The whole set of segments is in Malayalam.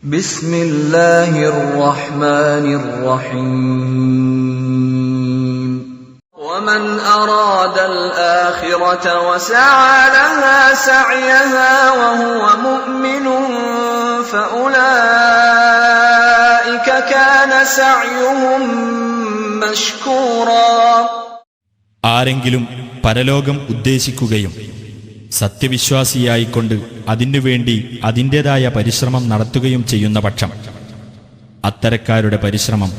بسم الله الرحمن الرحيم ومن أراد الآخرة وسعى لها سعيها وهو مؤمن فأولئك كان سعيهم مشكورا. ആരെങ്കിലും പരലോകം ഉദ്ദേശിക്കുകയും സത്യവിശ്വാസിയായിക്കൊണ്ട് അതിനുവേണ്ടി അതിൻ്റെതായ പരിശ്രമം നടത്തുകയും ചെയ്യുന്ന പക്ഷം അത്തരക്കാരുടെ പരിശ്രമം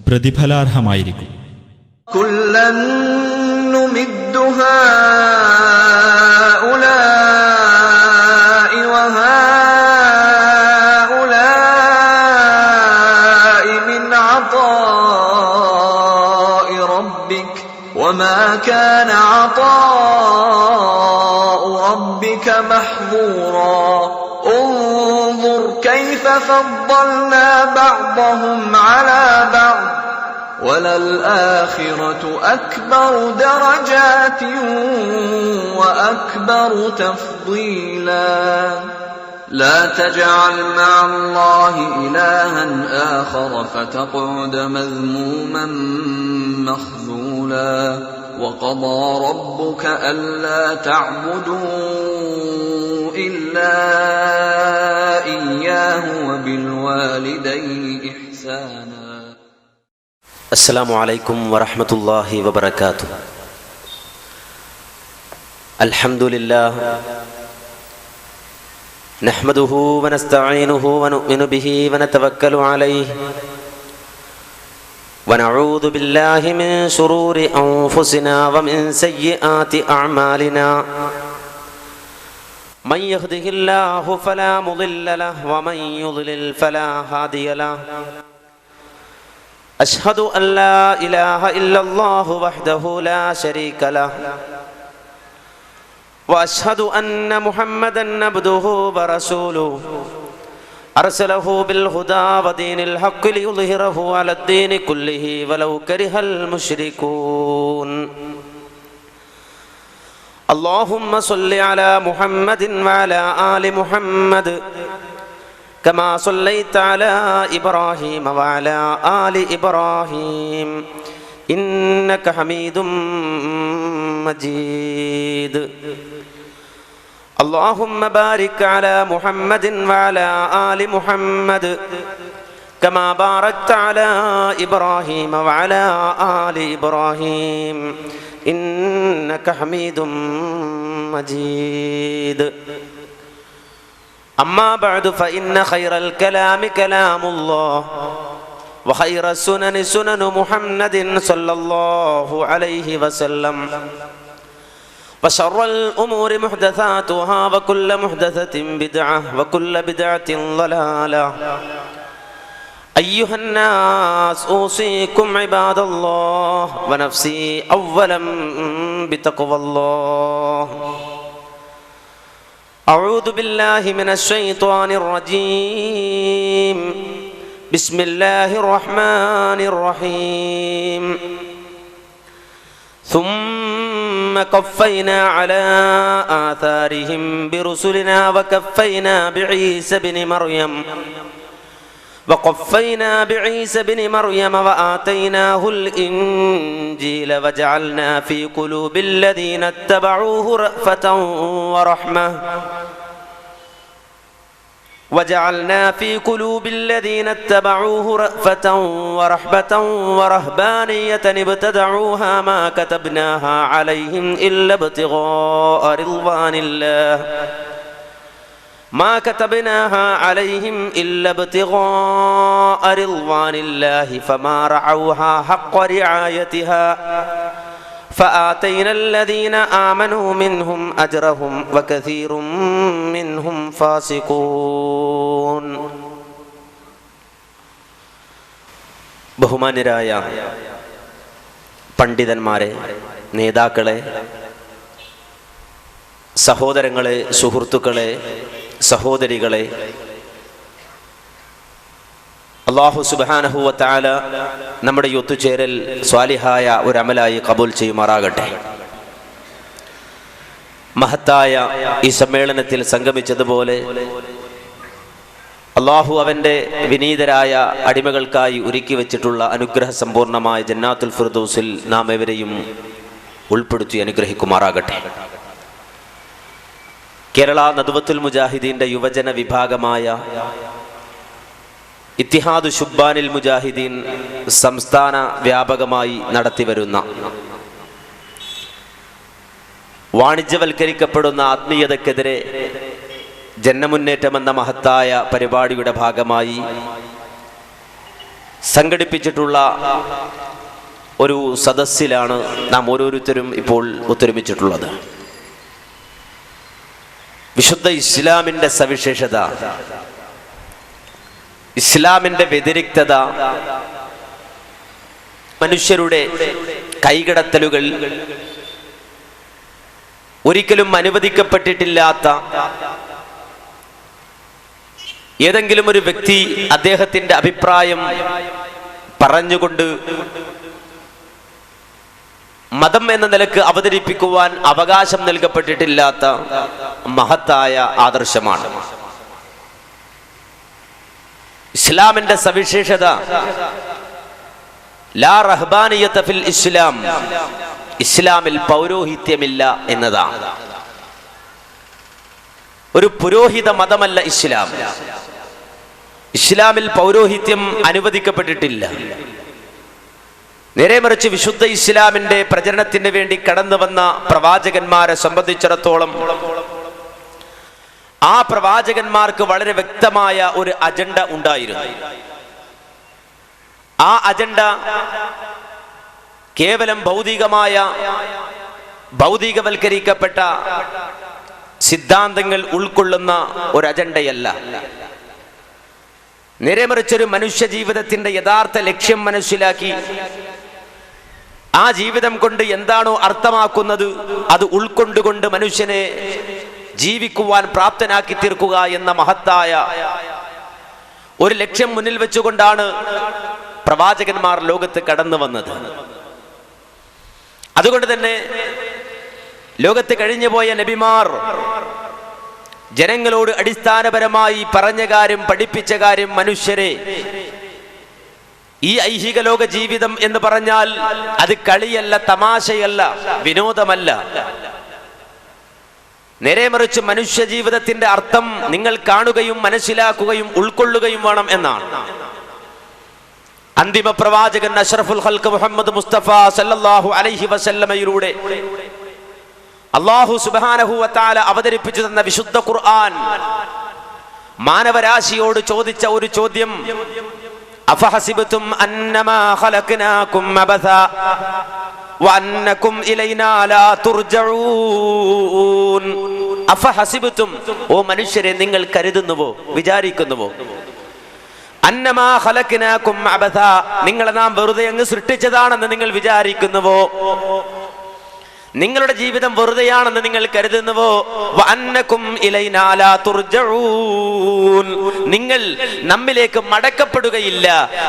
പ്രതിഫലാർഹമായിരിക്കും. കുല്ലൻ നുമിദ്ദു ഹൗലാഇ വഹൗലാഇ മിൻ അതാഇ റബ്ബിക വമാ കാന അതാഉ ربك محظورا انظر كيف فضلنا بعضهم على بعض وللآخرة أكبر درجات وأكبر تفضيلا. لا تجعل مع الله إلها آخر فتقعد مذموما مخذولا. وقضى ربك ألا تعبدوا إلا إياه وبالوالدين إحسانا. السلام عليكم ورحمة الله وبركاته. الحمد لله نحمده ونستعينه ونؤمن به ونتوكل عليه ونعوذ بالله من شرور أنفسنا ومن سيئات أعمالنا. من يهده الله فلا مضل له ومن يضلل فلا هادي له. أشهد أن لا إله إلا الله وحده لا شريك له وأشهد أن محمدا عبده ورسوله أرسله بالهدى ودين الحق ليظهره على الدين كله ولو كره المشركون. اللهم صل على محمد وعلى آل محمد كما صليت على إبراهيم وعلى آل إبراهيم إنك حميد مجيد. اللهم بارك على محمد وعلى آل محمد كما باركت على إبراهيم وعلى آل إبراهيم إنك حميد مجيد. أما بعد فإن خير الكلام كلام الله وخير السنن سنن محمد صلى الله عليه وسلم وشر الأمور محدثاتها وكل محدثة بدعة وكل بدعة ضلالة. أيها الناس أوصيكم عباد الله ونفسي أولا بتقوى الله. أعوذ بالله من الشيطان الرجيم. بسم الله الرحمن الرحيم. ثم قفينا على آثارهم برسلنا وقفينا بعيسى بن مريم وآتيناه الإنجيل وجعلنا في قلوب الذين اتبعوه رأفة ورحمة ورهبانية ابتدعوها ما كتبناها عليهم إلا ابتغاء رضوان الله فما رعوها حق رعايتها فآتينا الذين آمنوا منهم أجرهم وكثير منهم فاسقون. ബഹുമാന്യരായ പണ്ഡിതന്മാരെ, നേതാക്കളെ, സഹോദരങ്ങളെ, സുഹൃത്തുക്കളെ, സഹോദരികളെ, അല്ലാഹു സുബ്ഹാനഹു വ തആല നമ്മുടെ ഈ ഒത്തുചേരൽ സ്വാലിഹായ ഒരു അമലായി ഖബൂൽ ചെയ്യുമാറാകട്ടെ. മഹത്തായ ഈ സമ്മേളനത്തിൽ സംഗമിച്ചതുപോലെ അള്ളാഹു അവൻ്റെ വിനീതരായ അടിമകൾക്കായി ഒരുക്കി വെച്ചിട്ടുള്ള അനുഗ്രഹ സമ്പൂർണമായ ജന്നാത്തുൽ ഫിർദൗസിൽ നാം ഏവരെയും ഉൾപ്പെടുത്തി അനുഗ്രഹിക്കുമാറാകട്ടെ. കേരള നദ്വത്തുൽ മുജാഹിദീൻ്റെ യുവജന വിഭാഗമായ ഇത്തിഹാദ് ശുബ്ബാനിൽ മുജാഹിദീൻ സംസ്ഥാന വ്യാപകമായി നടത്തിവരുന്ന വാണിജ്യവൽക്കരിക്കപ്പെടുന്ന ആത്മീയതക്കെതിരെ ജനമുന്നേറ്റമെന്ന മഹത്തായ പരിപാടിയുടെ ഭാഗമായി സംഘടിപ്പിച്ചിട്ടുള്ള ഒരു സദസ്സിലാണ് നാം ഓരോരുത്തരും ഇപ്പോൾ ഒത്തൊരുമിച്ചിട്ടുള്ളത്. വിശുദ്ധ ഇസ്ലാമിൻ്റെ സവിശേഷത, ഇസ്ലാമിൻ്റെ വ്യതിരിക്തത, മനുഷ്യരുടെ കൈകടത്തലുകൾ, ഒരിക്കലും അനുവദിക്കപ്പെട്ടിട്ടില്ലാത്ത ഏതെങ്കിലും ഒരു വ്യക്തി അദ്ദേഹത്തിൻ്റെ അഭിപ്രായം പറഞ്ഞുകൊണ്ട് മതം എന്ന നിലക്ക് അവതരിപ്പിക്കുവാൻ അവകാശം നൽകപ്പെട്ടിട്ടില്ലാത്ത മഹത്തായ ആദർശമാണ് ഇസ്ലാമിന്റെ സവിശേഷത. ലാ റഹ്ബാനിയത ഫിൽ ഇസ്ലാം, ഇസ്ലാമിൽ പൗരോഹിത്യമില്ല എന്നതാണ്. ഒരു പുരോഹിത മതമല്ല ഇസ്ലാം. ഇസ്ലാമിൽ പൗരോഹിത്യം അനുവദിക്കപ്പെട്ടിട്ടില്ല. നേരെ മറിച്ച് വിശുദ്ധ ഇസ്ലാമിന്റെ പ്രചരണത്തിന് വേണ്ടി കടന്നു വന്ന പ്രവാചകന്മാരെ സംബന്ധിച്ചിടത്തോളം ആ പ്രവാചകന്മാർക്ക് വളരെ വ്യക്തമായ ഒരു അജണ്ട ഉണ്ടായിരുന്നു. ആ അജണ്ട കേവലം ഭൗതികവൽക്കരിക്കപ്പെട്ട സിദ്ധാന്തങ്ങൾ ഉൾക്കൊള്ളുന്ന ഒരു അജണ്ടയല്ല. നേരെ മറിച്ചൊരു മനുഷ്യ ജീവിതത്തിന്റെ യഥാർത്ഥ ലക്ഷ്യം മനസ്സിലാക്കി ആ ജീവിതം കൊണ്ട് എന്താണോ അർത്ഥമാക്കുന്നത് അത് ഉൾക്കൊണ്ടുകൊണ്ട് മനുഷ്യനെ ജീവിക്കുവാൻ പ്രാപ്തനാക്കി തീർക്കുക എന്ന മഹത്തായ ഒരു ലക്ഷ്യം മുന്നിൽ വെച്ചുകൊണ്ടാണ് പ്രവാചകന്മാർ ലോകത്ത് കടന്നു വന്നത്. അതുകൊണ്ട് തന്നെ ലോകത്ത് കഴിഞ്ഞുപോയ നബിമാർ ജനങ്ങളോട് അടിസ്ഥാനപരമായി പറഞ്ഞ കാര്യം, പഠിപ്പിച്ച കാര്യം, മനുഷ്യരെ ഈ ഐഹിക ലോക ജീവിതം എന്ന് പറഞ്ഞാൽ അത് കളിയല്ല, തമാശയല്ല, വിനോദമല്ല. നേരെ മറിച്ച് മനുഷ്യ ജീവിതത്തിന്റെ അർത്ഥം നിങ്ങൾ കാണുകയും മനസ്സിലാക്കുകയും ഉൾക്കൊള്ളുകയും വേണം എന്നാണ്. അന്തിമ പ്രവാചകൻ അഷ്റഫുൽ ഖൽഖ് മുഹമ്മദ് മുസ്തഫ സല്ലല്ലാഹു അലൈഹി വസല്ലമയിലൂടെ അല്ലാഹു സുബ്ഹാനഹു വ തആല അവതരിപ്പിച്ചു തന്ന വിശുദ്ധ ഖുർആൻ മാനവരാശിയോട് ചോദിച്ച ഒരു ചോദ്യം, അഫഹസിബതും അന്നമാ ഖലഖനാകും അബസാ വഅന്നകും ഇലൈനാ ലാ തുർജഊൻ. അഫഹസിബതും, ഓ മനുഷ്യരെ നിങ്ങൾ കരുതുന്നുവോ, വിചാരിക്കുന്നുവോ, അന്നമാ ഖലഖനാകും അബസാ, നിങ്ങളെ നാം വെറുതെ അങ്ങ് സൃഷ്ടിച്ചതാണെന്ന് നിങ്ങൾ വിചാരിക്കുന്നുവോ? നിങ്ങളുടെ ജീവിതം വെറുതെയാണെന്ന് നിങ്ങൾ കരുതുന്നുവോ? വഅന്നകും ഇലൈനാ ലാ തുർജഊൻ, നിങ്ങൾ നമ്മിലേക്ക് മടക്കപ്പെടുകയില്ല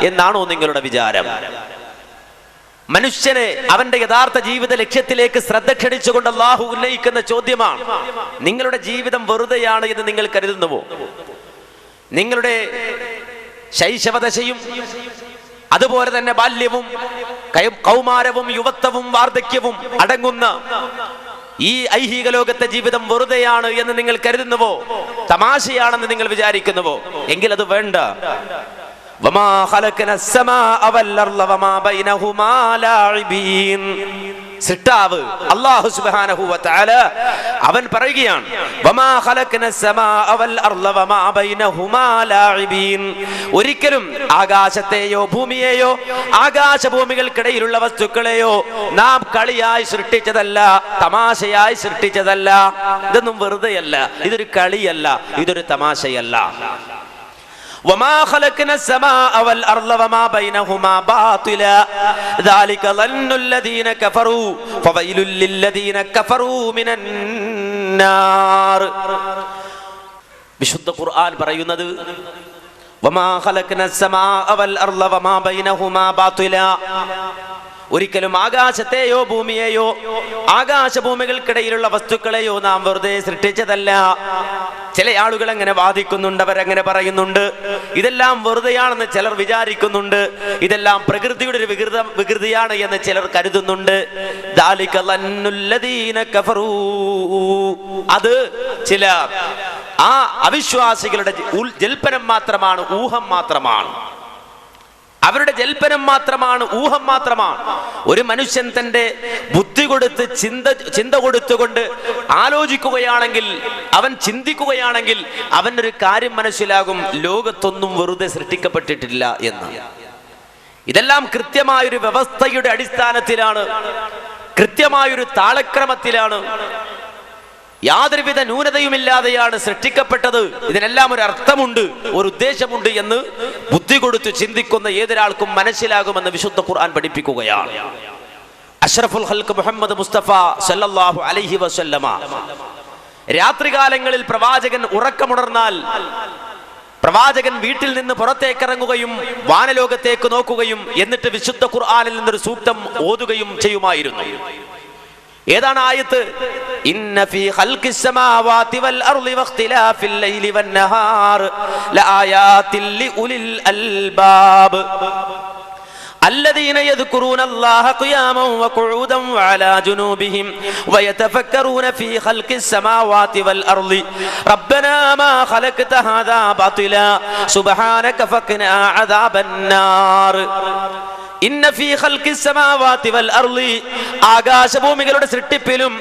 എന്നാണോ നിങ്ങളുടെ വിചാരം? മനുഷ്യനെ അവന്റെ യഥാർത്ഥ ജീവിത ലക്ഷ്യത്തിലേക്ക് ശ്രദ്ധ ക്ഷണിച്ചുകൊണ്ട് അല്ലാഹു ഉന്നയിക്കുന്ന ചോദ്യമാണ്, നിങ്ങളുടെ ജീവിതം വെറുതെയാണ് എന്ന് നിങ്ങൾ കരുതുന്നുവോ? നിങ്ങളുടെ ശൈശവദശയും അതുപോലെ തന്നെ ബാല്യവും കൗമാരവും യുവത്വവും വാർദ്ധക്യവും അടങ്ങുന്ന ഈ ഐഹിക ലോകത്തെ ജീവിതം വെറുതെയാണ് എന്ന് നിങ്ങൾ കരുതുന്നുവോ? തമാശയാണെന്ന് നിങ്ങൾ വിചാരിക്കുന്നുവോ? എങ്കിൽ അത് വേണ്ട. വമാ ഖലഖന അസ്സമാഅ വൽ അർള വമാ ബൈനഹുമാ ലാഇബീൻ. സൃഷ്ടാവ് അല്ലാഹു സുബ്ഹാനഹു വ തആല അവൻ പറയുകയാണ്, വമാ ഖലഖന അസ്സമാഅ വൽ അർള വമാ ബൈനഹുമാ ലാഇബീൻ. ഒരിക്കലും ആകാശത്തെയോ ഭൂമിയെയോ ആകാശഭൂമികൾക്കിടയിലുള്ള വസ്തുക്കളെയോ നാം കളിയായി സൃഷ്ടിച്ചതല്ല, തമാശയായി സൃഷ്ടിച്ചതല്ല. ഇതൊന്നും വെറുതെയല്ല, ഇതൊരു കളിയല്ല, ഇതൊരു തമാശയല്ല. وما خلقنا السماء والأرض وما بينهما باطلا ذلك ظن الذين كفروا فويل للذين كفروا من النار. വിശുദ്ധ ഖുർആൻ പറയുന്നത് وما خلقنا السماء والأرض وما بينهما باطلا, ഒരിക്കലും ആകാശത്തെയോ ഭൂമിയെയോ ആകാശഭൂമികൾക്കിടയിലുള്ള വസ്തുക്കളെയോ നാം വെറുതെ സൃഷ്ടിച്ചതല്ല. ചില ആളുകൾ അങ്ങനെ വാദിക്കുന്നുണ്ട്, അവരങ്ങനെ പറയുന്നുണ്ട്. ഇതെല്ലാം വെറുതെയാണെന്ന് ചിലർ വിചാരിക്കുന്നുണ്ട്. ഇതെല്ലാം പ്രകൃതിയുടെ ഒരു വികൃതിയാണ് എന്ന് ചിലർ കരുതുന്നുണ്ട്. അത് ചില ആ അവിശ്വാസികളുടെ ജൽപ്പനം മാത്രമാണ്, ഊഹം മാത്രമാണ്. അവരുടെ ജൽപ്പനം മാത്രമാണ്, ഊഹം മാത്രമാണ്. ഒരു മനുഷ്യൻ തന്റെ ബുദ്ധി കൊടുത്ത് ചിന്ത കൊടുത്തുകൊണ്ട് ആലോചിക്കുകയാണെങ്കിൽ, അവൻ ചിന്തിക്കുകയാണെങ്കിൽ അവനൊരു കാര്യം മനസ്സിലാകും, ലോകത്തൊന്നും വെറുതെ സൃഷ്ടിക്കപ്പെട്ടിട്ടില്ല എന്ന്. ഇതെല്ലാം കൃത്യമായൊരു വ്യവസ്ഥയുടെ അടിസ്ഥാനത്തിലാണ്, കൃത്യമായൊരു താളക്രമത്തിലാണ്, യാതൊരുവിധ ന്യൂനതയുമില്ലാതെയാണ് സൃഷ്ടിക്കപ്പെട്ടത്. ഇതിനെല്ലാം ഒരു അർത്ഥമുണ്ട്, ഒരു ഉദ്ദേശമുണ്ട് എന്ന് ബുദ്ധി കൊടുത്ത് ചിന്തിക്കുന്ന ഏതൊരാൾക്കും മനസ്സിലാകുമെന്ന് വിശുദ്ധ ഖുർആൻ പഠിപ്പിക്കുകയാണ്. അഷ്റഫുൽ ഖൽഖ് മുഹമ്മദ് മുസ്തഫ സല്ലല്ലാഹു അലൈഹി വസല്ലമ രാത്രികാലങ്ങളിൽ പ്രവാചകൻ ഉറക്കമുണർന്നാൽ പ്രവാചകൻ വീട്ടിൽ നിന്ന് പുറത്തേക്കിറങ്ങുകയും വാനലോകത്തേക്ക് നോക്കുകയും എന്നിട്ട് വിശുദ്ധ ഖുർആനിൽ നിന്നൊരു സൂക്തം ഓതുകയും ചെയ്യുമായിരുന്നു. ഏതാണ് ആയത്ത്? ഇന്ന ഫീ ഖൽഖിസ് സമാവാതി വൽ അർളി വഖ്തിലാഫിൽ ലൈലി വൻ നഹാർ ലആയാതിൽ ലിഉലിൽ അൽബാബ് الذين يذكرون الله قياما وقعودا وعلى جنوبهم ويتفكرون في خلق السماوات والأرض ربنا ما خلقت هذا باطلا سبحانك فقنا عذاب النار. ഇന്ന ഫീ ഖൽഖിസ് സമാവാതി വൽ അർളി, ആകാശഭൂമികളുടെ സൃഷ്ടിപ്പിലും,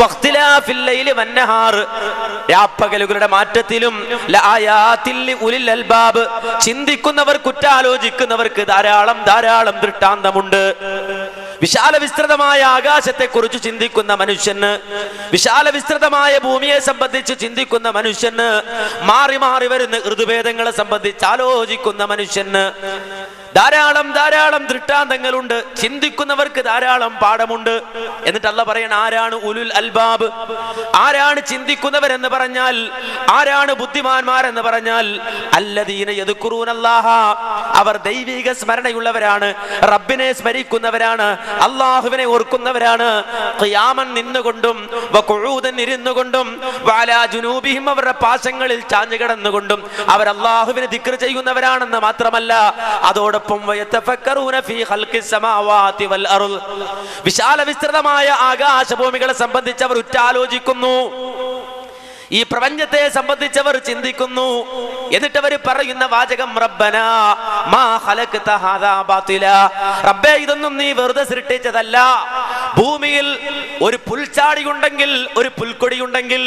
വഖ്തിലാഫിൽ ലൈലി വൻ നഹാർ, രാപ്പകലുകളുടെ മാറ്റത്തിലും, ലആയാതിൽ ലിഉലിൽ അൽബാബ്, ചിന്തിക്കുന്നവർ, കുറ്റാലോചിക്കുന്നവർക്ക് ധാരാളം ധാരാളം ദൃഷ്ടാന്തമുണ്ട്. വിശാല വിസ്തൃതമായ ആകാശത്തെ കുറിച്ച് ചിന്തിക്കുന്ന മനുഷ്യന്, വിശാല വിസ്തൃതമായ ഭൂമിയെ സംബന്ധിച്ച് ചിന്തിക്കുന്ന മനുഷ്യന്, മാറി മാറി വരുന്ന ഋതുഭേദങ്ങളെ സംബന്ധിച്ച് ആലോചിക്കുന്ന മനുഷ്യന് ധാരാളം ധാരാളം ദൃഷ്ടാന്തങ്ങളുണ്ട്. ചിന്തിക്കുന്നവർക്ക് ധാരാളം പാഠമുണ്ട്. എന്നിട്ട് അല്ലാഹ് പറയണ, ആരാണ് ഉലുൽ അൽബാബ്? ആരാണ് ചിന്തിക്കുന്നവരെന്ന് പറഞ്ഞാൽ, ആരാണ് ബുദ്ധിമാന്മാരെന്ന് പറഞ്ഞാൽ, അല്ലദീന യദ്കുറൂനല്ലാഹ, അവർ ദൈവിക സ്മരണയുള്ളവരാണ്, റബ്ബിനെ സ്മരിക്കുന്നവരാണ്, അല്ലാഹുവിനെ ഓർക്കുന്നവരാണ്. ഖിയാമൻ നിന്നുകൊണ്ടും വഖുഊദൻ ഇരുന്നുകൊണ്ടും വഅലാ ജുനൂബിഹിം, അവരുടെ പാശങ്ങളിൽ ചാഞ്ഞു കിടന്നുകൊണ്ടും അവർ അല്ലാഹുവിനെ ദിക്ർ ചെയ്യുന്നവരാണെന്ന് മാത്രമല്ല, അതോടൊപ്പം വിശാല വിസ്തൃതമായ ആകാശഭൂമികളെ സംബന്ധിച്ച് അവർ ഉറ്റാലോചിക്കുന്നു. ഈ പ്രപഞ്ചത്തെ സംബന്ധിച്ചവർ ചിന്തിക്കുന്നു. എന്നിട്ട് അവർ പറയുന്ന വാചകം, റബ്ബനാ മാ ഖലഖ്ത ഹാദാ ബാതിലാ, റബ്ബേ ഇതൊന്നും നീ വെറുതെ സൃഷ്ടിച്ചതല്ല. ഭൂമിയിൽ ഒരു പുൽച്ചാടിയുണ്ടെങ്കിൽ, ഒരു പുൽക്കൊടിയുണ്ടെങ്കിൽ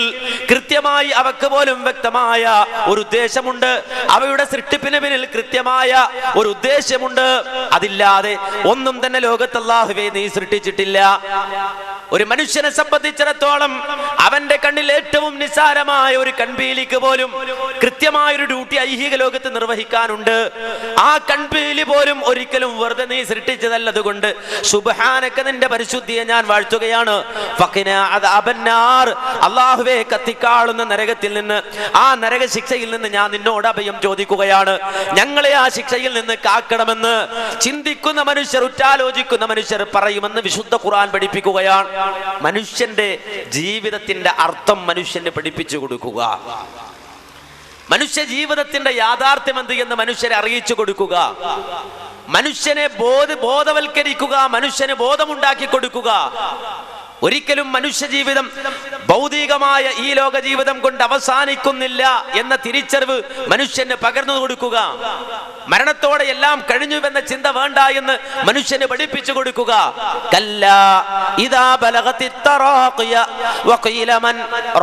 കൃത്യമായി അവക്ക് പോലും വ്യക്തമായ ഒരു ഉദ്ദേശമുണ്ട്. അവയുടെ സൃഷ്ടിപ്പിന് പിന്നിൽ കൃത്യമായ ഒരു ഉദ്ദേശമുണ്ട്. അതില്ലാതെ ഒന്നും തന്നെ ലോകത്ത് അല്ലാഹുവേ നീ സൃഷ്ടിച്ചിട്ടില്ല. ഒരു മനുഷ്യനെ സംബന്ധിച്ചിടത്തോളം അവന്റെ കണ്ണിൽ ഏറ്റവും നിസ്സാരമായ ഒരു കൺപീലിക്ക് പോലും കൃത്യമായൊരു ഡ്യൂട്ടി ഐഹിക ലോകത്ത് നിർവഹിക്കാനുണ്ട്. ആ കൺപീലി പോലും ഒരിക്കലും വെറുതെ നീ സൃഷ്ടിച്ചതല്ലതുകൊണ്ട് സുബ്ഹാനക, നിന്റെ പരിശുദ്ധിയെ ഞാൻ വാഴ്ത്തുകയാണ്. ഫഖിനാ അദാബന്നാർ, അല്ലാഹുവേ കത്തിക്കാളുന്ന നരകത്തിൽ നിന്ന്, ആ നരക ശിക്ഷയിൽ നിന്ന് ഞാൻ നിന്നോട് അഭയം ചോദിക്കുകയാണ്. ഞങ്ങളെ ആ ശിക്ഷയിൽ നിന്ന് കാക്കണമെന്ന് ചിന്തിക്കുന്ന മനുഷ്യർ, ഉറ്റാലോചിക്കുന്ന മനുഷ്യർ പറയുമെന്ന് വിശുദ്ധ ഖുർആൻ പഠിപ്പിക്കുകയാണ്. മനുഷ്യന്റെ ജീവിതത്തിന്റെ അർത്ഥം മനുഷ്യന് പഠിപ്പിച്ചു കൊടുക്കുക, മനുഷ്യ ജീവിതത്തിന്റെ യാഥാർത്ഥ്യം എന്ത് എന്ന് മനുഷ്യരെ അറിയിച്ചു കൊടുക്കുക, മനുഷ്യനെ ബോധവൽക്കരിക്കുക, മനുഷ്യന് ബോധമുണ്ടാക്കി കൊടുക്കുക. ഒരിക്കലും മനുഷ്യ ജീവിതം ഭൗതികമായ ഈ ലോക ജീവിതം കൊണ്ട് അവസാനിക്കുന്നില്ല എന്ന തിരിച്ചറിവ് മനുഷ്യന് പകർന്നു കൊടുക്കുക. മരണത്തോടെ എല്ലാം കഴിഞ്ഞുവെന്ന ചിന്ത വേണ്ട എന്ന് മനുഷ്യന് പഠിപ്പിച്ചു കൊടുക്കുക. കല്ലാ ഇദാ ബലഗതിത് തറാഖിയ വഖീല മൻ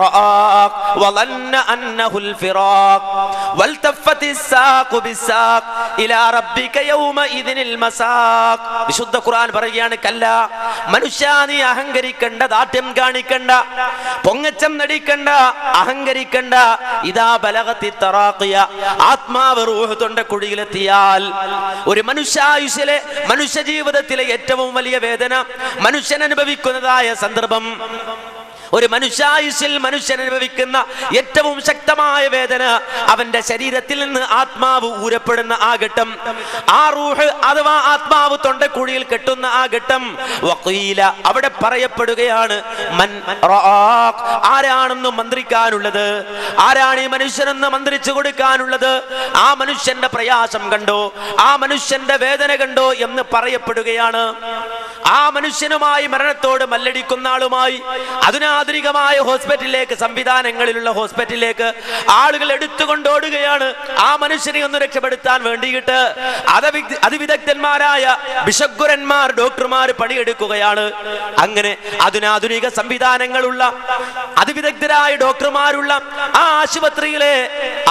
റആഖ് വളന്ന അന്നഹുൽ ഫിറാഖ് വൽതഫത്തിസ് സാഖു ബിസ്സാഖ് ഇലാ റബ്ബിക യൗമഇദിനിൽ മസാഖ്. വിശുദ്ധ ഖുർആൻ പറയുകയാണ്, കല്ലാ, മനുഷ്യ നീ അഹങ്കരിക്കണ്ട, ദാഠ്യം കാണിക്കണ്ട, പൊങ്ങച്ചം നടിക്കണ്ട, അഹങ്കരിക്കണ്ട. ഇദാ ബലഗതിത് തറാഖിയ, ആത്മാവ് റൂഹ് തൊണ്ടക്കുഴിയിലെത്തിയാൽ, ഒരു മനുഷ്യായുസ്സിലെ, മനുഷ്യ ജീവിതത്തിലെ ഏറ്റവും വലിയ വേദന മനുഷ്യൻ അനുഭവിക്കുന്നതായ സന്ദർഭം, ഒരു മനുഷ്യായുസ്സിൽ മനുഷ്യൻ അനുഭവിക്കുന്ന ഏറ്റവും ശക്തമായ വേദന അവന്റെ ശരീരത്തിൽ നിന്ന് ആത്മാവ് ഊരപ്പെടുന്ന ആ ഘട്ടം, ആ റൂഹ് അഥവാ ആത്മാവ് തൊണ്ടക്കുഴിയിൽ കെട്ടുന്ന ആ ഘട്ടം. വഖീല അവിടെ പറയപ്പെടുകയാണ്, മൻ റആഖ്, ആരാണെന്ന് മന്ത്രിക്കാനുള്ളത്, ആരാണ് ഈ മനുഷ്യനെന്ന് മന്ത്രിച്ചു കൊടുക്കാനുള്ളത്, ആ മനുഷ്യന്റെ പ്രയാസം കണ്ടോ, ആ മനുഷ്യന്റെ വേദന കണ്ടോ എന്ന് പറയപ്പെടുകയാണ്. ആ മനുഷ്യനുമായി മരണത്തോട് മല്ലടിക്കുന്ന ആളുമായി അതിനാധുനികമായ ഹോസ്പിറ്റലിലേക്ക്, സംവിധാനങ്ങളിലുള്ള ഹോസ്പിറ്റലിലേക്ക് ആളുകൾ എടുത്തുകൊണ്ടോടുകയാണ്. ആ മനുഷ്യനെ ഒന്ന് രക്ഷപ്പെടുത്താൻ വേണ്ടിയിട്ട് അതിവിദഗ്ധന്മാരായ ബിഷഗ്വരന്മാർ, ഡോക്ടർമാർ പണിയെടുക്കുകയാണ്. അങ്ങനെ അതിനാധുനിക സംവിധാനങ്ങളുള്ള അതിവിദഗ്ധരായ ഡോക്ടർമാരുള്ള ആ ആശുപത്രിയിലെ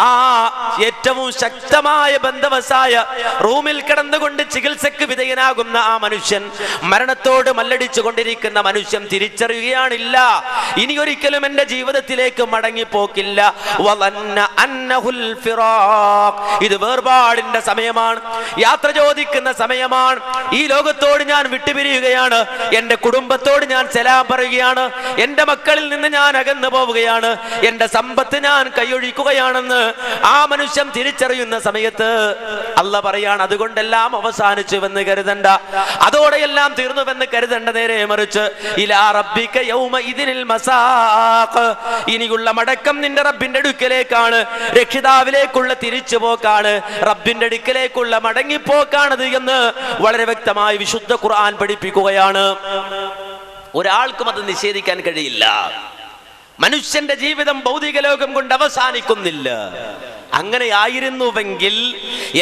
ആ ഏറ്റവും ശക്തമായ ബന്ധവസായ റൂമിൽ കിടന്നുകൊണ്ട് ചികിത്സക്ക് വിധേയനാകുന്ന ആ മനുഷ്യൻ, മരണത്തോട് മല്ലടിച്ചു കൊണ്ടിരിക്കുന്ന മനുഷ്യൻ തിരിച്ചറിയുകയാണില്ല, ഇനി ഒരിക്കലും എന്റെ ജീവിതത്തിലേക്ക് മടങ്ങിപ്പോക്കില്ല. ഇത് വേർപാടിന്റെ സമയമാണ്, യാത്ര ചോദിക്കുന്ന സമയമാണ്. ഈ ലോകത്തോട് ഞാൻ വിട്ടുപിരിയുകയാണ്, എന്റെ കുടുംബത്തോട് ഞാൻ സലാം പറയുകയാണ്, എന്റെ മക്കളിൽ നിന്ന് ഞാൻ അകന്നു പോവുകയാണ്, എന്റെ സമ്പത്ത് ഞാൻ കൈയൊഴിക്കുകയാണെന്ന് ആ മനുഷ്യൻ തിരിച്ചറിയുന്ന സമയത്ത് അല്ലാഹ് പറയാണ്, അതുകൊണ്ടെല്ലാം അവസാനിച്ചുവെന്ന് കരുതണ്ട, അതോടെയെല്ലാം തീർന്നുവെന്ന് കരുതണ്ട. നേരെ മറിച്ച് ഇലാ റബ്ബിക യൗമഇദിനിൽ മസാഖ്, ഇനിയുള്ള മടക്കം നിന്റെ റബ്ബിന്റെ അടുക്കലേക്കാണ്, രക്ഷിതാവിലേക്കുള്ള തിരിച്ചുപോക്കാണ്, റബ്ബിന്റെ അടുക്കലേക്കുള്ള മടങ്ങിപ്പോക്കാണത് എന്ന് വളരെ വ്യക്തമായി വിശുദ്ധ ഖുർആൻ പഠിപ്പിക്കുകയാണ്. ഒരാൾക്കും അത് നിഷേധിക്കാൻ കഴിയില്ല. മനുഷ്യന്റെ ജീവിതം ഭൗതിക ലോകം കൊണ്ട് അവസാനിക്കുന്നില്ല. അങ്ങനെയായിരുന്നുവെങ്കിൽ,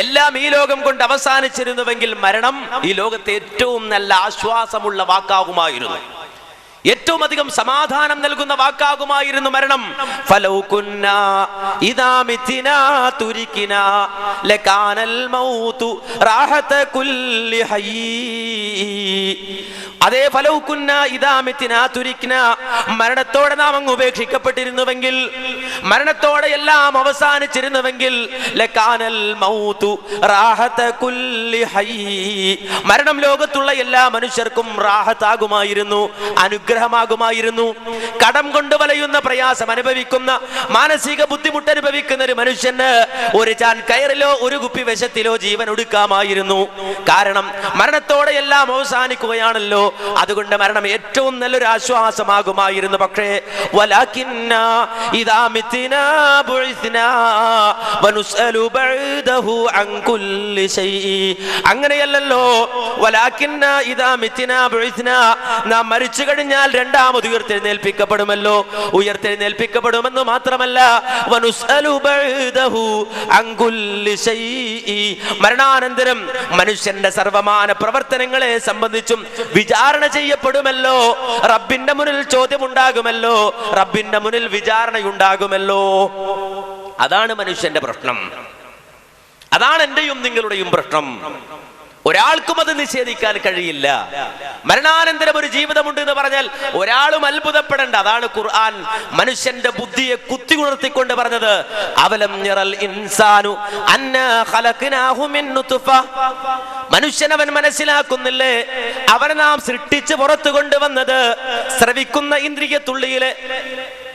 എല്ലാം ഈ ലോകം കൊണ്ട് അവസാനിച്ചിരുന്നുവെങ്കിൽ മരണം ഈ ലോകത്തെ ഏറ്റവും നല്ല ആശ്വാസമുള്ള വാക്കാകുമായിരുന്നു, ഏറ്റവും അധികം സമാധാനം നൽകുന്ന വാക്കാകുമായിരുന്നു മരണം. ഫലൗ കുന്നാ ഇദാ മിത്നാ തുരികിനാ ലകാനൽ മൗതു റാഹത കുല്ലി ഹയ്യ്. അതേ ഫലൗ കുന്നാ ഇദാ മിത്നാ തുരികിനാ, മരണത്തോടെ നാം അങ്ങ് ഉപേക്ഷിക്കപ്പെട്ടിരുന്നുവെങ്കിൽ, മരണത്തോടെ എല്ലാം അവസാനിച്ചിരുന്നുവെങ്കിൽ, ലകാനൽ മൗതു റാഹത കുല്ലി ഹയ്യ്, മരണം ലോകത്തുള്ള എല്ലാ മനുഷ്യർക്കും റാഹത്താകുമായിരുന്നു, അനുഗ്രഹമാകുമായിരുന്നു. കടം കൊണ്ട് വലയുന്ന പ്രയാസം അനുഭവിക്കുന്ന, മാനസിക ബുദ്ധിമുട്ട് അനുഭവിക്കുന്ന ഒരു മനുഷ്യന് ഒരു ചാൻ കയറിലോ ഒരു കുപ്പി വിഷത്തിലോ ജീവൻ ഒടുക്കാമായിരുന്നു. കാരണം മരണത്തോടെ എല്ലാം അവസാനിക്കുകയാണല്ലോ, അതുകൊണ്ട് മരണം ഏറ്റവും നല്ലൊരു ആശ്വാസമാകുമായിരുന്നു. പക്ഷേ വലാകിന്നാ ഇദാ മിത്നാ ബുഇസ്നാ വനുസ്അലു ബഅദഹു അൻ കുല്ലി ശൈഇ, അങ്ങനെയല്ലല്ലോ. വലാകിന്നാ ഇദാ മിത്നാ ബുഇസ്നാ, നാം മരിച്ചു കഴിഞ്ഞാൽ രണ്ടാമത് ഉയർത്തെഴുന്നേൽപ്പിക്കപ്പെടുമല്ലോ. ഉയർത്തെഴുന്നേൽപ്പിക്കപ്പെടുമെന്ന് മാത്രമല്ല, വനുസ്അലു ബഅദഹു അൻ കുല്ലി ശൈഇ, മരണാനന്തരം മനുഷ്യന്റെ സർവമാന പ്രവർത്തനങ്ങളെ സംബന്ധിച്ചും വിചാരണ ചെയ്യപ്പെടുമല്ലോ. റബ്ബിന്റെ മുന്നിൽ ചോദ്യമുണ്ടാകുമല്ലോ, റബ്ബിന്റെ മുന്നിൽ വിചാരണയുണ്ടാകുമല്ലോ. അതാണ് മനുഷ്യന്റെ പ്രശ്നം, അതാണ് എന്റെയും നിങ്ങളുടെയും പ്രശ്നം. ഒരാൾക്കും അത് നിഷേധിക്കാൻ കഴിയില്ല. മരണാനന്തരം ഒരു ജീവിതമുണ്ട് എന്ന് പറഞ്ഞാൽ ഒരാളും അത്ഭുതപ്പെടേണ്ട. അതാണ് ഖുർആൻ മനുഷ്യന്റെ ബുദ്ധിയെ കുത്തി ഉണർത്തിക്കൊണ്ട് പറഞ്ഞത്, അവലം യറൽ ഇൻസാനു അന്നാ ഖലഖനാഹു മിൻ നുത്ഫ, മനുഷ്യനവൻ മനസ്സിലാക്കുന്നില്ലേ, അവനെ നാം സൃഷ്ടിച്ച് പുറത്തു കൊണ്ടുവന്നത് സ്രവിക്കുന്ന ഇന്ദ്രിയ തുള്ളിയിലെ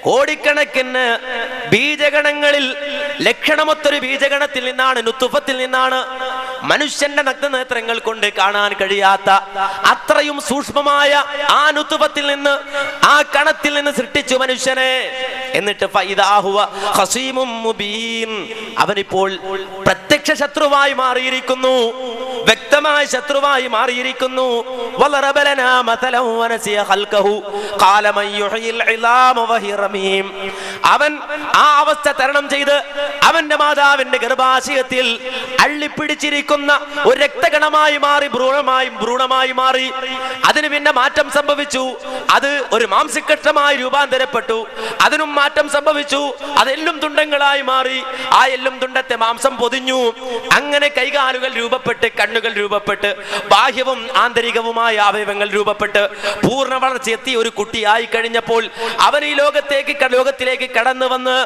കോടിക്കണക്കിന് ബീജഗണങ്ങളിൽ ലക്ഷണമൊത്തൊരു ബീജഗണത്തിൽ നിന്നാണ്, നുത്ഫത്തിൽ നിന്നാണ്. മനുഷ്യന്റെ നഗ്നനേത്രങ്ങൾ കൊണ്ട് കാണാൻ കഴിയാത്ത അത്രയും സൂക്ഷ്മമായ ആ നുത്ഫത്തിൽ നിന്ന്, ആ കണത്തിൽ നിന്ന് സൃഷ്ടിച്ചു മനുഷ്യനെ. എന്നിട്ട് ഫൈദാ ഹുവ ഖസീമും മുബീൻ, അവനിപ്പോൾ പ്രത്യക്ഷ ശത്രുവായി മാറിയിരിക്കുന്നു, വ്യക്തമായ ശത്രുവായി മാറിയിരിക്കുന്നു. വലറബ ലനാ മതലൻ വനസിയ ഖൽഖഹു ഖാല മൻ യുഹ്യിൽ ഇളാമ വഹിയ റമീം, അവൻ ആ അവസ്ഥ തരണം ചെയ്ത് അവന്റെ മാതാവിന്റെ ഗർഭാശയത്തിൽ അള്ളിപ്പിടിച്ചിരിക്കുന്ന ഒരു രക്തഗണമായി മാറി, ഭ്രൂണമായി മാറി. അതിന് പിന്നെ മാറ്റം സംഭവിച്ചു, അത് ഒരു മാംസകഷ്ണമായി രൂപാന്തരപ്പെട്ടു. അതിനും മാറ്റം സംഭവിച്ചു, അത് എല്ലും തുണ്ടങ്ങളായി മാറി. ആ എല്ലും തുണ്ടത്തെ മാംസം പൊതിഞ്ഞു. അങ്ങനെ കൈകാലുകൾ രൂപപ്പെട്ട്, കണ്ണുകൾ രൂപപ്പെട്ട്, ബാഹ്യവും ആന്തരികവുമായ അവയവങ്ങൾ രൂപപ്പെട്ട് പൂർണ്ണ വളർച്ചയെത്തി ഒരു കുട്ടിയായി കഴിഞ്ഞപ്പോൾ അവൻ ഈ ലോകത്തിലേക്ക് കടന്നു വന്ന്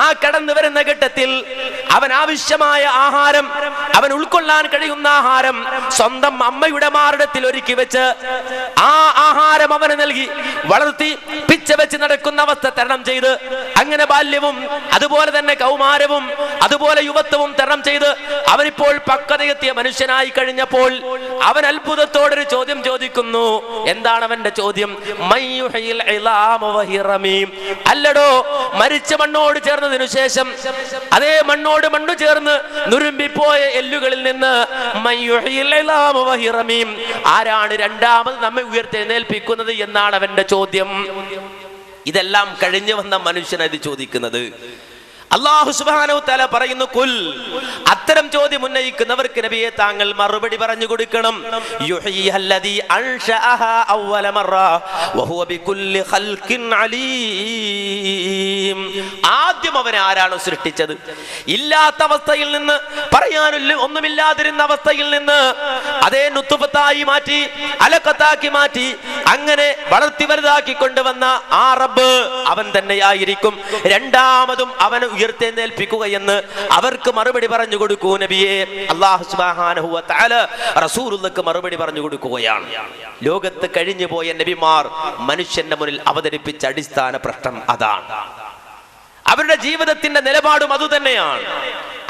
ആ കടന്നു വരുന്ന ഘട്ടത്തിൽ അവൻ ആവശ്യമായ ആഹാരം, അവൻ ഉൾക്കൊള്ളാൻ കഴിയുന്ന ആഹാരം സ്വന്തം അമ്മയുടെ മാറിടത്തിൽ ഒരുക്കി വെച്ച് ആ ആഹാരം അവന് നൽകി വളർത്തി പിച്ച വെച്ച് നടക്കുന്ന അവസ്ഥ തരണം ചെയ്ത്, അങ്ങനെ ബാല്യവും അതുപോലെ തന്നെ കൗമാരവും അതുപോലെ യുവത്വവും തരണം ചെയ്ത് അവനിപ്പോൾ പക്വതയെത്തിയ മനുഷ്യനായി കഴിഞ്ഞപ്പോൾ അവൻ അത്ഭുതത്തോടൊരു ചോദ്യം ചോദിക്കുന്നു. എന്താണ് അവന്റെ ചോദ്യം? അല്ലടോ, മരിച്ച മണ്ണോട് ചേർന്നതിനു ശേഷം അതേ മണ്ണോട് മണ്ണു ചേർന്ന് നുരുമ്പിപ്പോയ എല്ലുകളിൽ നിന്ന് ആരാണ് രണ്ടാമത് നമ്മെ ഉയർത്തെഴുന്നേൽപ്പിക്കുന്നത് എന്നാണ് അവന്റെ ചോദ്യം. ഇതെല്ലാം കഴിഞ്ഞു വന്ന മനുഷ്യനത് ചോദിക്കുന്നത്. അല്ലാഹു സുബ്ഹാനഹു തആല പറയുന്നു, കുൽ, അത്തരം ചോദ്യം ഉന്നയിക്കുന്നവർക്ക് നബിയെ താങ്കൾ മറുപടി പറഞ്ഞു കൊടുക്കണം. യുഹീഹല്ലദീ അൻശഅഹാ അവ്വല മറ വഹുവ ബികുല്ലി ഖൽഖിൻ അലീം. ആദ്യം അവൻ ആരാണോ സൃഷ്ടിച്ചത്, ഇല്ലാത്ത അവസ്ഥയിൽ നിന്ന്, പറയാനുള്ള ഒന്നുമില്ലാതിരുന്ന അവസ്ഥയിൽ നിന്ന് അതേ നുത്ഫത്തായി മാറ്റി, അലഖത്താക്കി മാറ്റി, അങ്ങനെ വളർത്തി വലുതാക്കി കൊണ്ടുവന്ന ആ റബ്ബ് അവൻ തന്നെയായിരിക്കും രണ്ടാമതും അവനെ ഉയർത്തെഴുന്നേൽപ്പിക്കുക എന്ന് അവർക്ക് മറുപടി പറഞ്ഞു കൊടുക്കൂ നബിയെ. അല്ലാഹു സുബ്ഹാനഹു വ തആല റസൂലുള്ളാഹിക്ക് മറുപടി പറഞ്ഞു കൊടുക്കുകയാണ്. ലോകത്ത് കഴിഞ്ഞു പോയ നബിമാർ മനുഷ്യന്റെ മുന്നിൽ അവതരിപ്പിച്ച അടിസ്ഥാന പ്രശ്നം അതാണ്. അവരുടെ ജീവിതത്തിന്റെ നിലപാടും അതുതന്നെയാണ്.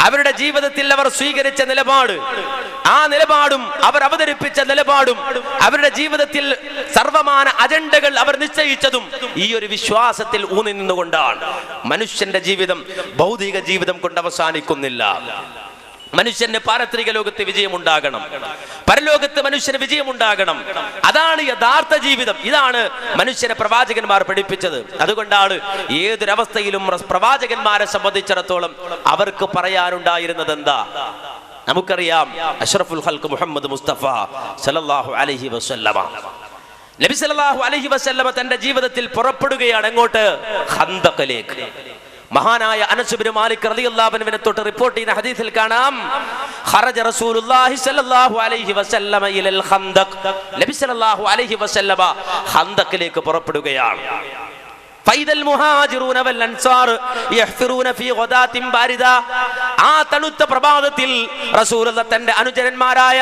അവരുടെ ജീവിതത്തിൽ അവർ സ്വീകരിച്ച നിലപാട്, ആ നിലപാടും അവർ അവതരിപ്പിച്ച നിലപാടും അവരുടെ ജീവിതത്തിൽ സർവമാന അജണ്ടകൾ അവർ നിശ്ചയിച്ചതും ഈ ഒരു വിശ്വാസത്തിൽ ഊന്നി നിന്നുകൊണ്ടാണ്. മനുഷ്യന്റെ ജീവിതം ഭൗതിക ജീവിതം കൊണ്ട് അവസാനിക്കുന്നില്ല. മനുഷ്യന് പാരത്രിക ലോകത്ത് വിജയമുണ്ടാകണം, പരലോകത്ത് മനുഷ്യന് വിജയമുണ്ടാകണം. അതാണ് യഥാർത്ഥ ജീവിതം. ഇതാണ് മനുഷ്യനെ പ്രവാചകന്മാർ പഠിപ്പിച്ചത്. അതുകൊണ്ടാണ് ഏതൊരവസ്ഥയിലും പ്രവാചകന്മാരെ സംബന്ധിച്ചിടത്തോളം അവർക്ക് പറയാനുണ്ടായിരുന്നത് എന്താ? നമുക്കറിയാം, അഷ്റഫുൽ ഖൽഖ് മുഹമ്മദ് മുസ്തഫ സല്ലല്ലാഹു അലൈഹി വസല്ലമ, നബി സല്ലല്ലാഹു അലൈഹി വസല്ലമ തന്റെ ജീവിതത്തിൽ പുറപ്പെടുകയാണ്. എങ്ങോട്ട്? ഖന്തഖിലേക്ക്. മഹാനായ അനസ് ഇബ്നു മാലിക് റളിയല്ലാഹു അൻഹുവിനെ തൊട്ട് റിപ്പോർട്ട് ചെയ്യുന്ന ഹദീസിൽ കാണാം, ഖറജ റസൂലുള്ളാഹി സ്വല്ലല്ലാഹു അലൈഹി വസല്ലമ ഇലൽ ഖന്തഖ്. നബി സല്ലല്ലാഹു അലൈഹി വസല്ലമ ഖന്തഖിലേക്ക് പുറപ്പെടുകയാണ്. ഫൈദൽ മുഹാജിറൂന വൽ അൻസാർ യഹ്ഫിറൂന ഫീ ഗദാത്തിൻ ബാരിദ. ആ തണുത്ത പ്രഭാതത്തിൽ റസൂലുള്ളാഹി തന്റെ അനുചരന്മാരായ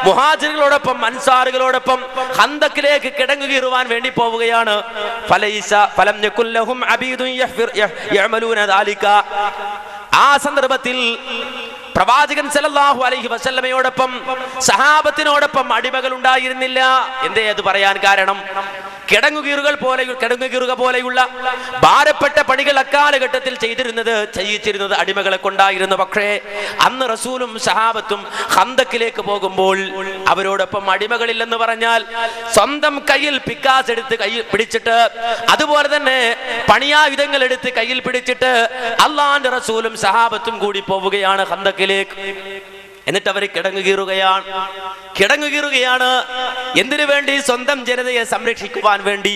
മുഹാജിറുകളോടൊപ്പം അൻസാറുകളോടൊപ്പം ഖന്തഖിലേക്ക് കിടങ്ങുകീറുവാൻ വേണ്ടി പോവുകയാണ്. ഫലം യകുൽ ലഹും അബീദുൻ യഅമലൂന ദാലിക. ആ സന്ദർഭത്തിൽ പ്രവാചകൻ സല്ലല്ലാഹു അലൈഹി വസല്ലമയോടൊപ്പം സഹാബത്തിനോടൊപ്പം അടിമകൾ ഉണ്ടായിരുന്നില്ല. എന്തേ അത് പറയാൻ കാരണം? കിടങ്ങുകീറുക പോലെയുള്ള ഭാരപ്പെട്ട പണികൾ അക്കാലഘട്ടത്തിൽ ചെയ്യിച്ചിരുന്നത് അടിമകളെ കൊണ്ടായിരുന്നു. പക്ഷേ അന്ന് റസൂലും സഹാബത്തും ഖന്തഖിലേക്ക് പോകുമ്പോൾ അവരോടൊപ്പം അടിമകളില്ലെന്ന് പറഞ്ഞാൽ സ്വന്തം കയ്യിൽ പിക്കാസ് എടുത്ത് കയ്യിൽ പിടിച്ചിട്ട്, അതുപോലെ തന്നെ പണിയായുധങ്ങൾ എടുത്ത് കയ്യിൽ പിടിച്ചിട്ട് അള്ളാന്റെ റസൂലും സഹാബത്തും കൂടി പോവുകയാണ് ഖന്തഖിലേക്ക്. എന്നിട്ട് അവർ കിടങ്ങുകീറുകയാണ്. എന്തിനു വേണ്ടി? സ്വന്തം ജനതയെ സംരക്ഷിക്കുവാൻ വേണ്ടി,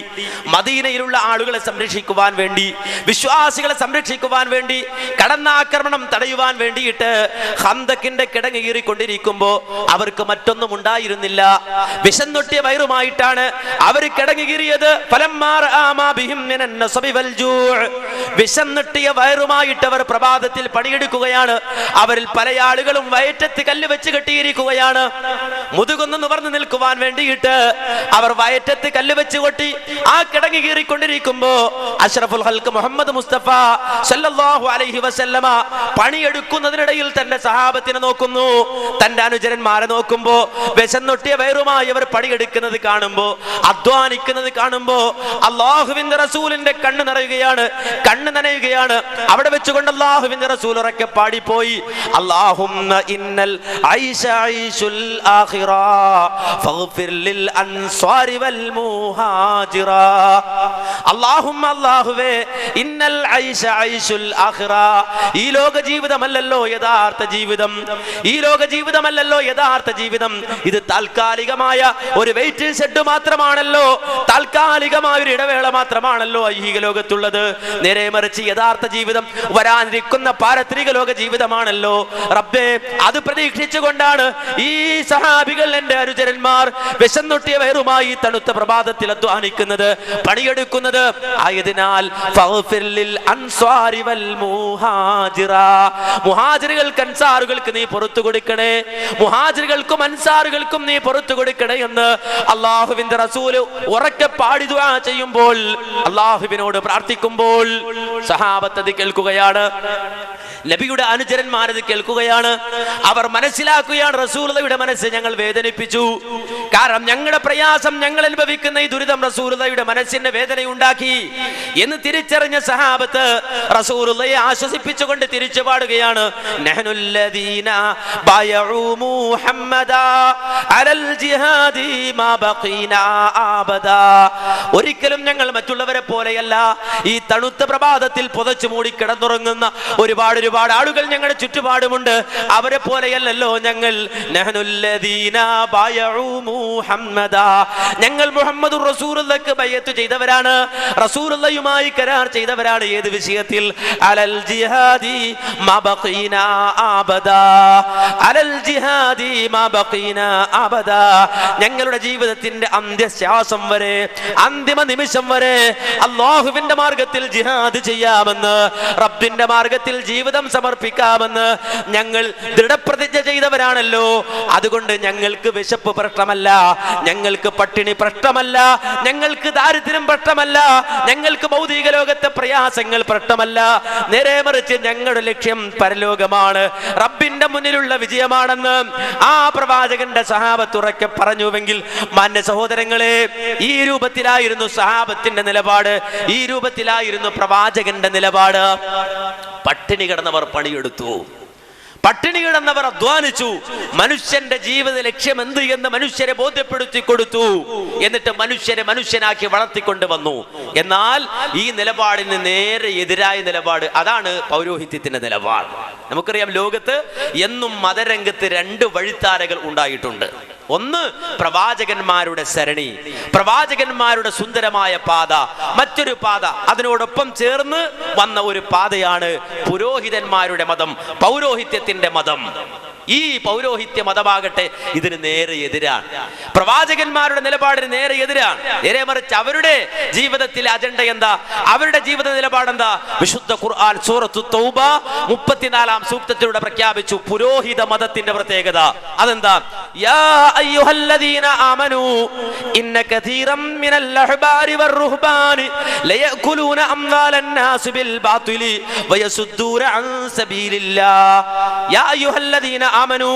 മദീനയിലുള്ള ആളുകളെ സംരക്ഷിക്കുവാൻ വേണ്ടി, വിശ്വാസികളെ സംരക്ഷിക്കുവാൻ വേണ്ടി, കടന്നാക്രമണം തടയുവാൻ വേണ്ടിയിട്ട് ഖന്തഖിന്റെ കിടങ്ങുകീറിക്കൊണ്ടിരിക്കുമ്പോ അവർക്ക് മറ്റൊന്നും ഉണ്ടായിരുന്നില്ല. വിശന്നൊട്ടിയ വയറുമായിട്ടാണ് അവർ കിടങ്ങുകീറിയത്. വിശന്നൊട്ടിയ വയറുമായിട്ട് അവർ പ്രഭാതത്തിൽ പണിയെടുക്കുകയാണ്. അവരിൽ പല ആളുകളും വയറ്റത്ത് കല്ല് വെച്ച് കെട്ടിയിരിക്കുകയാണ്. മുതുകൊന്ന് നിവർന്നു നിൽക്കുവാൻ വേണ്ടിയിട്ട് അവർ വയറ്റത്ത് കല്ല് വെച്ച് കൊട്ടി ആ കിടങ്ങി കീറിക്കൊണ്ടിരിക്കുമ്പോ അഷ്റഫുൽ ഖൽഖ് മുഹമ്മദ് മുസ്തഫ സല്ലല്ലാഹു അലൈഹി വസല്ലമ പണിയെടുക്കുന്നതിനിടയിൽ തന്റെ സഹാബത്തിനെ നോക്കുന്നു, തന്റെ അനുചരന്മാരെ നോക്കുമ്പോ വിശന്നൊട്ടിയ വയറുമായി അവർ പണിയെടുക്കുന്നത് കാണുമ്പോ, അധ്വാനിക്കുന്നത് കാണുമ്പോ അല്ലാഹുവിന്റെ റസൂലിന്റെ കണ്ണ് നനയുകയാണ്. അവിടെ വെച്ചുകൊണ്ട് അല്ലാഹുവിന്റെ റസൂൽ ഉറക്കെ പാടിപ്പോയി, അല്ലാഹുമ്മ ഇന്നൽ ഐശ ഐശുൽ ആഖിറ ഫഗ്ഫിർ ലിൽ അൻസാരി വൽ മുഹാജിറ. അല്ലാഹുമ്മ, അല്ലാഹുവേ, ഇന്നൽ ഐശ ഐശുൽ ആഖിറ, ഈ ലോക ജീവിതമല്ലല്ലോ യഥാർത്ഥ ജീവിതം. ഈ ലോക ജീവിതമല്ലല്ലോ യഥാർത്ഥ ജീവിതം. ഇത് താൽക്കാലികമായ ഒരു വെയിറ്റിംഗ് ഷെഡ് മാത്രമാണല്ലോ, താൽക്കാലികമായ ഒരു ഇടവേള മാത്രമാണല്ലോ ഐഹിക ലോകത്തുള്ളത്. നേരെ മറിച്ച് യഥാർത്ഥ ജീവിതം വരാനിരിക്കുന്ന പാരത്രിക ലോക ജീവിതമാണല്ലോ. റബ്ബേ, അത് പ്രതീക്ഷിച്ചുകൊണ്ടാണ് ഈ സഹാബി സഹാബികൾ, എന്റെ അനുചരന്മാർ വിശന്നൊട്ടിയ വയറുമായി തണുത്ത പ്രഭാതത്തിൽ അധ്വാനിക്കുന്നത്, പണിയെടുക്കുന്നത് ആയതിനാൽ മുഹാജിറുകൾക്ക് അൻസാറുകൾക്ക് നീ പുറത്തു കൊടുക്കണേ, മുഹാജിറുകൾക്കും അൻസാറുകൾക്കും നീ പുറത്തു കൊടുക്കണേ എന്ന് അള്ളാഹുവിന്റെ റസൂല് ഉറക്കെ പാടി ദുആ ചെയ്യുമ്പോൾ, അള്ളാഹുവിനോട് പ്രാർത്ഥിക്കുമ്പോൾ സഹാബത്ത് അത് കേൾക്കുകയാണ്. നബിയുടെ അനുചരന്മാരത് കേൾക്കുകയാണ്. അവർ മനസ്സിലാക്കുകയാണ്, റസൂലുള്ളാഹിയുടെ മനസ്സ് ഞങ്ങൾ വേദനിപ്പിച്ചു. കാരണം ഞങ്ങളുടെ പ്രയാസം, ഞങ്ങൾ അനുഭവിക്കുന്ന ഈ ദുരിതം റസൂലുള്ളാഹിയുടെ മനസ്സിന് വേദനയുണ്ടാക്കി എന്ന് തിരിച്ചറിഞ്ഞ സഹാബത്ത് റസൂലുള്ളാഹിയെ ആശ്വസിപ്പിച്ചുകൊണ്ട് തിരിച്ചു പാടുകയാണ്. നഹ്നുല്ലദീന ബയഉ മുഹമ്മദാ അലൽ ജിഹാദി മാ ബഖീനാ അബദാ. ഒരിക്കലും ഞങ്ങൾ മറ്റുള്ളവരെ പോലെയല്ല. ഈ തണുത്ത പ്രഭാതത്തിൽ പുതച്ചു മൂടി കിടന്നുറങ്ങുന്ന ഒരുപാട് ആളുകൾ ഞങ്ങളുടെ ചുറ്റുപാടുമുണ്ട്. അവരെ പോലെയല്ലല്ലോ ഞങ്ങൾ. നഹ്നുല്ലദീന ബയഉ മുഹമ്മദാ. ഞങ്ങൾ മുഹമ്മദുർ റസൂലുള്ളാഹിക്ക് ബൈഅത്ത് ചെയ്തവരാണ്, റസൂലുള്ളാഹിയുമായി കരാർ ചെയ്തവരാണ്. ഏത് വിഷയത്തിൽ? അലൽ ജിഹാദി മാ ബഖീനാ അബദാ. അലൽ ജിഹാദി മാ ബഖീനാ അബദാ. ഞങ്ങളുടെ ജീവിതത്തിന്റെ അന്ത്യശ്വാസം വരെ, അന്തിമ നിമിഷം വരെ അല്ലാഹുവിന്റെ മാർഗത്തിൽ ജിഹാദ് ചെയ്യാമെന്ന്, റബ്ബിന്റെ മാർഗത്തിൽ ജീവിതം സമർപ്പിക്കാമെന്ന് ഞങ്ങൾ ദൃഢപ്രതിജ്ഞ ചെയ്തവരാണല്ലോ. അതുകൊണ്ട് ഞങ്ങൾക്ക് വിശപ്പ് പ്രശ്നമല്ല, ഞങ്ങൾക്ക് പട്ടിണി പ്രശ്നമല്ല, ഞങ്ങൾക്ക് ദാരിദ്ര്യം പ്രശ്നമല്ല, ഞങ്ങൾക്ക് ഭൗതിക ലോകത്തെ പ്രയാസങ്ങൾ പ്രശ്നമല്ല. നേരെ മറിച്ച് ഞങ്ങളുടെ ലക്ഷ്യം പരലോകമാണ്, റബ്ബിന്റെ മുന്നിലുള്ള വിജയമാണെന്ന് ആ പ്രവാചകന്റെ സഹാബത്ത് ഉറക്കെ പറഞ്ഞുവെങ്കിൽ, മാന്യ സഹോദരങ്ങളെ, ഈ രൂപത്തിലായിരുന്നു സഹാബത്തിന്റെ നിലപാട്, ഈ രൂപത്തിലായിരുന്നു പ്രവാചകന്റെ നിലപാട്. പട്ടിണി കിടന്നവർ പണിയെടുത്തു, പട്ടിണി കിടന്നവർ അധ്വാനിച്ചു. മനുഷ്യന്റെ ജീവിത ലക്ഷ്യം എന്ത് എന്ന് മനുഷ്യരെ ബോധ്യപ്പെടുത്തി കൊടുത്തു. എന്നിട്ട് മനുഷ്യരെ മനുഷ്യനാക്കി വളർത്തിക്കൊണ്ട് വന്നു. എന്നാൽ ഈ നിലപാടിന് നേരെ എതിരായ നിലപാട്, അതാണ് പൗരോഹിത്യത്തിന്റെ നിലപാട്. നമുക്കറിയാം, ലോകത്ത് എന്നും മതരംഗത്ത് രണ്ട് വഴിത്താരകൾ ഉണ്ടായിട്ടുണ്ട്. ഒന്ന് പ്രവാചകന്മാരുടെ സരണി, പ്രവാചകന്മാരുടെ സുന്ദരമായ പാത. മറ്റൊരു പാത, അതിനോടൊപ്പം ചേർന്ന് വന്ന ഒരു പാതയാണ് പുരോഹിതന്മാരുടെ മതം, പൗരോഹിത്യത്തിന്റെ മതം. ഈ പൗരോഹിത്യ മതമാകട്ടെ ഇതിന് നേരെ എതിരാണ്. പ്രവാചകന്മാരുടെ നിലപാടിന് നേരെ എതിരാണ്. നേരെ മറിച്ച് അവരുടെ ജീവിതത്തിലെ അജണ്ട എന്താ? അവരുടെ ജീവിത നിലപാടെന്താ? വിശുദ്ധ ഖുർആൻ സൂറത്തു തൗബ 34-ാം സൂക്തത്തിലൂടെ പ്രഖ്യാപിച്ചു പുരോഹിത മതത്തിന്റെ പ്രത്യേകത. അതെന്താ? യാ അയ്യുഹല്ലദീന ആമനൂ ഇന്ന കതീറം മിനൽ അഹ്ബാരി വർ-റുഹ്ബാനി ലയഅകുലൂന അംവാലൻ നാസ് ബിൽ ബാതിലി വയസുദ്ദൂന അൻ സബീലില്ലാഹ്. യാ അയ്യുഹല്ലദീന ആമനു,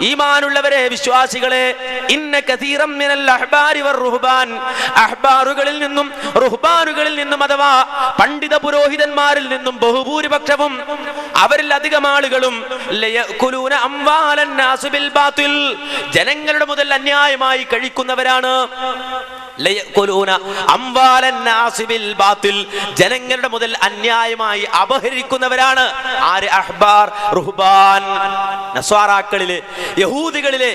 ഈമാനുള്ളവരെ, വിശ്വാസികളെ, ഇന്ന കതീറം മിനൽ അഹ്ബാരി വർ-റുഹ്ബാൻ, അഹ്ബാറുകളിൽ നിന്നും റുഹ്ബാനുകളിൽ നിന്നും അഥവാ പണ്ഡിത പുരോഹിതന്മാരിൽ നിന്നും ബഹുഭൂരിപക്ഷവും, അവരിൽ അധികം ആളുകളും ലയഅകുലൂന അംവാലൻ നാസ് ബിൽ ബാതിൽ, ജനങ്ങളുടെ മുതൽ അന്യായമായി കഴിക്കുന്നവരാണ്. ലയഅകുലൂന അംവാലൻ നാസ് ബിൽ ബാതിൽ, ജനങ്ങളുടെ മുതൽ അന്യായമായി അപഹരിക്കുന്നവരാണ്. ആര്? അഹ്ബാർ, റുഹ്ബാൻ. നസ്വാറാക്കളിലെ, യഹൂദികളിലെ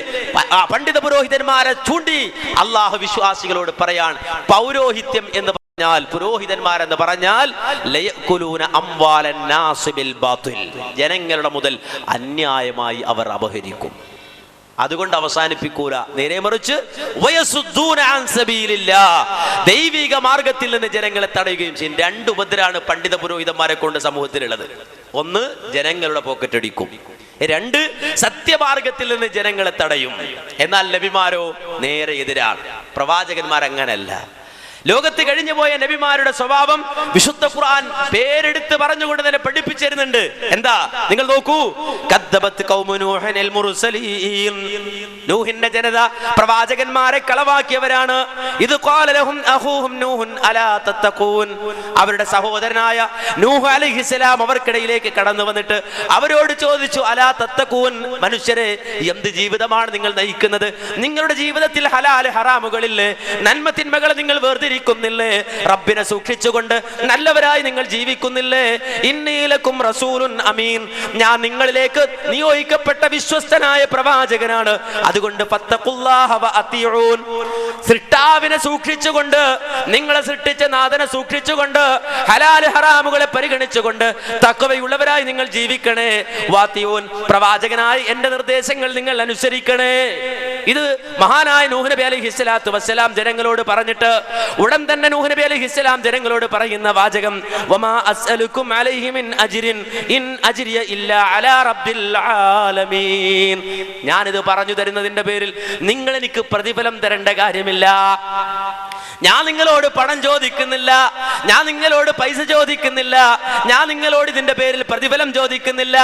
പണ്ഡിത പുരോഹിതന്മാരെ ചൂണ്ടി അള്ളാഹു വിശ്വാസികളോട് പറയാൻ, പൗരോഹിത്യം എന്ന് പറഞ്ഞാൽ, പുരോഹിതന്മാരെന്ന് പറഞ്ഞാൽ ലയഅകുലൂന അംവാലൻ നാസ് ബിൽ ബാതിൽ, ജനങ്ങളുടെ മുതൽ അന്യായമായി അവർ അപഹരിക്കും. അതുകൊണ്ട് അവസാനിപ്പിക്കൂല, നേരെ മറിച്ച് വയസുദ്ദൂന അൻ സബീലില്ലാഹ്, ദൈവിക മാർഗത്തിൽ നിന്ന് ജനങ്ങളെ തടയുകയും ചെയ്യും. രണ്ട് ഉപദ്രവമാണ് പണ്ഡിത പുരോഹിതന്മാരെ കൊണ്ട് സമൂഹത്തിലുള്ളത്. ഒന്ന്, ജനങ്ങളുടെ പോക്കറ്റടിക്കും. രണ്ട്, സത്യമാർഗത്തിൽ നിന്ന് ജനങ്ങളെ തടയും. എന്നാൽ നബിമാരോ നേരെ എതിരാണ്. പ്രവാചകന്മാർ അങ്ങനല്ല. ലോകത്ത് കഴിഞ്ഞു പോയ നബിമാരുടെ സ്വഭാവം വിശുദ്ധ ഖുർആൻ പേരെടുത്ത് പറഞ്ഞുകൊണ്ട് തന്നെ പഠിപ്പിച്ചിരുന്നുണ്ട്. എന്താ? നിങ്ങൾ നോക്കൂ, കദ്ദബത് ഖൗമു നൂഹിൽ മുർസലീൻ, നൂഹിന്റെ ജനത പ്രവാചകന്മാരെ കളവാക്കിയവരാണ്. ഇത് ഖാല ലഹും അഖൂഹും നൂഹുൻ അലാ തത്തഖൂൻ, അവരുടെ സഹോദരനായ നൂഹ് അലൈഹിസ്സലാം അവർക്കിടയിലേക്ക് കടന്നു വന്നിട്ട് അവരോട് ചോദിച്ചു, അലാ തത്തഖൂൻ, മനുഷ്യരെ എന്ത് ജീവിതമാണ് നിങ്ങൾ നയിക്കുന്നത്? നിങ്ങളുടെ ജീവിതത്തിൽ ഹലാൽ ഹറാമുകളില്ലേ? നന്മ തിന്മകളെ നിങ്ങൾ വേർതിരിക്കുന്നില്ലേ? റബ്ബിനെ സൂക്ഷിച്ചുകൊണ്ട് നല്ലവരായി നിങ്ങൾ ജീവിക്കുന്നില്ലേ? ഇന്നി ലക്കും റസൂലുൻ അമീൻ, ഞാൻ നിങ്ങളിലേക്ക് നിയോഗിക്കപ്പെട്ട വിശ്വസ്തനായ പ്രവാചകനാണ്. അതുകൊണ്ട് ഫത്തഖുല്ലാഹ വഅതിഊൻ, സൃഷ്ടാവിനെ സൂക്ഷിച്ചുകൊണ്ട്, നിങ്ങളെ സൃഷ്ടിച്ച നാഥനെ സൂക്ഷിച്ചുകൊണ്ട്, ഹലാൽ ഹറാമുകളെ പരിഗണിച്ചുകൊണ്ട് തഖ്വയുള്ളവരായി നിങ്ങൾ ജീവിക്കണേ. വഅതിഊൻ, പ്രവാചകനായി എന്റെ നിർദ്ദേശങ്ങൾ നിങ്ങൾ അനുസരിക്കണേ. ഇത് മഹാനായ നൂഹ് നബി അലൈഹിസ്സലാത്തു വസ്സലാം ജനങ്ങളോട് പറഞ്ഞിട്ട് ഉടൻ തന്നെ നൂഹ് നബി അലൈഹിസ്സലാം ജനങ്ങളോട് പറയുന്ന വാചകം വമാ അസ്അലുക്കും അലൈഹി മിൻ അജ്രിൻ ഇൻ അജ്രിയ ഇല്ലാ അലാ റബ്ബിൽ ആലമീൻ. ഞാനിത് പറഞ്ഞു തരുന്നതിന്റെ പേരിൽ നിങ്ങൾ എനിക്ക് പ്രതിഫലം തരേണ്ട കാര്യമില്ല. ഞാൻ നിങ്ങളോട് പണം ചോദിക്കുന്നില്ല, ഞാൻ നിങ്ങളോട് പൈസ ചോദിക്കുന്നില്ല, ഞാൻ നിങ്ങളോട് ഇതിന്റെ പേരിൽ പ്രതിഫലം ചോദിക്കുന്നില്ല.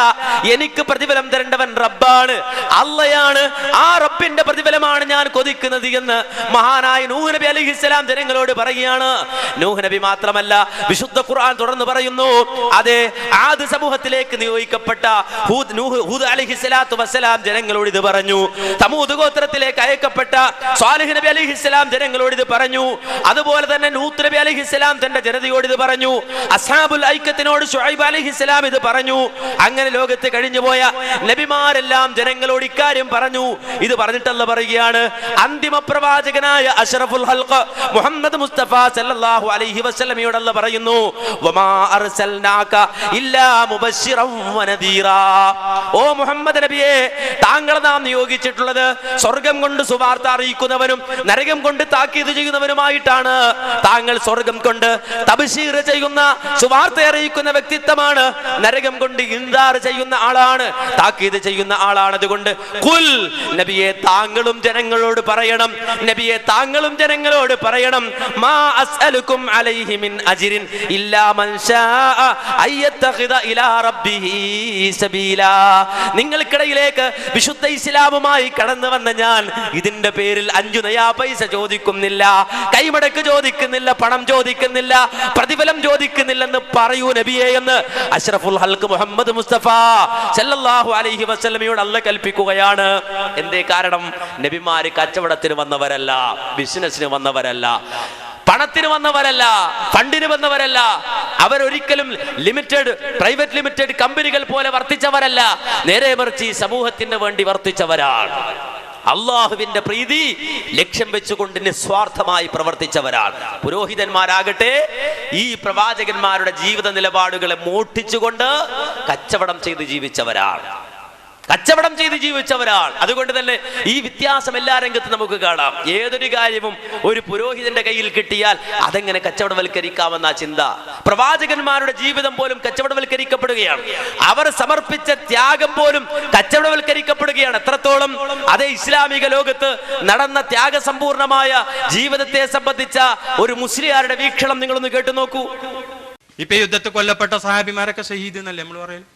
എനിക്ക് പ്രതിഫലം തരേണ്ടവൻ റബ്ബാണ്, അള്ളയാണ്. ആ റബ്ബിന്റെ പ്രതിഫലമാണ് ഞാൻ കൊതിക്കുന്നത് എന്ന് മഹാനായ നൂഹ് നബി അലൈഹിസ്സലാം ജനങ്ങളോട് പറയുകയാണ്. നൂഹ് നബി മാത്രമല്ല, വിശുദ്ധ ഖുർആൻ തുടർന്ന് പറയുന്നു, അതെ ആദ് സമൂഹത്തിലേക്ക് നിയോഗിക്കപ്പെട്ട ഹൂദ് അലൈഹിസ്സലാത്തു വസ്സലാം ജനങ്ങളോട് ഇത് പറഞ്ഞു. സമൂദ് ഗോത്രത്തിലേക്ക് അയക്കപ്പെട്ട സ്വാലിഹ് നബി അലൈഹിസ്സലാം ജനങ്ങളോട് ഇത് പറഞ്ഞു. അതുപോലെ തന്നെ ലൂത്ത് നബി അലൈഹിസ്സലാം തന്റെ ജനതയോട് ഇത് പറഞ്ഞു. അസ്ഹാബുൽ ഐക്കത്തിനോട് ശുഐബ് അലൈഹിസ്സലാം ഇത് പറഞ്ഞു. അങ്ങനെ ലോകത്ത് കഴിഞ്ഞുപോയ നബിമാരെല്ലാം ജനങ്ങളോട് ഇക്കാര്യം പറഞ്ഞു. ഇത് പറഞ്ഞിട്ടല്ല പറയുകയാണ്, അന്തിമ പ്രവാചകനായ അഷ്റഫുൽ ഹൽഖ് മുഹമ്മദ് മുസ്തഫ സല്ലല്ലാഹു അലൈഹി വസല്ലമയോട് അല്ലാഹു പറയുന്നു, വമാ അർസൽനാക ഇല്ലാ മുബശ്ശിറൻ വനദീറാ. ഓ മുഹമ്മദ് നബിയെ, താങ്കളെ നാം നിയോഗിച്ചിട്ടുള്ളത് സ്വർഗം കൊണ്ട് സുവാർത്ത അറിയിക്കുന്നവനും നരകം കൊണ്ട് താക്കീത് ചെയ്യുന്നവനുമായിട്ടാണ്. താങ്കൾ സ്വർഗം കൊണ്ട് തബ്ശീർ ചെയ്യുന്ന, സുവാർത്ത അറിയിക്കുന്ന വ്യക്തിത്വമാണ്. നരകം കൊണ്ട് ഇൻദാർ ചെയ്യുന്ന ആളാണ്, താക്കീത് ചെയ്യുന്ന ആളാണ്. അതുകൊണ്ട് ഖുൽ, നബിയെ താങ്കളും ജനങ്ങളോട് പറയണം, നബിയെ താങ്കളും ജനങ്ങളോട് പറയണം, മാ അസ്അലുക്കും അലൈഹി മിൻ അജ്രിൻ ഇല്ലാ മൻ ശാഅ അയ്യത്തഖിദ ഇലാ റബ്ബിഹി സബീലാ. നിങ്ങൾക്കിടയിലേക്ക് വിശുദ്ധ ഇസ്ലാമുമായി കടന്നു വന്ന ഞാൻ ഇതിന്റെ പേരിൽ 5 നയാ പൈസ ചോദിക്കുന്നില്ല, കൈമടക്ക് ചോദിക്കുന്നില്ല, പണം ചോദിക്കുന്നില്ല, പ്രതിഫലം ചോദിക്കുന്നില്ലെന്ന് പറയൂ നബിയെ എന്ന് അഷ്റഫുൽ ഹൽഖ് മുഹമ്മദ് മുസ്തഫ സല്ലല്ലാഹു അലൈഹി വസല്ലമയോട് അല്ലാഹു കൽപ്പിക്കുകയാണ്. എന്തേ കാരണം? നബിമാര് കച്ചവടത്തിന് വന്നവരല്ല, ബിസിനസിന് വന്നവരല്ല, പണത്തിന് വന്നവരല്ല, ഫണ്ടിന് വന്നവരല്ല. അവരൊരിക്കലും പ്രൈവറ്റ് ലിമിറ്റഡ് കമ്പനികൾ പോലെ വർത്തിച്ചവരല്ല. നേരെ മറിച്ച് ഈ സമൂഹത്തിന് വേണ്ടി വർത്തിച്ചവരാണ്. അള്ളാഹുവിന്റെ പ്രീതി ലക്ഷ്യം വെച്ചുകൊണ്ട് നിസ്വാർത്ഥമായി പ്രവർത്തിച്ചവരാണ്. പുരോഹിതന്മാരാകട്ടെ ഈ പ്രവാചകന്മാരുടെ ജീവിത നിലപാടുകളെ മോഷ്ടിച്ചുകൊണ്ട് കച്ചവടം ചെയ്ത് ജീവിച്ചവരാണ്. അതുകൊണ്ട് തന്നെ ഈ വ്യത്യാസം എല്ലാ രംഗത്തും നമുക്ക് കാണാം. ഏതൊരു കാര്യവും ഒരു പുരോഹിതന്റെ കയ്യിൽ കിട്ടിയാൽ അതെങ്ങനെ കച്ചവടവൽക്കരിക്കാമെന്ന ചിന്ത. പ്രവാചകന്മാരുടെ ജീവിതം പോലും കച്ചവടവൽക്കരിക്കപ്പെടുകയാണ്. അവർ സമർപ്പിച്ച ത്യാഗം പോലും കച്ചവടവൽക്കരിക്കപ്പെടുകയാണ്. എത്രത്തോളം? അതേ ഇസ്ലാമിക ലോകത്ത് നടന്ന ത്യാഗസമ്പൂർണമായ ജീവിതത്തെ സംബന്ധിച്ച ഒരു മുസ്ലിയാരുടെ വീക്ഷണം നിങ്ങളൊന്ന് കേട്ടു നോക്കൂ. ഇപ്പൊ യുദ്ധത്തിൽ കൊല്ലപ്പെട്ട സഹാബിമാരൊക്കെ ഷഹീദ് എന്നല്ലേ നമ്മൾ പറയുന്നത്?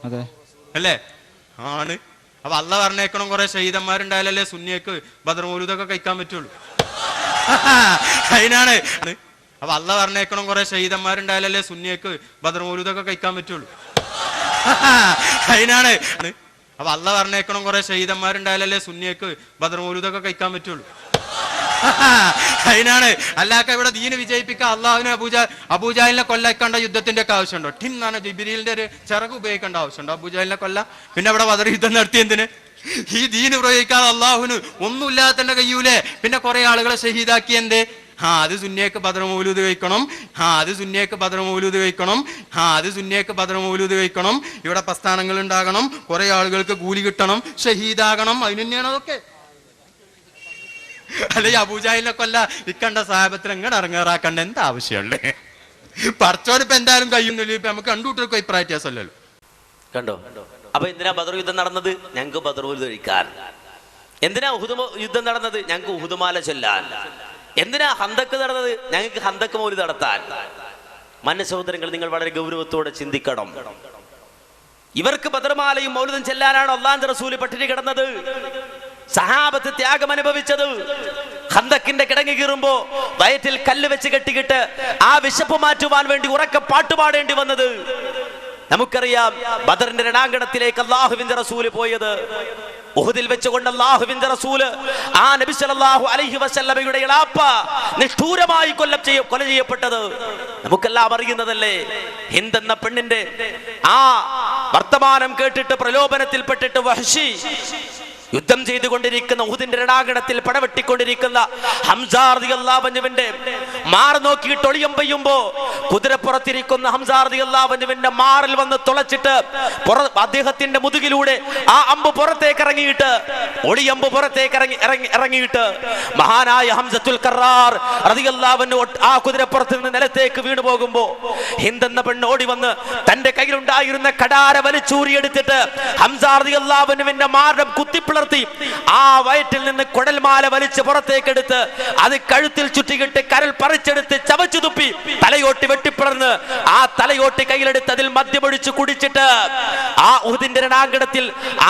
അതെ അല്ലേ? ആണ്. അപ്പൊ അള്ള പറഞ്ഞേക്കണം കുറെ ഷഹീദന്മാരുണ്ടായാലല്ലേ സുന്നിയക്ക് ബദർ മൗലൂദൊക്കെ കഴിക്കാൻ പറ്റുള്ളൂ. അതിനാണ്. അപ്പൊ അള്ള പറഞ്ഞേക്കണം കുറെ ഷഹീദന്മാരുണ്ടായാലല്ലേ സുന്നിയക്ക് ബദർ മൗലൂദൊക്കെ കഴിക്കാൻ പറ്റുള്ളൂ. അതിനാണ്. അപ്പൊ അള്ള പറഞ്ഞേക്കണം കുറെ ഷഹീദന്മാരുണ്ടായാലല്ലേ സുന്നിയക്ക് ബദർ മൗലൂദൊക്കെ കഴിക്കാൻ പറ്റുള്ളൂ. അതിനാണ്. അല്ലാക്ക ഇവിടെ ദീന് വിജയിപ്പിക്കാൻ അള്ളാഹുവിനെ അബൂജാലിനെ കൊല്ലക്കേണ്ട യുദ്ധത്തിന്റെ ഒക്കെ ആവശ്യമുണ്ടോ? ടിം എന്നാണ് ജിബ്രീലിന്റെ ഒരു ചിറക് ഉപയോഗിക്കേണ്ട ആവശ്യമുണ്ടോ അബൂജാലിനെ കൊല്ല? പിന്നെ അവിടെ ബദർ യുദ്ധം നടത്തി എന്തിന്? ഈ ദീന് പ്രയോഗിക്കാതെ അള്ളാഹുവിന് ഒന്നുമില്ലാതെ തന്നെ കഴിയൂലേ? പിന്നെ കുറെ ആളുകളെ ഷഹീദാക്കി എന്തേ? അത് സുന്നിയക്ക് ബദർ മൗലൂദ് കഴിക്കണം, അത് സുന്നിയക്ക് ബദർ മൗലൂദ് കഴിക്കണം, അത് സുന്നിയക്ക് ബദർ മൗലൂദ് കഴിക്കണം, ഇവിടെ പ്രസ്ഥാനങ്ങൾ ഉണ്ടാകണം, കുറെ ആളുകൾക്ക് കൂലി കിട്ടണം, ഷഹീദാകണം. അതിന് തന്നെയാണ് അതൊക്കെ. അല്ലെ അബൂജാഹിലിനെ കൊല്ല ഇക്കണ്ട സാഹബത്തിൽ എങ്ങനെ ഇറങ്ങാറാക്കണ്ട എന്താ ആവശ്യമുള്ളേ? പറച്ചോനിപ്പോ എന്തായാലും കഴിയുന്നില്ല. ഇപ്പൊ നമുക്ക് കണ്ടുകൂട്ടർക്ക് അഭിപ്രായ വ്യത്യാസമല്ലല്ലോ. കണ്ടോ? അപ്പൊ എന്തിനാ ബദർ യുദ്ധം നടന്നത്? ഞങ്ങൾക്ക് ബദർ മൗലൂദ് കഴിക്കാൻ. എന്തിനാ ഉഹുദ് യുദ്ധം നടന്നത്? ഞങ്ങൾക്ക് ഉഹുദുമാല ചൊല്ലാൻ. എന്തിനാ ഹന്തക്ക് നടന്നത്? ഞങ്ങൾക്ക് ഹന്തക്ക് മൗലൂദ് നടത്താൻ. മന്ന സഹോദരങ്ങൾ, നിങ്ങൾ വളരെ ഗൗരവത്തോടെ ചിന്തിക്കണം. ഇവർക്ക് ബദർമാലയും മൗലൂദും ചെല്ലാനാണ് അല്ലാഹുവിന്റെ റസൂൽ പട്ടിണി കിടന്നത്. സഹാബത്ത് ത്യാഗം അനുഭവിച്ചത്. ഖന്തക്കിന്റെ കിടങ്ങി കീറുമ്പോ വയറ്റിൽ കല്ല് വെച്ച് കെട്ടിക്കിട്ട് ആ വിശപ്പ് മാറ്റുവാൻ വേണ്ടി ഉറക്കെ പാട്ടുപാടേണ്ടി വന്നത്. നമുക്കറിയാം ബദറിന്റെ രണാങ്കണത്തിലേക്ക് അല്ലാഹുവിന്റെ റസൂല് പോയത്. ഉഹുദിൽ വെച്ചുകൊണ്ട് അല്ലാഹുവിന്റെ റസൂല് ആ നബി സല്ലല്ലാഹു അലൈഹി വസല്ലമയുടെ ഇളാപ്പ നിഷ്ഠൂരമായി കൊല ചെയ്യപ്പെട്ടത് നമുക്കെല്ലാം അറിയുന്നതല്ലേ. ഹിന്ദ് എന്ന പെണ്ണിന്റെ ആ വർത്തമാനം കേട്ടിട്ട് പ്രലോഭനത്തിൽപ്പെട്ടിട്ട് വഹ്ശി യുദ്ധം ചെയ്തുകൊണ്ടിരിക്കുന്ന ഉഹുദിന്റെ രണാങ്കണത്തിൽ പടവെട്ടിക്കൊണ്ടിരിക്കുന്ന ഹംസാ റളിയല്ലാഹു അൻഹുവിന്റെ മാർ നോക്കിയിട്ട് ഒളിയം പെയ്യുമ്പോ കുതിരപ്പുറത്തിരിക്കുന്ന ഹംസാ റളിയല്ലാഹു അൻഹുവിന്റെ മാറിൽ വന്ന് തുളച്ചിട്ട് അദ്ദേഹത്തിന്റെ മുതുകിലൂടെ ആ അമ്പ് പുറത്തേക്ക് ഇറങ്ങിയിട്ട് ഒളിയമ്പ് പുറത്തേക്ക് ഇറങ്ങിയിട്ട് മഹാനായ ഹംസത്തുൽ കറാർ റളിയല്ലാഹു അൻഹു ആ കുതിരപ്പുറത്ത് നിന്ന് നിലത്തേക്ക് വീണു പോകുമ്പോ ഹിന്ദ് എന്ന പെണ്ണ് ഓടി വന്ന് തന്റെ കയ്യിലുണ്ടായിരുന്ന കടാര വലിച്ചൂരിയെടുത്തിട്ട് ഹംസാ റളിയല്ലാഹു അൻഹുവിന്റെ മാറിനെ കുത്തിപ്പിളർത്തി ആ വയറ്റിൽ നിന്ന് കുടൽമാല വലിച്ച് പുറത്തേക്കെടുത്ത് അത് കഴുത്തിൽ ചുറ്റിക്കിട്ട് കരൽ പറിച്ചെടുത്ത് ചവച്ചു തുപ്പി തലയോട്ടി വെട്ടിപ്പിളർന്ന് ആ തലയോട്ടി കയ്യിലെടുത്ത് അതിൽ മദ്യമൊഴിച്ച് കുടിച്ചിട്ട് ആ ഉഹുദിന്റെ രണാങ്കണത്തിൽ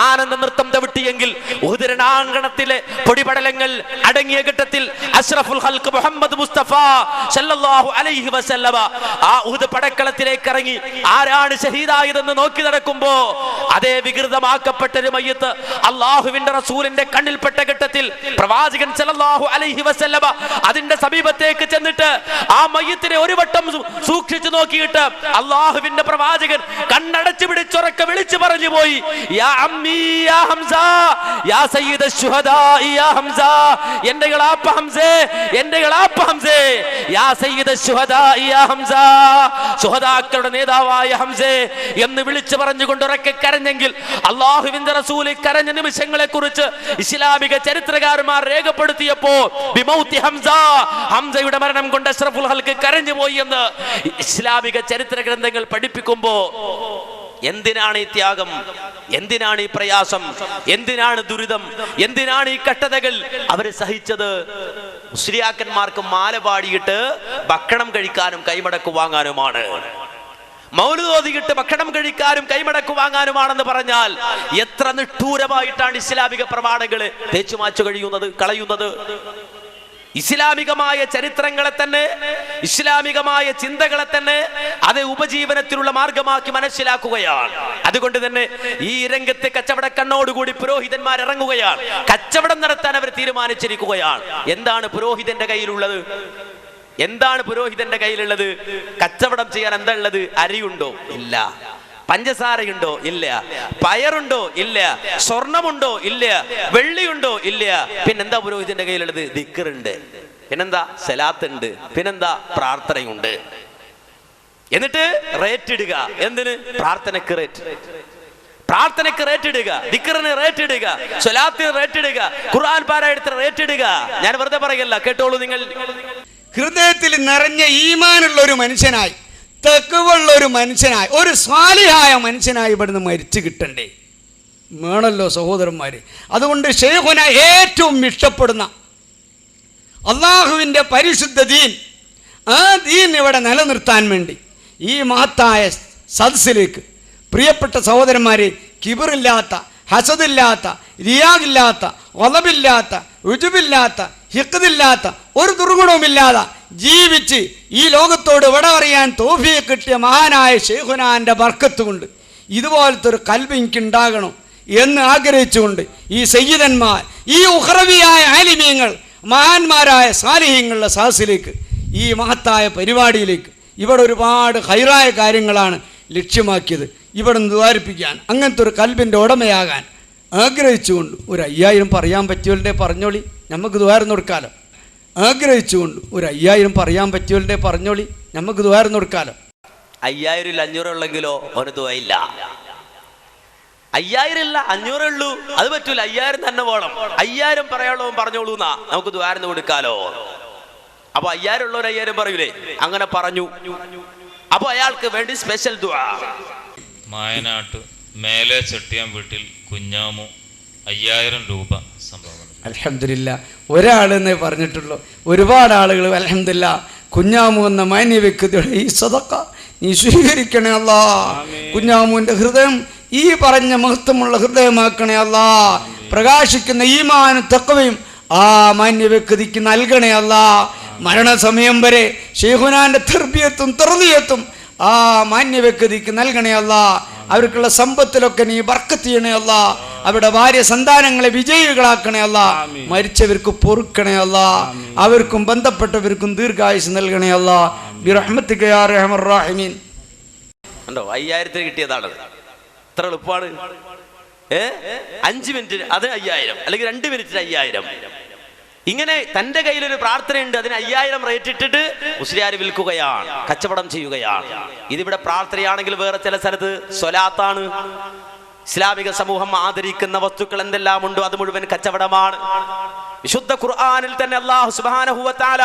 ആനന്ദ നൃത്തം തവിട്ടിയെങ്കിൽ ഉഹുദ് രണാങ്കണത്തിലെ പൊടിപടലങ്ങൾ അടങ്ങിയ ഘട്ടത്തിൽ അഷ്റഫുൽ ഖൽഖ് മുഹമ്മദ് മുസ്തഫ സല്ലല്ലാഹു അലൈഹി വസല്ലമ ആ ഉഹുദ് പടക്കളത്തിലേക്ക് ഇറങ്ങി ആരാണ് ഷഹീദായതെന്ന് നോക്കി നടക്കുമ്പോ അതേ വികൃതമാക്കപ്പെട്ട ഒരു മയ്യത്ത് അല്ലാഹുവിന്റെ റസൂലിന്റെ കണ്ണിൽപ്പെട്ട ഘട്ടത്തിൽ പ്രവാചകൻ സല്ലല്ലാഹു അലൈഹി വസല്ലമ അതിന്റെ സമീപത്തേക്ക് ചെന്നിട്ട് ആ മയ്യത്തിനെ ഒരു വട്ടം സൂക്ഷിച്ചു നോക്കിയിട്ട് അല്ലാഹുവിന്റെ പ്രവാചകൻ കണ്ണടച്ചു പിടിച്ചുറക്കെ വിളിച്ചു പറഞ്ഞു പോയി, യാ അമ്മീ യാ ഹംസ യാ സയ്യിദ ശുഹദാ യാ ഹംസ, എന്റെ ഇളാപ്പ ഹംസേ, എന്റെ ഇളാപ്പ ഹംസേ, യാ സയ്യിദ ശുഹദാ യാ ഹംസ, ശുഹദാക്കളുടെ നേതാവായ ഹംസേ എന്ന് വിളിച്ചു പറഞ്ഞുകൊണ്ട് ഉറക്കെ കരഞ്ഞെങ്കിൽ അല്ലാഹുവിന്റെ റസൂൽ കരഞ്ഞ നിമിഷങ്ങളെ കുറിച്ച് ഇസ്ലാമിക ചരിത്രകാരന്മാർ രേഖപ്പെടുത്തിയപ്പോ ബിമൗതി ഹംസ, ഹംസയുടെ മരണം കൊണ്ട് അഷ്റഫുൽ ഖൽഖ് കരഞ്ഞു പോയി എന്ന് ഇസ്ലാമിക ചരിത്ര ഗ്രന്ഥങ്ങൾ പഠിപ്പിക്കുമ്പോ എന്തിനാണ് ഈ ത്യാഗം, എന്തിനാണ് ഈ പ്രയാസം, എന്തിനാണ് ദുരിതം, എന്തിനാണ് ഈ കഷ്ടതകൾ അവര് സഹിച്ചത്? മുസ്ലിയാക്കന്മാർക്ക് മാല പാടിയിട്ട് ഭക്ഷണം കഴിക്കാനും കൈമടക്ക് വാങ്ങാനുമാണ്. മൗലിദ് ഓതിയിട്ട് ഭക്ഷണം കഴിക്കാനും കൈമടക്ക് വാങ്ങാനുമാണെന്ന് പറഞ്ഞാൽ എത്ര നിഷ്ഠൂരമായിട്ടാണ് ഇസ്ലാമിക പ്രമാണങ്ങള് തേച്ചുമാച്ചു കളയുന്നത്. ഇസ്ലാമികമായ ചരിത്രങ്ങളെ തന്നെ, ഇസ്ലാമികമായ ചിന്തകളെ തന്നെ അത് ഉപജീവനത്തിനുള്ള മാർഗമാക്കി മനസ്സിലാക്കുകയാണ്. അതുകൊണ്ട് തന്നെ ഈ രംഗത്ത് കച്ചവട കണ്ണോടുകൂടി പുരോഹിതന്മാർ ഇറങ്ങുകയാണ്. കച്ചവടം നടത്താൻ അവർ തീരുമാനിച്ചിരിക്കുകയാണ്. എന്താണ് പുരോഹിതന്റെ കയ്യിലുള്ളത്? എന്താണ് പുരോഹിതന്റെ കയ്യിലുള്ളത്? കച്ചവടം ചെയ്യാൻ എന്താ ഉള്ളത്? അരിയുണ്ടോ? ഇല്ല. പഞ്ചസാരയുണ്ടോ? ഇല്ല. പയറുണ്ടോ? ഇല്ല. സ്വർണമുണ്ടോ? ഇല്ല. വെള്ളിയുണ്ടോ? ഇല്ല. പിന്നെന്താ പുരോഹിതന്റെ കയ്യിലുള്ളത്? ദിക്റുണ്ട്, പിന്നെന്താ സലാത്ത് ഉണ്ട്, പിന്നെന്താ പ്രാർത്ഥനയുണ്ട്. എന്നിട്ട് റേറ്റ് ഇടുക. എന്തിന്? പ്രാർത്ഥനക്ക് റേറ്റ്, പ്രാർത്ഥനയ്ക്ക് റേറ്റ് ഇടുക, ദിക്റിന് റേറ്റ് ഇടുക, സ്വലാത്തിന് റേറ്റ് ഇടുക, ഖുർആൻ പാരായണത്തിന് റേറ്റ് ഇടുക. ഞാൻ വെറുതെ പറയല്ല, കേട്ടോളൂ നിങ്ങൾ. ഹൃദയത്തിൽ നിറഞ്ഞ ഈമാനുള്ള ഒരു മനുഷ്യനായി, തഖ്വയുള്ള ഒരു മനുഷ്യനായി, ഒരു സ്വാലിഹായ മനുഷ്യനായി ഇവിടുന്ന് മരിച്ചു കിട്ടണ്ടേ? വേണല്ലോ സഹോദരന്മാര്. അതുകൊണ്ട് ശൈഖുന ഏറ്റവും ഇഷ്ടപ്പെടുന്ന അള്ളാഹുവിൻ്റെ പരിശുദ്ധ ദീൻ, ആ ദീൻ ഇവിടെ നിലനിർത്താൻ വേണ്ടി ഈ മഹത്തായ സദസ്സിലേക്ക് പ്രിയപ്പെട്ട സഹോദരന്മാരെ, കിബറില്ലാത്ത, ഹസദില്ലാത്ത, റിയാഗില്ലാത്ത, വലബില്ലാത്ത, ഉജുബില്ലാത്ത, ഹിഖദില്ലാത്ത, ഒരു ദുർഗുണവുമില്ലാതെ ജീവിച്ച് ഈ ലോകത്തോട് വിട അറിയാൻ തൗഫീഖ് കിട്ടിയ മഹാനായ ശൈഖുനാന്റെ ബർക്കത്ത് കൊണ്ട് ഇതുപോലത്തെ ഒരു കൽബ് എനിക്കുണ്ടാകണം എന്ന് ആഗ്രഹിച്ചുകൊണ്ട് ഈ സയ്യിദന്മാർ, ഈ ഉഖ്റവിയായ ആലിമീങ്ങൾ, മഹാന്മാരായ സാലിഹീങ്ങളുടെ സദസ്സിലേക്ക്, ഈ മഹത്തായ പരിപാടിയിലേക്ക്, ഇവിടെ ഒരുപാട് ഹൈറായ കാര്യങ്ങളാണ് ലക്ഷ്യമാക്കിയത്. ഇവിടെ നിന്ന് ദ്വാരിപ്പിക്കാൻ, അങ്ങനത്തെ ഒരു കൽബിൻ്റെ ഉടമയാകാൻ ആഗ്രഹിച്ചുകൊണ്ട് ഒരു 5000 പറയാൻ പറ്റിയവരുടെ പറഞ്ഞോളി, നമുക്ക് ദ്വാരം കൊടുക്കാലോ. ആഗ്രഹിച്ചുകൊണ്ട് ഒരു 5000 പറയാൻ പറ്റിയവരുടെ പറഞ്ഞോളി, നമുക്ക് ദ്വാരം കൊടുക്കാലോ. 5000 500 ഉള്ളെങ്കിലോ ഒരു ദ്വായില്ല. 5000 ഇല്ല, 500 ഉള്ളൂ, അത് പറ്റൂല. 5000 തന്നെ വേണം. 5000 പറയാനുള്ളവൻ പറഞ്ഞോളൂ എന്നാ നമുക്ക് ദ്വാരം കൊടുക്കാലോ. അപ്പൊ 5000 ഉള്ളവർ 5000 പറയൂലേ? അങ്ങനെ പറഞ്ഞു. അപ്പൊ അയാൾക്ക് വേണ്ടി സ്പെഷ്യൽ ദുആ. മായനാട്ട് മേലെ ചെട്ടിയാൻ വീട്ടിൽ കുഞ്ഞാമു 5000 രൂപ സംഭാവന. അൽഹംദുലില്ലാ, ഒരാളെന്നേ പറഞ്ഞിട്ടുള്ളൂ. ഒരുപാട് ആളുകൾ അൽഹംദുലില്ലാ കുഞ്ഞാമു എന്ന മാന്യ വ്യക്തിയുടെ ഈ സദഖ നീ സ്വീകരിക്കണേ അല്ലാ. കുഞ്ഞാമുവിൻ്റെ ഹൃദയം ഈ പറഞ്ഞ മഹത്വമുള്ള ഹൃദയമാക്കണേ അല്ലാ. പ്രകാശിക്കുന്ന ഈമാനും തഖ്വയും ആ മാന്യ വ്യക്തിക്ക് നൽകണേ അല്ലാ. മരണസമയം വരെ ശൈഖുനാന്റെ തർബിയത്തും തർദിയത്തും ആ മാന്യ വ്യക്തിക്ക് നൽകണേ അല്ലാ. അവർക്കുള്ള സമ്പത്തിലൊക്കെ നീ ബർക്കത്ത് ചെയ്യണേ അല്ലാ. അവരുടെ ഭാര്യ സന്താനങ്ങളെ വിജയികളാക്കണേ അല്ലാ. മരിച്ചവർക്ക് പൊറുക്കണേ അല്ലാ. അവർക്കും ബന്ധപ്പെട്ടവർക്കും ദീർഘായുസ് നൽകണേ അല്ലാ. ബിറഹ്മതിക യാ അർഹമർ റഹീമീൻ. കണ്ടോ, 5000 കിട്ടിയതാണ്. ഇത്ര എളുപ്പമാണ്. 5 മിനിറ്റ് അത് 5000, അല്ലെങ്കിൽ 2 മിനിറ്റിന് 5000. ഇങ്ങനെ തന്റെ കയ്യിലൊരു പ്രാർത്ഥനയുണ്ട്, അതിന് 5000 റേറ്റ് ഇട്ടിട്ട് മുസ്ലിയാർ വിൽക്കുകയാണ്, കച്ചവടം ചെയ്യുകയാണ്. ഇതിവിടെ പ്രാർത്ഥനയാണെങ്കിൽ വേറെ ചില സ്ഥലത്ത് സ്വലാത്താണ്. ഇസ്ലാമിക സമൂഹം ആദരിക്കുന്ന വസ്തുക്കൾ എന്തെല്ലാം ഉണ്ടോ അത് മുഴുവൻ കച്ചവടമാണ്. വിശുദ്ധ ഖുർആനിൽ തന്നെ അല്ലാഹു സുബ്ഹാനഹു വ തആല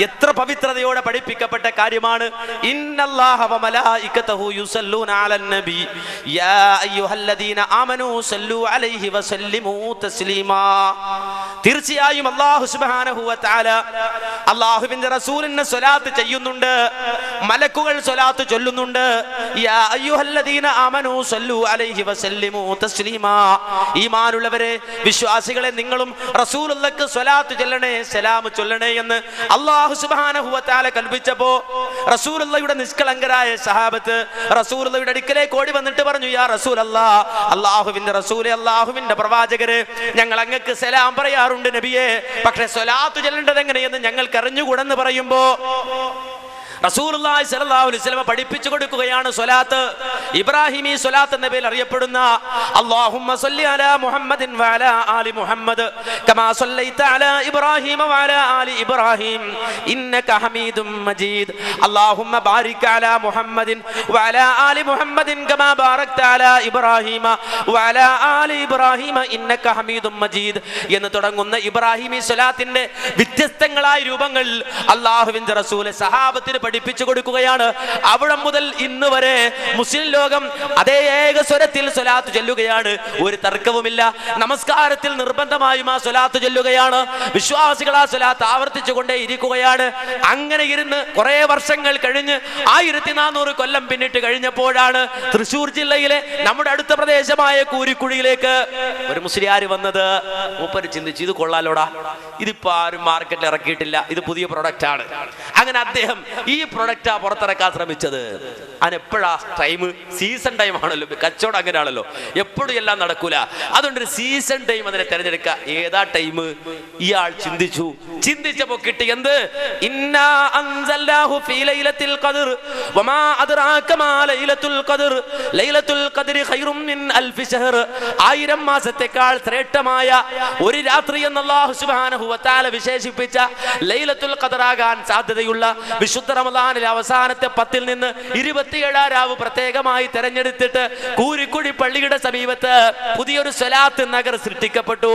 എത്ര പവിത്രതയോടെ പഠിപ്പിക്കപ്പെട്ട കാര്യമാണ്. ഇന്നല്ലാഹ വ മലായികതഹു യുസല്ലൂന അലൻ നബി യാ അയ്യുഹല്ലദീന ആമനൂ സല്ലു അലൈഹി വസല്ലിമൂ തസ്ലീമാ. തീർച്ചയായും അല്ലാഹു സുബ്ഹാനഹു വ തആല അല്ലാഹുവിന്റെ റസൂലിന് സ്വലാത്ത് ചെയ്യുന്നുണ്ട്, മലക്കുകൾ സ്വലാത്ത് ചൊല്ലുന്നുണ്ട്. യാ അയ്യുഹല്ലദീന ആമനൂ സല്ലു അലൈഹി വസല്ലിമൂ തസ്ലീമാ. ഈമാനുള്ളവരെ, വിശ്വാസികളെ, നിങ്ങളും റസൂലുള്ളാഹിക്ക് സ്വലാത്ത് ചൊല്ലണേ, സലാം ചൊല്ലണേ എന്ന് അല്ലാഹു സുബ്ഹാനഹു വ തആല കൽപ്പിച്ചപ്പോ റസൂലുള്ളാഹിയുടെ നിഷ്കളങ്കരായ സഹാബത്ത് റസൂലുള്ളാഹിയുടെ അടുക്കലേക്ക് ഓടി വന്നിട്ട് പറഞ്ഞു, യാ റസൂലല്ലാഹ്, അല്ലാഹുവിന്റെ റസൂലേ, അല്ലാഹുവിന്റെ പ്രവാചകരെ, ഞങ്ങൾ അങ്ങക്ക് സലാം പറയാറുണ്ട് നബിയെ, പക്ഷേ സ്വലാത്ത് ചൊല്ലേണ്ടത് എങ്ങനെയെന്ന് ഞങ്ങൾക്ക് അറിഞ്ഞുകൂടെന്ന് പറയുമ്പോ റസൂലുള്ളാഹി സ്വല്ലല്ലാഹു അലൈഹി വസല്ലം പഠിപ്പിച്ചു കൊടുക്കുകയാണ് സ്വലാത്ത്. ഇബ്രാഹിമി സ്വലാത്ത് എന്ന പേരിൽ അറിയപ്പെടുന്ന അല്ലാഹുമ്മ സ്വല്ലി അലാ മുഹമ്മദിൻ വഅലാ ആലി മുഹമ്മദ് കമാ സ്വല്ലൈത അലാ ഇബ്രാഹീമ വഅലാ ആലി ഇബ്രാഹീം ഇന്നക ഹമീദും മജീദ്. അല്ലാഹുമ്മ ബാരിക് അലാ മുഹമ്മദിൻ വഅലാ ആലി മുഹമ്മദിൻ കമാ ബാരക്ത അലാ ഇബ്രാഹീമ വഅലാ ആലി ഇബ്രാഹീമ ഇന്നക ഹമീദും മജീദ് എന്ന് തുടങ്ങുന്ന ഇബ്രാഹിമി സ്വലാത്തിന്റെ വ്യത്യസ്തങ്ങളായ രൂപങ്ങൾ അല്ലാഹുവിന്റെ റസൂൽ സഹാബത്തിന് പഠിപ്പിച്ചു കൊടുക്കുകയാണ്. അവിടെ മുതൽ ഇന്ന് വരെ മുസ്ലിം ലോകം അതേ ഏക സ്വരത്തിൽ സ്വലാത്ത് ചൊല്ലുകയാണ്, ഒരു തർക്കവുമില്ല. നമസ്കാരത്തിൽ നിർബന്ധമായും ആ സ്വലാത്ത് ചൊല്ലുകയാണ്. വിശ്വാസികൾ ആ സ്വലാത്ത് ആവർത്തിച്ചു കൊണ്ടേ ഇരിക്കുകയാണ്. അങ്ങനെ ഇരുന്ന് കുറെ വർഷങ്ങൾ കഴിഞ്ഞ് 1400 കൊല്ലം പിന്നിട്ട് കഴിഞ്ഞപ്പോഴാണ് തൃശൂർ ജില്ലയിലെ നമ്മുടെ അടുത്ത പ്രദേശമായ കൂരിക്കുഴിയിലേക്ക് ഒരു മുസ്ലിയാർ വന്നത്. മൂപ്പര് ചിന്തിച്ചു, ഇത് കൊള്ളാലോടാ, ഇതിപ്പോ ആരും മാർക്കറ്റിൽ ഇറക്കിയിട്ടില്ല, ഇത് പുതിയ പ്രൊഡക്റ്റ് ആണ്. അങ്ങനെ അദ്ദേഹം ഈ പ്രൊഡക്റ്റാ പുറത്തിറക്കാൻ ശ്രമിച്ചത്. അതിനെപ്പോഴാ ടൈം? സീസൺ ടൈം ആണല്ലോ, കച്ചവടം അങ്ങനെയാണല്ലോ, എപ്പോഴും എല്ലാം നടക്കൂല. അതുകൊണ്ടൊരു സീസൺ ടൈം അതിനെ തിരഞ്ഞെടുക്കുക. ഏതാ ടൈം? ഇയാൾ ചിന്തിച്ചപ്പോ കിട്ടി എന്ത്? ഇന്നാ അൻസൽനാഹു ഫീ ലൈലത്തുൽ ഖദ്ർ വമാ അദ്റാക മാ ലൈലത്തുൽ ഖദ്ർ ലൈലത്തുൽ ഖദ്രി ഖൈറും മിൻ അൽഫി ശഹർ. 1000 മാസത്തേക്കാൾ ശ്രേഷ്ഠമായ ഒരു രാത്രി എന്ന് അല്ലാഹു സുബ്ഹാനഹു വ തആല വിശേഷിപ്പിച്ച ലൈലത്തുൽ ഖദ്ർ ആകാൻ സാധ്യതയുള്ള വിശുദ്ധ റമദാനിലെ അവസാനത്തെ 10-ൽ നിന്ന് 27 രാവ് പ്രത്യേകമായി തെരഞ്ഞെടുത്തിട്ട് കൂരിക്കുഴി പള്ളിയുടെ സമീപത്ത് പുതിയൊരു സ്വലാത്ത് നഗർ സൃഷ്ടിക്കപ്പെട്ടു.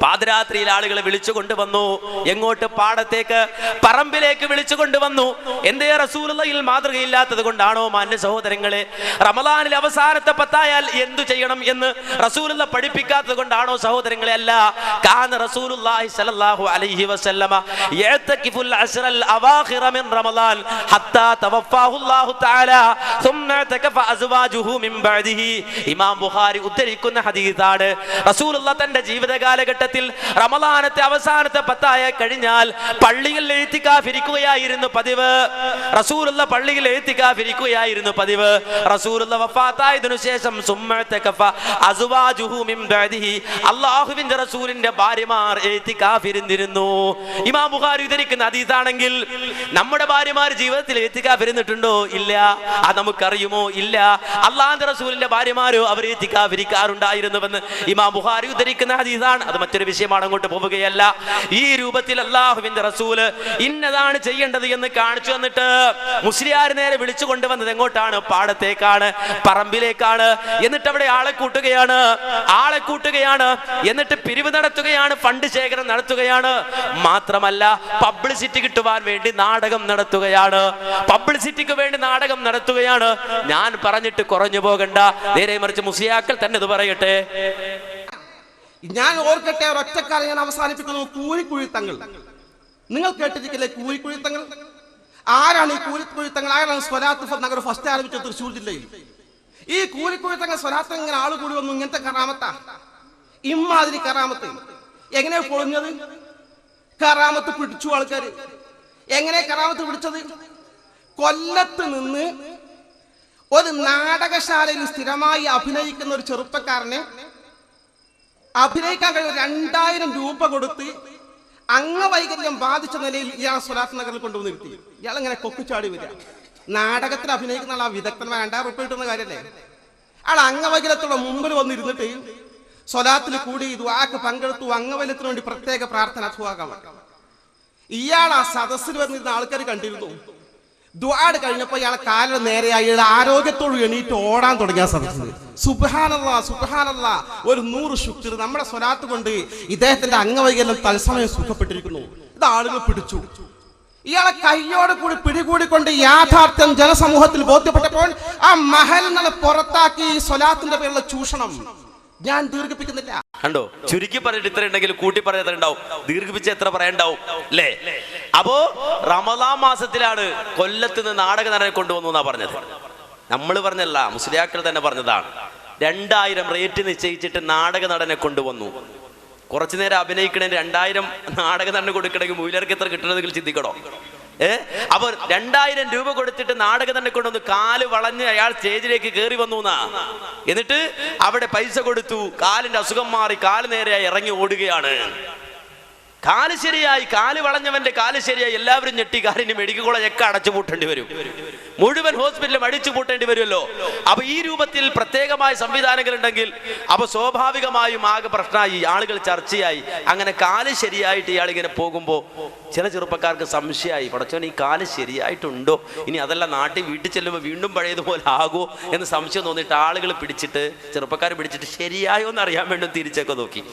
പാതിരാത്രിയിൽ ആളുകളെ വിളിച്ചു കൊണ്ടുവന്നു. എങ്ങോട്ട്? പാടത്തേക്ക്, പറമ്പിലേക്ക് വിളിച്ചു കൊണ്ടുവന്നു. എന്തേ? റസൂലുള്ളാഹിയിൽ മാതൃകയില്ലാത്തത് കൊണ്ടാണോ? മാന്യ സഹോദരങ്ങളെ, റമദാനിൽ അവസാനത്തെ 10 ആയാൽ എന്തു ചെയ്യണം എന്ന് റസൂലുള്ളാഹി പഠിപ്പിക്കാത്തത് കൊണ്ടാണോ സഹോദരങ്ങളെ? അല്ല. കാന റസൂലുള്ളാഹി സ്വല്ലല്ലാഹു അലൈഹി വസല്ലമ യഅതകിഫുൽ അശ്റൽ അവാഖിറ മിൻ റമദാൻ ഹത്താ തവഫാഹു അല്ലാഹു തആല സുമ്മ തകഫ അസ്വാജുഹു മിൻ ബഅദിഹി. ഇമാം ബുഖാരി ഉദ്ധരിക്കുന്ന ഹദീസാണ്. റസൂലുള്ളാഹി തന്റെ ജീവിതകാലഘട്ടത്തിൽ റമദാനത്തെ അവസാനത്തെ 10 ആയ കഴിഞ്ഞാൽ പള്ളിയിൽ ഇഅ്തികാഫ് ഇരിക്കുകയായിരുന്നു പതിവ്. റസൂലുള്ളാഹി പള്ളിയിൽ ഇഅ്തികാഫ് ഇരിക്കുകയായിരുന്നു പതിവ്. റസൂലുള്ളാഹി വഫാത്തായതിനു ശേഷം സുമ്മതകഫ അസ്വാജുഹു മിൻ ബഅദിഹി, അല്ലാഹുവിന്റെ റസൂലിന്റെ ഭാര്യമാർ ഇഅ്തികാഫ് ഇരുന്നിരുന്നു. ഇമാം ബുഖാരി ഉദ്ധരിക്കുന്ന ഹദീസാണെങ്കിൽ നമ്മുടെ ഭാര്യമാർ ജീവിതത്തിൽ ഇഅ്തികാഫ് ഇരുന്നിട്ടുണ്ടോ? ഇല്ല. അത് നമുക്കറിയുമോ? ഇല്ല. അല്ലാഹുവിന്റെ റസൂലിന്റെ ഭാര്യമാരോ അവർ ഇഅ്തികാഫ് ഇരിക്കാറുണ്ടായിരുന്നുവെന്ന് ഇമാം ബുഖാരി ഉദ്ധരിക്കുന്ന ഹദീസാണ്. അത് മറ്റൊരു വിഷയമാണ്, അങ്ങോട്ട് പോവുകയല്ല. ഈ രൂപത്തിൽ അല്ലാഹുവിന്റെ റസൂല് ഇന്നതാണ് ചെയ്യേണ്ടത് എന്ന് കാണിച്ചു തന്നിട്ട് മുസ്ലിയാർ നേരെ വിളിച്ചു കൊണ്ടുവന്നത് എങ്ങോട്ടാണ്? പാടത്തേക്കാണ്, പറമ്പിലേക്കാണ്. എന്നിട്ട് അവിടെ ആളെ കൂട്ടുകയാണ്. എന്നിട്ട് പിരിവ് നടത്തുകയാണ്, ഫണ്ട് ശേഖരം നടത്തുകയാണ്. മാത്രമല്ല പബ്ലിസിറ്റി കിട്ടുവാൻ വേണ്ടി നാടകം നടത്തുകയാണ്. ഞാൻ പറഞ്ഞിട്ട് കുറഞ്ഞു പോകണ്ട, നേരെ മറിച്ച് മുസ്ലിയാക്കൾ തന്നെ ഇത് പറയട്ടെ. ഞാൻ ഓർക്കട്ടെ, ഒരൊറ്റക്കാലം ഞാൻ അവസാനിപ്പിക്കുന്നു. കൂരിക്കുഴിത്തങ്ങൾ നിങ്ങൾ കേട്ടിരിക്കില്ലേ? കൂരിക്കുഴിത്തങ്ങൾ ആരാണ്? ഈ കൂരിക്കുഴിത്തങ്ങൾ ആരാണ്? സ്വലാത്ത് നഗർ ഫസ്റ്റ് ആരംഭിച്ചത് തൃശ്ശൂർ ജില്ലയിൽ. ഈ കൂരിക്കുഴിത്തങ്ങൾ സ്വലാത്ത് ഇങ്ങനെ ആള് കൂടി വന്നു. ഇങ്ങനത്തെ കറാമത്താ, ഇമ്മാതിരി കറാമത്ത്. എങ്ങനെ പൊളിഞ്ഞത്? കറാമത്ത് പിടിച്ചു ആൾക്കാർ. എങ്ങനെ കറാമത്ത് പിടിച്ചത്? കൊല്ലത്ത് നിന്ന് ഒരു നാടകശാലയിൽ സ്ഥിരമായി അഭിനയിക്കുന്ന ഒരു ചെറുപ്പക്കാരനെ അഭിനയിക്കാൻ കഴിയും 2000 രൂപ കൊടുത്ത് അംഗവൈകല്യം ബാധിച്ച നിലയിൽ ഇയാൾ സ്വലാത്ത് നഗറിൽ കൊണ്ടുവന്നിരുത്തി. ഇയാളെങ്ങനെ കൊക്കുചാടി വരിക? നാടകത്തിൽ അഭിനയിക്കുന്ന ആ വിദഗ്ധന്മാർ 2000 രൂപ കിട്ടുന്ന കാര്യമല്ലേ? അയാൾ അംഗവൈകല്യത്തോടെ മുമ്പിൽ വന്നിരുന്നിട്ട് സ്വലാത്തിൽ കൂടി ദുആക്ക് പങ്കെടുത്തു. അംഗവൈകല്യത്തിന് വേണ്ടി പ്രത്യേക പ്രാർത്ഥന സുഹാകാൻ. ഇയാൾ ആ സദസ്സിൽ വന്നിരുന്ന ആൾക്കാർ കണ്ടിരുന്നു. ദുആട് കഴിഞ്ഞപ്പോൾ ഇയാളെ കാലിന് നേരെയായി ആരോഗ്യത്തോട് എണീറ്റ് ഓടാൻ തുടങ്ങിയ സദസ്സിൽ. സുബ്ഹാനല്ലാഹ് സുബ്ഹാനല്ലാഹ്, ഒരു 100 ശുക്ർ. നമ്മുടെ സ്വലാത്ത് കൊണ്ട് ഇദ്ദേഹത്തിന്റെ അംഗവൈകല്യം തത്സമയം സുഖപ്പെട്ടിരിക്കുന്നു. ഇത് ആളുകൾ പിടിച്ചു. ഇയാളെ കയ്യോട് കൂടി പിടികൂടിക്കൊണ്ട് യാഥാർത്ഥ്യം ജനസമൂഹത്തിൽ ബോധ്യപ്പെട്ടപ്പോൾ ആ മഹൽ നിന്ന് പുറത്താക്കി സ്വലാത്തിന്റെ പേരിലുള്ള ചൂഷണം. ഞാൻ ദീർഘിപ്പിക്കുന്നില്ല. കണ്ടോ, ചുരുക്കി പറഞ്ഞിട്ട് ഇത്ര ഉണ്ടെങ്കിൽ കൂട്ടി പറയാൻ എത്ര ഉണ്ടാവും, ദീർഘിപ്പിച്ച് എത്ര പറയണ്ടാവും അല്ലേ? അപ്പോ റമദാൻ മാസത്തിലാണ് കൊല്ലത്ത് നിന്ന് നാടക നടനെ കൊണ്ടുവന്നു എന്നാ പറഞ്ഞത്. നമ്മൾ പറഞ്ഞല്ല, മുസ്ലിയാക്കൾ തന്നെ പറഞ്ഞതാണ്. 2000 റേറ്റ് നിശ്ചയിച്ചിട്ട് നാടക നടനെ കൊണ്ടുവന്നു. കുറച്ചു നേരം അഭിനയിക്കണേ 2000 നാടക നടന് കൊടുക്കണമെങ്കിൽ മൂലർക്ക് എത്ര കിട്ടണമെങ്കിൽ ചിന്തിക്കണോ? അപ്പൊ 2000 രൂപ കൊടുത്തിട്ട് നാടകം തന്നെ കൊണ്ടുവന്നു. കാല് വളഞ്ഞ് അയാൾ സ്റ്റേജിലേക്ക് കയറി വന്നു എന്നാ. എന്നിട്ട് അവിടെ പൈസ കൊടുത്തു, കാലിന്റെ അസുഖം മാറി, കാല് നേരെയായി ഇറങ്ങി ഓടുകയാണ്. കാല് ശരിയായി, കാല് വളഞ്ഞവന്റെ കാല് ശരിയായി. എല്ലാവരും ഞെട്ടി. കാലിന് മെഡിക്കൽ കോളേജ് ഒക്കെ അടച്ചു പൂട്ടേണ്ടി വരും, മുഴുവൻ ഹോസ്പിറ്റലും അടിച്ചു പൂട്ടേണ്ടി വരുമല്ലോ. അപ്പൊ ഈ രൂപത്തിൽ പ്രത്യേകമായ സംവിധാനങ്ങൾ ഉണ്ടെങ്കിൽ അപ്പൊ സ്വാഭാവികമായും ആകെ പ്രശ്നമായി, ആളുകൾ ചർച്ചയായി. അങ്ങനെ കാല് ശരിയായിട്ട് ഇയാൾ ഇങ്ങനെ പോകുമ്പോ ചില ചെറുപ്പക്കാർക്ക് സംശയമായി, പടച്ചോൻ ഈ കാല് ശരിയായിട്ടുണ്ടോ, ഇനി അതല്ല നാട്ടിൽ വീട്ടിൽ ചെല്ലുമ്പോൾ വീണ്ടും പഴയതുപോലെ ആകുമോ എന്ന് സംശയം തോന്നിയിട്ട് ആളുകൾ പിടിച്ചിട്ട്, ചെറുപ്പക്കാർ പിടിച്ചിട്ട് ശരിയായോ എന്ന് അറിയാൻ വേണ്ടി തിരിച്ചൊക്കെ നോക്കി.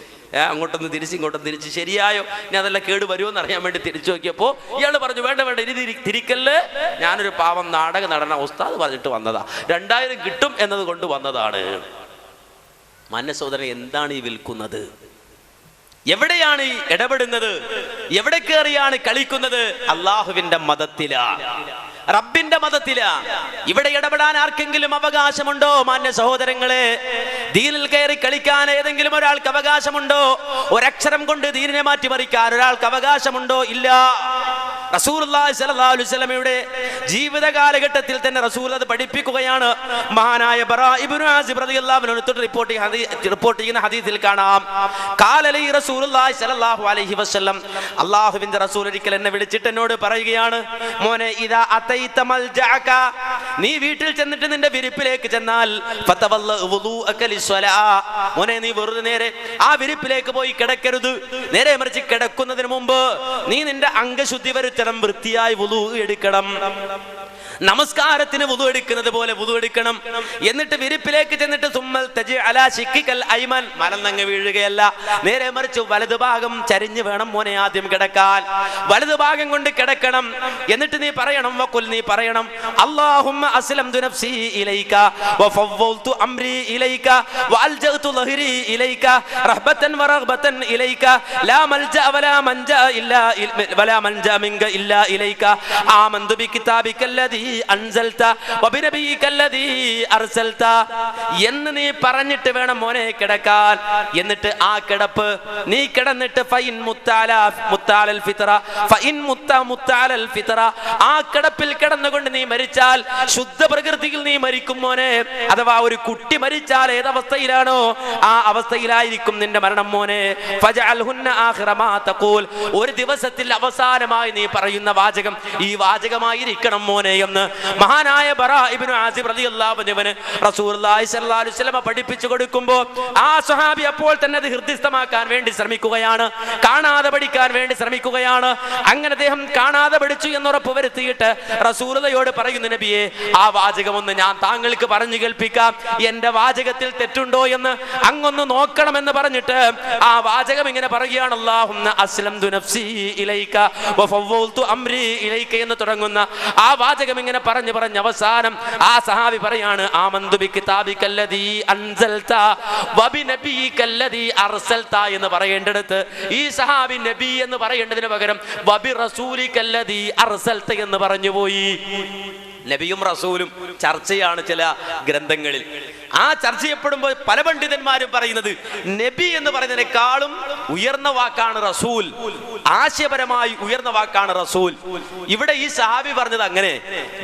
അങ്ങോട്ടൊന്ന് തിരിച്ച് ഇങ്ങോട്ടൊന്ന് തിരിച്ച്, ശരിയായോ, ഇനി അതെല്ലാം കേട് വരുമോ എന്ന് അറിയാൻ വേണ്ടി തിരിച്ചു നോക്കിയപ്പോ ഇയാൾ പറഞ്ഞു, വേണ്ട വേണ്ട, ഇനി തിരിക്കല്ല്, ഞാനൊരു പാവം നാടക നടന ഉസ്താദ് പറഞ്ഞിട്ട് വന്നതാ, 2000 കിട്ടും എന്നത് കൊണ്ട് വന്നതാണ്. മാന്യ സഹോദരൻ, എന്താണ് ഈ വിൽക്കുന്നത്? എവിടെയാണ് ഈ ഇടപെടുന്നത്? എവിടെ കയറിയാണ് കളിക്കുന്നത്? അള്ളാഹുവിന്റെ മതത്തിലാ, റബ്ബിന്റെ മതത്തിലാ. ഇവിടെ ഇടപെടാൻ ആർക്കെങ്കിലും അവകാശമുണ്ടോ? മാന്യ സഹോദരങ്ങളെ, ദീനിൽ കയറി കളിക്കാൻ ഏതെങ്കിലും ഒരാൾക്ക് അവകാശമുണ്ടോ? ഒരക്ഷരം കൊണ്ട് ദീനിനെ മാറ്റിമറിക്കാൻ ഒരാൾക്ക് അവകാശമുണ്ടോ? ഇല്ല. റസൂലുള്ളാഹി സ്വല്ലല്ലാഹു അലൈഹി വസല്ലമയുടെ ജീവിത കാലഘട്ടത്തിൽ തന്നെ റസൂൽ അത് പഠിപ്പിക്കുകയാണ്. മഹാനായ ബറാ ഇബ്നു ആസിബ് റളിയല്ലാഹു അൻഹു റിപ്പോർട്ട് ചെയ്യുന്ന ഹദീസിൽ കാണാം, ഖാല ലി റസൂലുള്ളാഹി സ്വല്ലല്ലാഹു അലൈഹി വസല്ലം, അല്ലാഹുവിന്റെ റസൂൽ ഒരിക്കൽ എന്നെ വിളിച്ചിട്ട് എന്നോട് പറയുകയാണ്, മോനെ, ഇദാ അതൈത മൽജഅക, നീ വീട്ടിൽ ചെന്നിട്ട് നിന്റെ വിരിപ്പിലേക്ക് ചെന്നാൽ, ഫതവല്ല വുദൂഅക ലിസ്വലാ, മോനെ, നീ വെറുതെ നേരെ ആ വിരിപ്പിലേക്ക് പോയി കിടക്കരുത്. നേരെ മറിച്ച് കിടക്കുന്നതിന് മുമ്പ് നീ നിന്റെ അംഗശുദ്ധി വരുത്തണം, വൃത്തിയായി വുദൂ എടുക്കണം. നമസ്കാരത്തിന് വുദു എടുക്കുന്നത് പോലെ വുദു എടുക്കണം. എന്നിട്ട് വിരിപ്പിലേക്ക് ചെന്നിട്ട് സുമ്മൽ തജി അലാ ശിക്കിക്കൽ ഐമൻ, മലന്നങ്ങ് വീഴുകയല്ല, നേരെ മറിച്ച് വലതുഭാഗം ചരിഞ്ഞ് വേണം മോനെ ആദ്യം കിടക്കാൻ. വലതുഭാഗം കൊണ്ട് കിടക്കണം. എന്നിട്ട് നീ പറയണം, വഖുൽ, നീ പറയണം, അല്ലാഹുമ്മ അസ്ലംതു നഫ്സി ഇലൈക വഫവ്വൽതു അംരി ഇലൈക വഅൽജഅതു ലഹരി ഇലൈക റഹ്ബതൻ വറഗ്ബതൻ ഇലൈക ലാ മൽജഅ വലാ മൻജഅ ഇല്ലാ വലാ മൻജഅ മിൻക ഇല്ലാ ഇലൈക ആമന്തു ബികിതാബിക്കല്ലദീ അൻസൽത വബിനബിയിക്കല്ലദീ അർസൽത എന്ന് നീ പറഞ്ഞിട്ട് വേണം മോനെ കിടക്കാൻ. എന്നിട്ട് ആ കിടപ്പ് നീ കിടന്നിട്ട് ഫൈൻ മുത്താലൽ ഫിത്ര, ഫൈൻ മുത്താലൽ ഫിത്ര, ആ കിടപ്പിൽ കിടന്നുകൊണ്ട് നീ മരിച്ചാൽ ശുദ്ധ പ്രകൃതിയിൽ നീ മരിക്കും മോനെ. അഥവാ ഒരു കുട്ടി മരിച്ചാൽ ഏതവസ്ഥയിലാണോ ആ അവസ്ഥയിലായിരിക്കും നിന്റെ മരണം മോനെ. ഫജഅൽഹുന്ന ആഖിറ മാ തഖൂൽ, ഒരു ദിവസത്തിൽ അവസാനമായി നീ പറയുന്ന വാചകം ഈ വാചകമായിരിക്കണം മോനെ എന്ന് മഹാനായ ബറാ ഇബ്നു ആസിബ് റളിയല്ലാഹു അൻഹുവിന് റസൂലുള്ളാഹി സ്വല്ലല്ലാഹു അലൈഹി വസല്ലം പഠിപ്പിച്ചു കൊടുക്കുമ്പോൾ ആ സ്വഹാബി അപ്പോൾ തന്നെ അത് ഹൃദയസ്ഥമാക്കാൻ വേണ്ടി ശ്രമിക്കുകയാണ്, കാണാതെ പഠിക്കാൻ വേണ്ടി ശ്രമിക്കുകയാണ്. അങ്ങനെ അദ്ദേഹം കാണാതെ പഠിച്ചു എന്നുറപ്പ് വരുത്തിയിട്ട് റസൂലുള്ളാഹിയോട് പറയുന്നു, നബിയെ, ആ വാചകം ഒന്ന് ഞാൻ താങ്കൾക്ക് പറഞ്ഞു കേൾപ്പിക്കാം, എന്റെ വാചകത്തിൽ തെറ്റുണ്ടോ എന്ന് അങ്ങൊന്ന് നോക്കണമെന്ന് പറഞ്ഞിട്ട് ആ വാചകം ഇങ്ങനെ പറയുകയാണ്, അല്ലാഹുമ്മ അസ്ലംതു നഫ്സി ഇലൈക വഫവ്വൽതു അംരി ഇലൈക എന്ന് തുടങ്ങുന്ന ആ വാചകം ഇങ്ങനെ പറഞ്ഞു അവസാനം ആ സഹാബി പറയാണ്, ആമന്തു ബികിതാബിക്കല്ലദീ അൻസൽത വബിനബിയിക്കല്ലദീ അർസൽത എന്ന് പറയേണ്ടടുത്ത് ഈ സഹാബി നബി എന്ന് പറയേണ്ടതിന് പകരം വബി റസൂലിക്കല്ലദീ അർസൽത എന്ന് പറഞ്ഞുപോയി. നബിയും റസൂലും ചർച്ചയാണ് ചില ഗ്രന്ഥങ്ങളിൽ. ആ ചർച്ച ചെയ്യപ്പെടുമ്പോൾ പല പണ്ഡിതന്മാരും പറയുന്നത് നബി എന്ന് പറയുന്നതിനേക്കാളും ഉയർന്ന വാക്കാണ് റസൂൽ, ആശയപരമായി ഉയർന്ന വാക്കാണ് റസൂൽ. ഇവിടെ ഈ സഹാബി പറഞ്ഞത് അങ്ങനെ,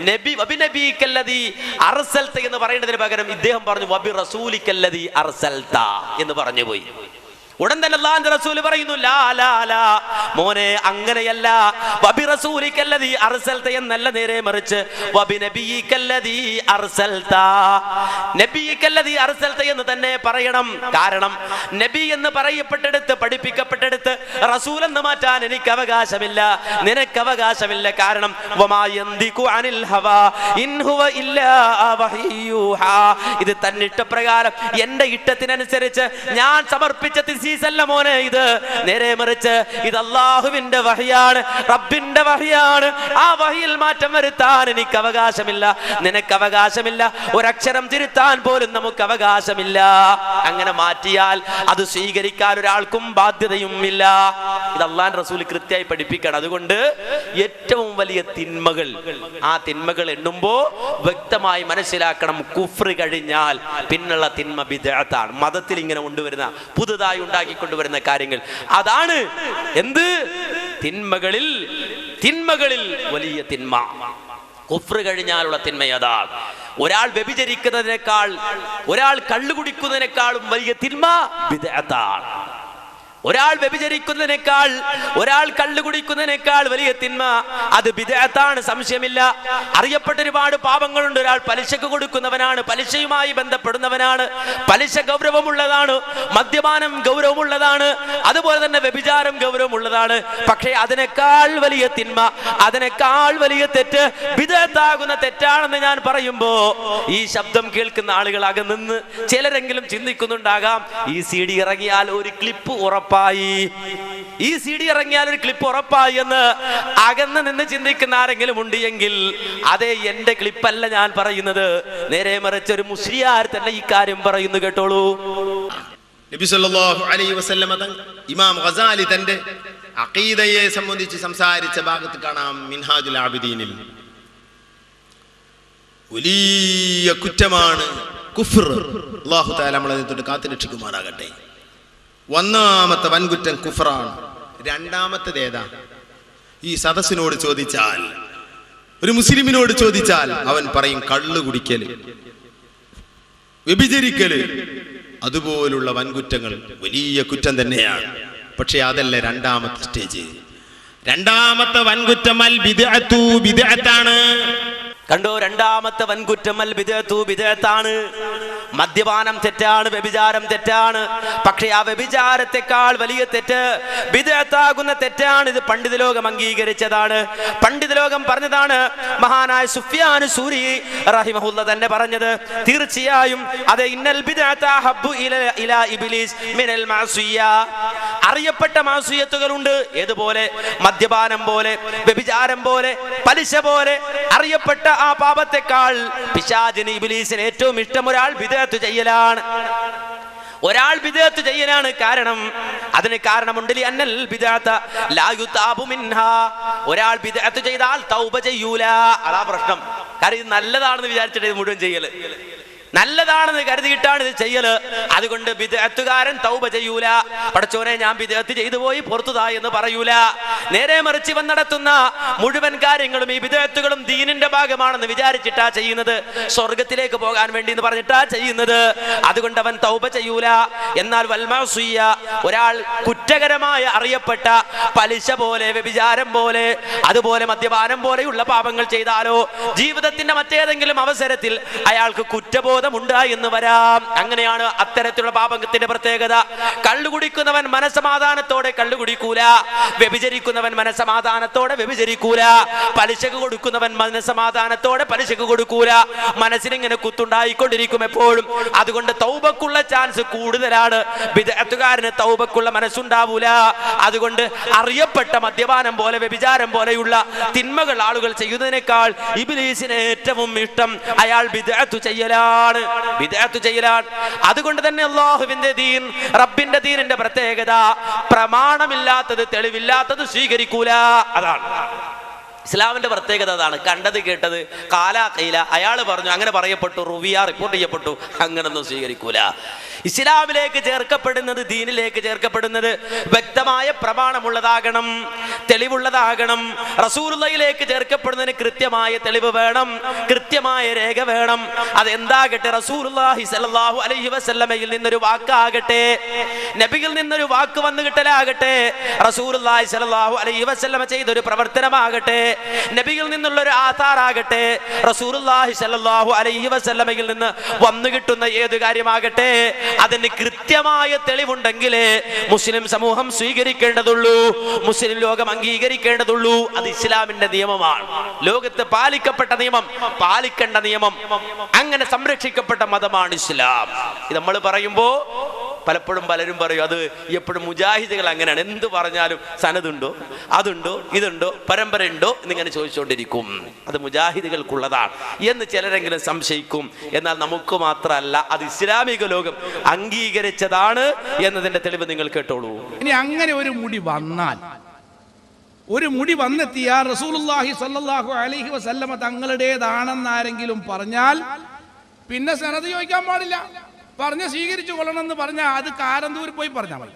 നബി വബിനബിക്കല്ലദീ അർസൽത എന്ന് പറയേണ്ടതിന് പകരം ഇദ്ദേഹം പറഞ്ഞു വബി റസൂലിക്കല്ലദീ അർസൽത എന്ന് പറഞ്ഞു പോയി. ഉടൻ തന്നെ അല്ലാഹുവിന്റെ റസൂൽ പറയുന്നു, ലാ ലാ ലാ, മോനെ അങ്ങനെയല്ല, വബി റസൂലിക്കല്ലദീ അർസൽത എന്നല്ല, നേരെ മറിച്ച് വബി നബിയിക്കല്ലദീ അർസൽത, നബിയിക്കല്ലദീ അർസൽത എന്ന് തന്നെ പറയണം. കാരണം നബി എന്ന് പറയപ്പെട്ടെടുത്ത് പഠിപ്പിക്കപ്പെട്ടെടുത്ത് റസൂൽ എന്ന് മാറ്റാൻ എനിക്ക് അവകാശമില്ല, നിനക്ക് അവകാശമില്ല. കാരണം വമാ യന്ദികു അനിൽ ഹവാ ഇൻ ഹുവ ഇല്ലാ വഹയ്യൂഹാ, ഇത് തന്നെ ഇഷ്ടപ്രകാരം എന്റെ ഇഷ്ടത്തിനനുസരിച്ച് ഞാൻ സമർപ്പിച്ച അല്ല മോനെ ഇത്, നേരെ മറിച്ച് ഇത് അല്ലാഹുവിന്റെ വഹയാണ്, റബ്ബിന്റെ വഹയാണ്. ആ വഹിയിൽ മാറ്റം വരുത്താൻ എനിക്ക് അവകാശമില്ല, നിനക്ക് അവകാശമില്ല, ഒരക്ഷരം തിരുത്താൻ പോലും നമുക്ക് അവകാശമില്ല. അങ്ങനെ മാറ്റിയാൽ അത് സ്വീകരിക്കാൻ ഒരാൾക്കും ബാധ്യതയും ഇല്ല. ഇത് അല്ലാഹുവിന്റെ റസൂൽ കൃത്യമായി പഠിപ്പിക്കണം. അതുകൊണ്ട് ഏറ്റവും വലിയ തിന്മകൾ, ആ തിന്മകൾ എണ്ണുമ്പോ വ്യക്തമായി മനസ്സിലാക്കണം, കുഫ്ർ കഴിഞ്ഞാൽ പിന്നുള്ള തിന്മ ബിദ്അത്താണ്. മതത്തിൽ ഇങ്ങനെ കൊണ്ടുവരുന്ന പുതുതായി ഉണ്ടാക്കിക്കൊണ്ടുവരുന്ന കാര്യങ്ങൾ അതാണ്. എന്ത് തിന്മകളിൽ വലിയ തിന്മ കുഫ്ർ കഴിഞ്ഞാലുള്ള തിന്മ അതാണ്. ഒരാൾ വ്യഭിചരിക്കുന്നതിനേക്കാൾ, ഒരാൾ കള്ളുകുടിക്കുന്നതിനേക്കാളും വലിയ തിന്മ ബിദ്അത്താണ്. ഒരാൾ വ്യഭിചരിക്കുന്നതിനേക്കാൾ, ഒരാൾ കള്ളുകുടിക്കുന്നതിനേക്കാൾ വലിയ തിന്മ അത് ബിദ്അത്താണ്, സംശയമില്ല. അറിയപ്പെട്ട ഒരുപാട് പാപങ്ങളുണ്ട്. ഒരാൾ പലിശക്ക് കൊടുക്കുന്നവനാണ്, പലിശയുമായി ബന്ധപ്പെടുന്നവനാണ്, പലിശ ഗൗരവമുള്ളതാണ്, മദ്യപാനം ഗൗരവമുള്ളതാണ്, അതുപോലെ തന്നെ വ്യഭിചാരം ഗൗരവമുള്ളതാണ്. പക്ഷേ അതിനേക്കാൾ വലിയ തിന്മ, അതിനേക്കാൾ വലിയ തെറ്റ് ബിദ്അത്താകുന്ന തെറ്റാണെന്ന് ഞാൻ പറയുമ്പോ ഈ ശബ്ദം കേൾക്കുന്ന ആളുകൾ അകന്ന് ചിലരെങ്കിലും ചിന്തിക്കുന്നുണ്ടാകാം, ഈ CD ഇറങ്ങിയാൽ ഒരു ക്ലിപ്പ് ഉറപ്പായി, ഈ CD ഇറങ്ങിയാൽ ഒരു ക്ലിപ്പ് ഉറപ്പായി എന്ന് അകന്ന് നിന്ന് ചിന്തിക്കുന്ന ആരെങ്കിലും ഉണ്ട് എങ്കിൽ അതേ എന്റെ ക്ലിപ്പല്ല ഞാൻ പറയുന്നത്, നേരെ മറിച്ച് ഒരു മുസ്ലിയാർ തന്നെ ഈ കാര്യം പറയുന്നു, കേട്ടോളൂ. നബി സല്ലല്ലാഹു അലൈഹി വസല്ലം ഇമാം ഗസാലി തന്റെ അഖീദയെ സംബന്ധിച്ച് സംസാരിച്ച ഭാഗത്ത് കാണാം, മിൻഹാജുൽ ആബിദീനിൽ വലിയ കുറ്റമാണ് കുഫ്ർ. അല്ലാഹു തആല നമ്മളെ തൊട്ട് കാത്തുരക്ഷിക്കുമാറാകട്ടെ. ഒന്നാമത്തെ വൻകുറ്റം കുഫ്റാണ്. രണ്ടാമത്തേത് ഏതാ? ഈ സദസ്സിനോട് ചോദിച്ചാൽ, ഒരു മുസ്ലിമിനോട് ചോദിച്ചാൽ അവൻ പറയും കള്ളു കുടിക്കല്, വ്യഭിചരിക്കല്, അതുപോലുള്ള വൻകുറ്റങ്ങൾ വലിയ കുറ്റം തന്നെയാണ്. പക്ഷെ അതല്ല രണ്ടാമത്തെ സ്റ്റേജ്. രണ്ടാമത്തെ വൻകുറ്റം അൽ ബിദ്അത്തു, ബിദ്അത്താണ്. കണ്ടോ, രണ്ടാമത്തെ വൻകുറ്റം അൽ ബിദ്അത്തു, ബിദ്അത്താണ്. മദ്യപാനം തെറ്റാണ്, വ്യഭിചാരം തെറ്റാണ്. പക്ഷേ ആ വ്യഭിചാരത്തെക്കാൾ വലിയ തെറ്റ് ബിദ്അത്താകുന്ന തെറ്റാണ്. ഇത് പണ്ഡിത ലോകം അംഗീകരിച്ചതാണ്, പണ്ഡിത ലോകം പറഞ്ഞതാണ്. മഹാനായ സുഫ്യാൻ സൂരി റഹിമഹുല്ല തന്നെ പറഞ്ഞത്, തീർച്ചയായും അത് ഇന്നൽ ബിദ്അത ഹബ്ബു ഇലാ ഇബ്ലീസ് മിനൽ മഅസിയ. അറിയപ്പെട്ട മാസിയത്തുകളുണ്ട്, ഏതുപോലെ? മദ്യപാനം പോലെ, വ്യഭിചാരം പോലെ, പലിശ പോലെ അറിയപ്പെട്ട ആ പാപത്തെക്കാൾ പിശാചിന്, ഇബ്ലീസിന് ഏറ്റവും ഇഷ്ടം ഒരാൾ ബിദ്അത്ത് ചെയ്യലാണ്, ഒരാൾ ബിദ്അത്ത് ചെയ്യലാണ്. കാരണം അതിന് കാരണമുണ്ട്, അന്നൽ ബിദ്അത ലാ യുതാബു മിൻഹാ. ഒരാൾ ബിദ്അത്ത് ചെയ്താൽ തൗബ ചെയ്യൂല. അതാ പ്രശ്നം. കാരണം ഇത് നല്ലതാണെന്ന് വിചാരിച്ചിട്ട് ഇത് മുഴുവൻ ചെയ്യല്, നല്ലതാണെന്ന് കരുതിയിട്ടാണ് ഇത് ചെയ്യല്. അതുകൊണ്ട് ബിദ്അത്തുകാരൻ തൗബ ചെയ്യൂല. പടച്ചോനെ ഞാൻ ബിദ്അത്ത് ചെയ്തു പോയി പുറത്തുതാ എന്ന് പറയൂല. നേരെ മറിച്ച് ഇവൻ നടത്തുന്ന മുഴുവൻ കാര്യങ്ങളും, ഈ ബിദ്അത്തുകളും ദീനിന്റെ ഭാഗമാണെന്ന് വിചാരിച്ചിട്ടാ ചെയ്യുന്നത്, സ്വർഗത്തിലേക്ക് പോകാൻ വേണ്ടി എന്ന് പറഞ്ഞിട്ടാ ചെയ്യുന്നത്. അതുകൊണ്ട് അവൻ തൗബ ചെയ്യൂല. എന്നാൽ വൽമഅസിയ, ഒരാൾ കുറ്റകരമായ അറിയപ്പെട്ട പലിശ പോലെ, വ്യഭിചാരം പോലെ, അതുപോലെ മദ്യപാനം പോലെയുള്ള പാപങ്ങൾ ചെയ്താലോ, ജീവിതത്തിന്റെ മറ്റേതെങ്കിലും അവസരത്തിൽ അയാൾക്ക് കുറ്റബോധം ഉണ്ടായി എന്ന് വരാം. അങ്ങനെയാണ് അത്തരത്തിലുള്ള പാപത്തിന്റെ പ്രത്യേകത. കള്ളുകുടിക്കുന്നവൻ മനസമാധാനത്തോടെ കള്ളുകുടിക്കൂല, വ്യഭിചരിക്കുന്നവൻ മനസമാധാനത്തോടെ വ്യഭിചരിക്കൂല, പലിശക്ക് കൊടുക്കുന്നവൻ മനസമാധാനത്തോടെ പലിശക്ക് കൊടുക്കൂല. മനസ്സിനിങ്ങനെ കുത്തുണ്ടായിക്കൊണ്ടിരിക്കും എപ്പോഴും. അതുകൊണ്ട് തൗബക്കുള്ള ചാൻസ് കൂടുതലാണ്. ബിദ്അത്തുകാരന് തൗബക്കുള്ള മനസ്സുണ്ടാവൂല. അതുകൊണ്ട് അറിയപ്പെട്ട മദ്യപാനം പോലെ, വ്യഭിചാരം പോലെയുള്ള തിന്മകൾ ആളുകൾ ചെയ്യുന്നതിനേക്കാൾ ഇബ്ലീസിന് ഏറ്റവും ഇഷ്ടം അയാൾ ബിദ്അത്ത് ചെയ്യലാണ്, ബിദ്അത്ത് ചെയ്യലാണ്. അതുകൊണ്ട് തന്നെ അല്ലാഹുവിന്റെ ദീൻ, റബ്ബിന്റെ ദീനിന്റെ പ്രത്യേകത പ്രമാണമില്ലാത്തത്, തെളിവില്ലാത്തത് സ്വീകരിക്കൂല. അതാണ് ഇസ്ലാമിന്റെ പ്രത്യേകത അതാണ്. കണ്ടത് കേട്ടത് കാലാ കൈല, അയാൾ പറഞ്ഞു, അങ്ങനെ പറയപ്പെട്ടു, റുവിയ റിപ്പോർട്ട് ചെയ്യപ്പെട്ടു, അങ്ങനൊന്നും സ്വീകരിക്കൂല. ഇസ്ലാമിലേക്ക് ചേർക്കപ്പെടുന്നത്, ദീനിലേക്ക് ചേർക്കപ്പെടുന്നത് വ്യക്തമായ പ്രമാണമുള്ളതാകണം, തെളിവുള്ളതാകണം. റസൂലുള്ളാഹിയിലേക്ക് ചേർക്കപ്പെടുന്നതിന് കൃത്യമായ തെളിവ് വേണം, കൃത്യമായ രേഖ വേണം. അതെന്താകട്ടെ, റസൂലുള്ളാഹി സ്വല്ലല്ലാഹു അലൈഹി വസല്ലമയിൽ നിന്നൊരു വാക്കാകട്ടെ, നബിയിൽ നിന്നൊരു വാക്ക് വന്നു കിട്ടലാകട്ടെ, റസൂലുള്ളാഹി സ്വല്ലല്ലാഹു അലൈഹി വസല്ലമ ചെയ്തൊരു പ്രവർത്തനമാകട്ടെ, നബിയിൽ നിന്നുള്ള ഒരു ആധാറാകട്ടെ, റസൂലുള്ളാഹി സ്വല്ലല്ലാഹു അലൈഹി വസല്ലമയിൽ നിന്ന് വന്നു കിട്ടുന്ന ഏത് കാര്യമാകട്ടെ, അതിന് കൃത്യമായ തെളിവുണ്ടെങ്കിലേ മുസ്ലിം സമൂഹം സ്വീകരിക്കേണ്ടതുള്ളൂ, മുസ്ലിം ലോകം അംഗീകരിക്കേണ്ടതുള്ളൂ. അത് ഇസ്ലാമിന്റെ നിയമമാണ്. ലോകത്ത് പാലിക്കപ്പെട്ട നിയമം, പാലിക്കേണ്ട നിയമം, അങ്ങനെ സംരക്ഷിക്കപ്പെട്ട മതമാണ് ഇസ്ലാം. ഇത് നമ്മൾ പറയുമ്പോ പലപ്പോഴും പലരും പറയും അത് എപ്പോഴും മുജാഹിദുകൾ അങ്ങനെയാണ്, എന്ത് പറഞ്ഞാലും സനതുണ്ടോ, അതുണ്ടോ, ഇതുണ്ടോ, പരമ്പര ഉണ്ടോ എന്നിങ്ങനെ ചോദിച്ചുകൊണ്ടിരിക്കും. അത് മുജാഹിദുകൾക്കുള്ളതാണ് എന്ന് ചിലരെങ്കിലും സംശയിക്കും. എന്നാൽ നമുക്ക് മാത്രമല്ല, അത് ഇസ്ലാമിക ലോകം അംഗീകരിച്ചതാണ് എന്നതിന്റെ തെളിവ് നിങ്ങൾ കേട്ടോളൂ. ഇനി അങ്ങനെ ഒരു മുടി വന്നാൽ, ഒരു മുടി വന്നെത്തിയാൽ റസൂലുള്ളാഹി സ്വല്ലല്ലാഹു അലൈഹി വസല്ലമ തങ്ങളുടേതാണെന്നാരെങ്കിലും പറഞ്ഞാൽ പിന്നെ സനത് ചോദിക്കാൻ പാടില്ല. പറഞ്ഞ് സ്വീകരിച്ചു കൊള്ളണം എന്ന് പറഞ്ഞാൽ അത് കാരന്തൂരിൽ പോയി പറഞ്ഞാൽ മതി,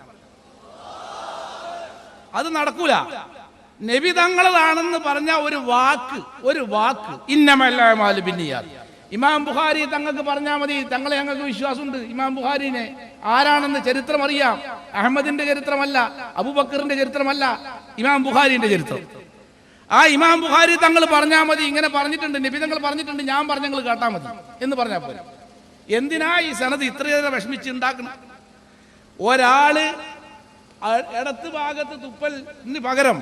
അത് നടക്കൂല. നബി തങ്ങളതാണെന്ന് പറഞ്ഞ ഒരു വാക്ക് ഇന്നമൽ അഅ്മാലു ബിന്നിയാത്ത്. ഇമാം ബുഖാരി തങ്ങൾക്ക് പറഞ്ഞാൽ മതി, തങ്ങളെ ഞങ്ങൾക്ക് വിശ്വാസമുണ്ട്. ഇമാം ബുഖാരിനെ ആരാണെന്ന് ചരിത്രം അറിയാം. അഹമ്മദിന്റെ ചരിത്രമല്ല, അബൂബക്കറിന്റെ ചരിത്രമല്ല, ഇമാം ബുഖാരിന്റെ ചരിത്രം. ആ ഇമാം ബുഖാരി തങ്ങൾ പറഞ്ഞാൽ മതി, ഇങ്ങനെ പറഞ്ഞിട്ടുണ്ട്, നബി തങ്ങൾ പറഞ്ഞിട്ടുണ്ട്, ഞാൻ പറഞ്ഞങ്ങൾ കേട്ടാൽ മതി എന്ന് പറഞ്ഞാൽ പോലും. എന്തിനാ ഈ സനത് ഇത്രയേറെ വിഷമിച്ച് ഉണ്ടാക്കണം? ഒരാള് ഇടത്ത് ഭാഗത്ത് തുപ്പലിന് പകരം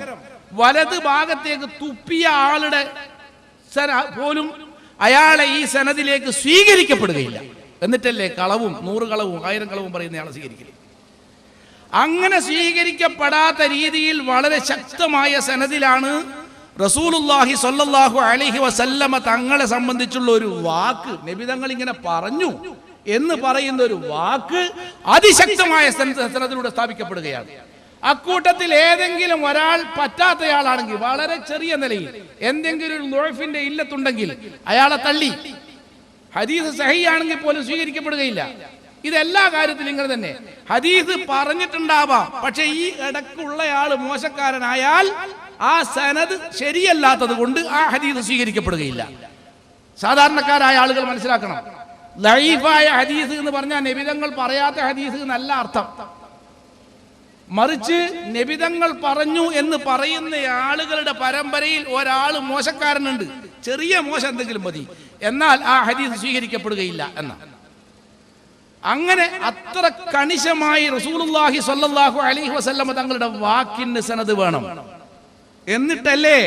വലത് ഭാഗത്തേക്ക് തുപ്പിയ ആളുടെ പോലും അയാളെ ഈ സനദിലേക്ക് സ്വീകരിക്കപ്പെടുകയില്ല. എന്നിട്ടല്ലേ കളവും 100 കളവും 1000 കളവും പറയുന്നയാളെ സ്വീകരിക്കില്ല. അങ്ങനെ സ്വീകരിക്കപ്പെടാത്ത രീതിയിൽ വളരെ ശക്തമായ സനദിലാണ് റസൂലുള്ളാഹി സ്വല്ലല്ലാഹു അലൈഹി വസല്ലമ തങ്ങളെ സംബന്ധിച്ചുള്ള ഒരു വാക്ക്, നബി തങ്ങൾ ഇങ്ങനെ പറഞ്ഞു എന്ന് പറയുന്ന ഒരു വാക്ക് അതിശക്തമായ സനദിലൂടെ സ്ഥാപിക്കപ്പെടുകയാണ്. അക്കൂട്ടത്തിൽ ഏതെങ്കിലും ഒരാൾ പറ്റാത്തയാളാണെങ്കിൽ, വളരെ ചെറിയ നിലയിൽ എന്തെങ്കിലും ഒരു ളുഅഫിന്റെ ഇല്ലത്തുണ്ടെങ്കിൽ അയാളെ തള്ളി, ഹദീസ് സഹീഹാണെങ്കിൽ പോലും സ്വീകരിക്കപ്പെടുകയില്ല. ഇതെല്ലാ കാര്യത്തിലും ഇങ്ങനെ തന്നെ. ഹദീസ് പറഞ്ഞിട്ടുണ്ടാവാം, പക്ഷെ ഈ ഇടക്കുള്ളയാള് മോശക്കാരനായാൽ ആ സനദ് ശരിയല്ലാത്തത് കൊണ്ട് ആ ഹദീസ് സ്വീകരിക്കപ്പെടുകയില്ല. സാധാരണക്കാരായ ആളുകൾ മനസ്സിലാക്കണം, ലഈഫായ ഹദീസ് എന്ന് പറഞ്ഞാൽ നബിതങ്ങൾ പറയാത്ത ഹദീസ് എന്നല്ല അർത്ഥം. മറിച്ച് നബിതങ്ങൾ പറഞ്ഞു എന്ന് പറയുന്ന ആളുകളുടെ പരമ്പരയിൽ ഒരാൾ മോശക്കാരനുണ്ട്, ചെറിയ മോശം എന്തെങ്കിലും മതി, എന്നാൽ ആ ഹദീസ് സ്വീകരിക്കപ്പെടുകയില്ല എന്ന. അങ്ങനെ അത്ര കണിശമായി റസൂലുള്ളാഹി സ്വല്ലല്ലാഹു അലൈഹി വസല്ലമ തങ്ങളുടെ വാക്കിന് സനദ് വേണം. എന്നിട്ടല്ലേ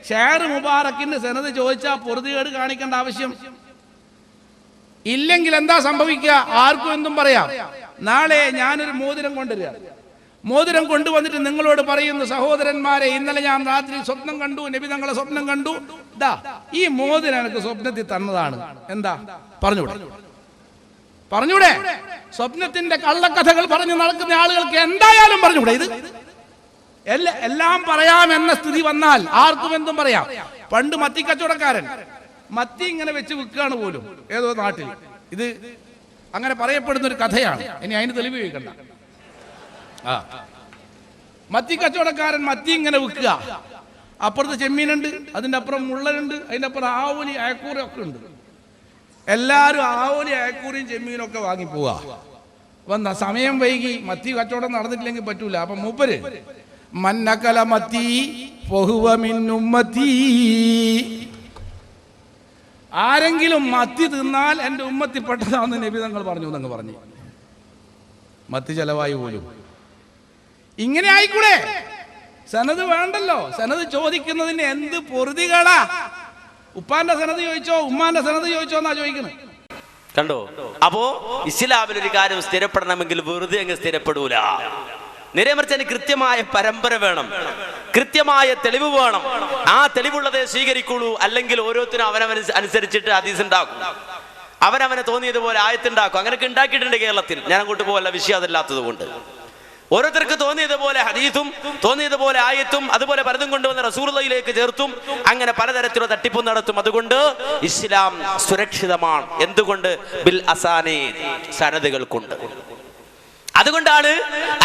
ഷാർ മുബാറക്കിന്റെ സനദ് ചോദിച്ചാൽ പൊറുതികേട് കാണിക്കേണ്ട ആവശ്യം. ഇല്ലെങ്കിൽ എന്താ സംഭവിക്കുക? ആർക്കും എന്തും പറയാം. നാളെ ഞാനൊരു മോതിരം കൊണ്ടുവരിക, മോതിരം കൊണ്ടുവന്നിട്ട് നിങ്ങളോട് പറയുന്നു, സഹോദരന്മാരെ, ഇന്നലെ ഞാൻ രാത്രി സ്വപ്നം കണ്ടു, നബി തങ്ങളെ സ്വപ്നം കണ്ടു, ദാ ഈ മോതിരം എനിക്ക് സ്വപ്നത്തിൽ തന്നതാണ്. എന്താ പറഞ്ഞൂടെ? സ്വപ്നത്തിന്റെ കള്ളക്കഥകൾ പറഞ്ഞു നടക്കുന്ന ആളുകൾക്ക് എന്തായാലും പറഞ്ഞൂടെ? ഇത് എല്ലാം പറയാം എന്ന സ്ഥിതി വന്നാൽ ആർക്കും എന്തും പറയാം. പണ്ട് മത്തി കച്ചവടക്കാരൻ മത്തി ഇങ്ങനെ വെച്ച് വിൽക്കുകയാണ് പോലും ഏതോ നാട്ടിൽ. ഇത് അങ്ങനെ പറയപ്പെടുന്ന ഒരു കഥയാണ്. ഇനി അതിന് തെളിവ് ചോദിക്കണ്ട. മത്തി കച്ചവടക്കാരൻ മത്തി ഇങ്ങനെ വിൽക്കുക. അപ്പുറത്ത് ചെമ്മീനുണ്ട്, അതിന്റെ അപ്പുറം മുള്ളനുണ്ട്, അതിന്റെ അപ്പുറം ആവോലി അയക്കൂറി ഒക്കെ ഉണ്ട്. എല്ലാവരും ആവോലി അയക്കൂറിയും ചെമ്മീനും ഒക്കെ വാങ്ങി പോവാ. വന്ന സമയം വൈകി, മത്തി കച്ചവടം നടന്നിട്ടില്ലെങ്കിൽ പറ്റൂല. അപ്പൊ മൂപ്പര് മന്നകല മത്തി ഫഹുവ മിൻ ഉമ്മത്തി, ആരെങ്കിലും മത്തി തിന്നാൽ എന്റെ ഉമ്മത്തിപ്പെട്ടതാണെന്ന് നബി തങ്ങൾ പറഞ്ഞു എന്നങ്ങ് പറഞ്ഞു. മത്തി ചെലവായി പോലും. ഇങ്ങനെ ആയിക്കൂടെ? സനത് വേണ്ടല്ലോ. സനത് ചോദിക്കുന്നതിന് എന്ത് പൊറുതികളാ? ഉപ്പാന്റെ സനത് ചോദിച്ചോ ഉമ്മാന്റെ സനത് ചോദിച്ചോ എന്നാ ചോദിക്കുന്നത്. കണ്ടോ? അപ്പോ ഇസ്ലാമിൽ ഒരു കാര്യം സ്ഥിരപ്പെടണമെങ്കിൽ വെറുതെ അങ്ങ് സ്ഥിരപ്പെടൂല. നേരെമറിച്ച് അതിന് കൃത്യമായ പരമ്പര വേണം, കൃത്യമായ തെളിവ് വേണം. ആ തെളിവുള്ളതേ സ്വീകരിക്കുള്ളൂ. അല്ലെങ്കിൽ ഓരോരുത്തരും അവനവന് അനുസരിച്ചിട്ട് ഹദീസ് ഉണ്ടാക്കും, അവനവനെ തോന്നിയതുപോലെ ആയത്തുണ്ടാക്കും. അങ്ങനെയൊക്കെ ഉണ്ടാക്കിയിട്ടുണ്ട് കേരളത്തിൽ. ഞാൻ അങ്ങോട്ട് പോകല്ല, വിഷയം അതല്ലാത്തത് കൊണ്ട്. ഓരോരുത്തർക്ക് തോന്നിയതുപോലെ ഹദീസും തോന്നിയതുപോലെ ആയത്തും അതുപോലെ പലതും കൊണ്ടുവന്ന് റസൂലുള്ളാഹിയിലേക്ക് ചേർത്തും അങ്ങനെ പലതരത്തിലുള്ള തട്ടിപ്പും നടത്തും. അതുകൊണ്ട് ഇസ്ലാം സുരക്ഷിതമാണ്. എന്തുകൊണ്ട്? ബിൽ അസാനീദ്, സനദുകൾ കൊണ്ട്. അതുകൊണ്ടാണ്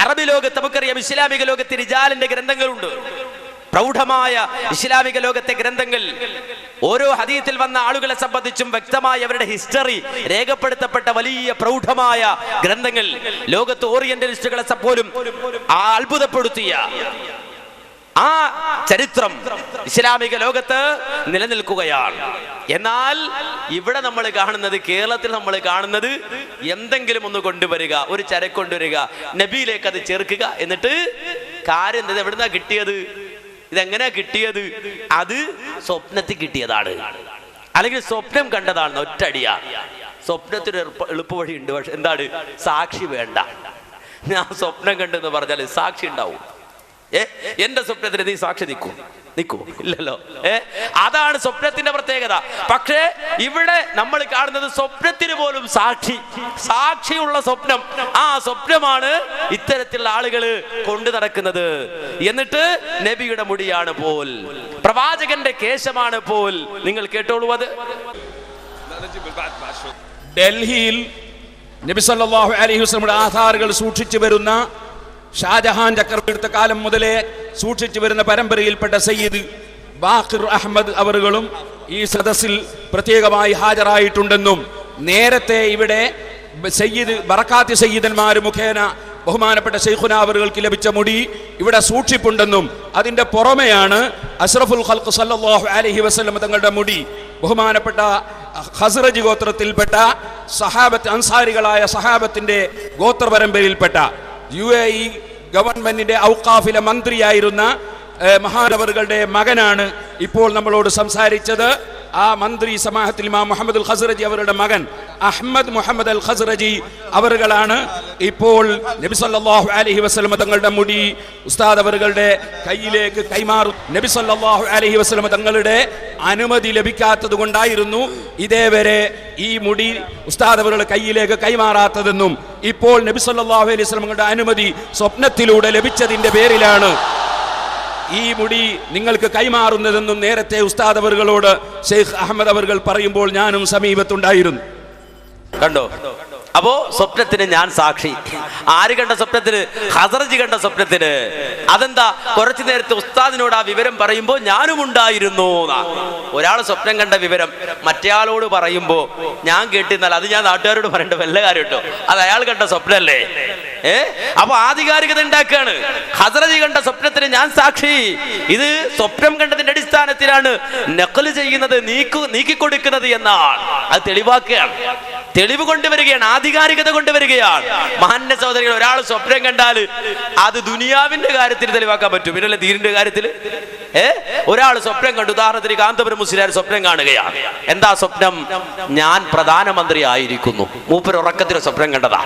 അറബി ലോകത്ത് നമുക്കറിയാം, ഇസ്ലാമിക ലോകത്ത് റിജാലിന്റെ ഗ്രന്ഥങ്ങളുണ്ട്, പ്രൗഢമായ ഇസ്ലാമിക ലോകത്തെ ഗ്രന്ഥങ്ങൾ. ഓരോ ഹദീസിൽ വന്ന ആളുകളെ സംബന്ധിച്ചും വ്യക്തമായ അവരുടെ ഹിസ്റ്ററി രേഖപ്പെടുത്തപ്പെട്ട വലിയ പ്രൗഢമായ ഗ്രന്ഥങ്ങൾ. ലോകത്ത് ഓറിയന്റലിസ്റ്റുകളെ പോലും അത്ഭുതപ്പെടുത്തിയ ആ ചരിത്രം ഇസ്ലാമിക ലോകത്ത് നിലനിൽക്കുകയാണ്. എന്നാൽ ഇവിടെ നമ്മൾ കാണുന്നത്, കേരളത്തിൽ നമ്മൾ കാണുന്നത്, എന്തെങ്കിലും ഒന്ന് കൊണ്ടുവരിക, ഒരു ചരക്ക് കൊണ്ടുവരിക, നബിയിലേക്ക് അത് ചേർക്കുക, എന്നിട്ട് കാര്യം എന്തത്, എവിടുന്നാ കിട്ടിയത്, ഇതെങ്ങനെയാ കിട്ടിയത്, അത് സ്വപ്നത്തിൽ കിട്ടിയതാണ്, അല്ലെങ്കിൽ സ്വപ്നം കണ്ടതാണ്. ഒറ്റടിയാ. സ്വപ്നത്തിന് എളുപ്പ വഴിയുണ്ട്, പക്ഷെ എന്താണ്? സാക്ഷി വേണ്ട. ഞാൻ സ്വപ്നം കണ്ടെന്ന് പറഞ്ഞാൽ സാക്ഷി ഉണ്ടാവും. എന്റെ സ്വപ്നത്തിന് നീ സാക്ഷി നിൽക്കൂ ഇല്ലല്ലോ. അതാണ് സ്വപ്നത്തിന്റെ പ്രത്യേകത. പക്ഷേ ഇവിടെ നമ്മൾ കാണുന്നത് സ്വപ്നത്തിന് പോലും സാക്ഷിയുള്ള സ്വപ്നം. ആ സ്വപ്നമാണ് ഇത്തരത്തിലുള്ള ആളുകൾ കൊണ്ടു നടക്കുന്നത്. എന്നിട്ട് നബിയുടെ മുടിയാണ് പോൽ, പ്രവാചകന്റെ കേശമാണ് പോൽ. നിങ്ങൾ കേട്ടോളൂ. അത് ഡൽഹിയിൽ നബി സല്ലല്ലാഹു അലൈഹി വസല്ലമയുടെ ആധാറുകൾ സൂക്ഷിച്ചു വരുന്ന, ഷാജഹാൻ ചക്രവർത്തിയുടെ കാലം മുതലേ സൂക്ഷിച്ചു വരുന്ന പരമ്പരയിൽപ്പെട്ട സയ്യിദ് ബാഖിർ അഹമ്മദ് അവറുകളും ഈ സദസ്സിൽ പ്രത്യേകമായി ഹാജരായിട്ടുണ്ടെന്നും നേരത്തെ ഇവിടെ സയ്യിദ് ബറക്കാത്തി സയ്യിദന്മാർ മുഖേന ബഹുമാനപ്പെട്ട ശൈഖുനാ അവറുകൾക്ക് ലഭിച്ച മുടി ഇവിടെ സൂക്ഷിപ്പുണ്ടെന്നും അതിന്റെ പുറമെയാണ് അഷ്റഫുൽ ഖൽഖ് സല്ലല്ലാഹു അലൈഹി വസല്ലം തങ്ങളുടെ മുടി ബഹുമാനപ്പെട്ട ഖസ്റജ് ഗോത്രത്തിൽപ്പെട്ട സഹാബത്ത്, അൻസാരികളായ സഹാബത്തിന്റെ ഗോത്ര പരമ്പരയിൽപ്പെട്ട UAE ഗവൺമെന്റിന്റെ ഔഖാഫിലെ മന്ത്രിയായിരുന്ന മഹാനവറുകളുടെ മകനാണ് ഇപ്പോൾ നമ്മളോട് സംസാരിച്ചത്. ആ മന്ത്രി സമാഹത്തിൽ ഇമാം മുഹമ്മദ് അൽ ഖസ്റജി അവരുടെ മകൻ അഹ്മദ് മുഹമ്മദ് അൽ ഖസ്റജി അവറുകളാണ് ഇപ്പോൾ നബി സല്ലല്ലാഹു അലൈഹി വസല്ലം തങ്ങളുടെ മുടി ഉസ്താദ് അവറുകളുടെ കയ്യിലേക്ക് കൈമാറും. നബി സല്ലല്ലാഹു അലൈഹി വസല്ലം തങ്ങളുടെ അനുമതി ലഭിക്കാത്തത് കൊണ്ടായിരുന്നു ഇതേവരെ ഈ മുടി ഉസ്താദ് അവറുടെ കയ്യിലേക്ക് കൈമാറാത്തതെന്നും ഇപ്പോൾ നബി സല്ലല്ലാഹു അലൈഹി വസല്ലം തങ്ങളുടെ അനുമതി സ്വപ്നത്തിലൂടെ ലഭിച്ചതിന്റെ പേരിലാണ് ഈ മുടി നിങ്ങൾക്ക് കൈമാറുന്നതെന്നും നേരത്തെ ഉസ്താദ് അവറുകളോട് ഷെയ്ഖ് അഹമ്മദ് അവറുകൾ പറയുമ്പോൾ ഞാനും സമീപത്തുണ്ടായിരുന്നു. കണ്ടോ? അപ്പോ സ്വപ്നത്തിന് ഞാൻ സാക്ഷി. ആര് കണ്ട സ്വപ്നത്തിന്? ഖസ്റജി കണ്ട സ്വപ്നത്തിന്. അതെന്താ? കുറച്ചു നേരത്തെ ഉസ്താദിനോട് ആ വിവരം പറയുമ്പോൾ ഞാനും ഉണ്ടായിരുന്നു. ഒരാൾ സ്വപ്നം കണ്ട വിവരം മറ്റേയാളോട് പറയുമ്പോ ഞാൻ കേട്ടിരുന്നാൽ അത് ഞാൻ നാട്ടുകാരോട് പറയേണ്ട വല്ല കാര്യം കേട്ടോ, അത് അയാൾ കണ്ട സ്വപ്നല്ലേ. അപ്പൊ ആധികാരികത ഉണ്ടാക്കുകയാണ്. ഖസ്റജി കണ്ട സ്വപ്നത്തിന് ഞാൻ സാക്ഷി. ഇത് സ്വപ്നം കണ്ടതിന്റെ അടിസ്ഥാനത്തിലാണ് നഖ്ല് ചെയ്യുന്നത്, നീക്കിക്കൊടുക്കുന്നത് എന്നാണ്. അത് തെളിവാക്കുകയാണ്, തെളിവ് കൊണ്ടുവരികയാണ്, ആധികാരികത കൊണ്ടുവരികയാണ്. മഹാന്റെ സഹോദരികൾ, ഒരാൾ സ്വപ്നം കണ്ടാൽ അത് ദുനിയാവിന്റെ കാര്യത്തിൽ തെളിവാക്കാൻ പറ്റും, പിന്നല്ലേ ദീനിന്റെ കാര്യത്തിൽ. ഒരാൾ സ്വപ്നം കണ്ടു, ഉദാഹരണത്തിന് കാന്തപുരം മുസ്ലിയാർ സ്വപ്നം കാണുകയാണ്. എന്താ സ്വപ്നം? ഞാൻ പ്രധാനമന്ത്രി ആയിരിക്കുന്നു. മൂപ്പര് ഉറക്കത്തിൽ സ്വപ്നം കണ്ടതാ,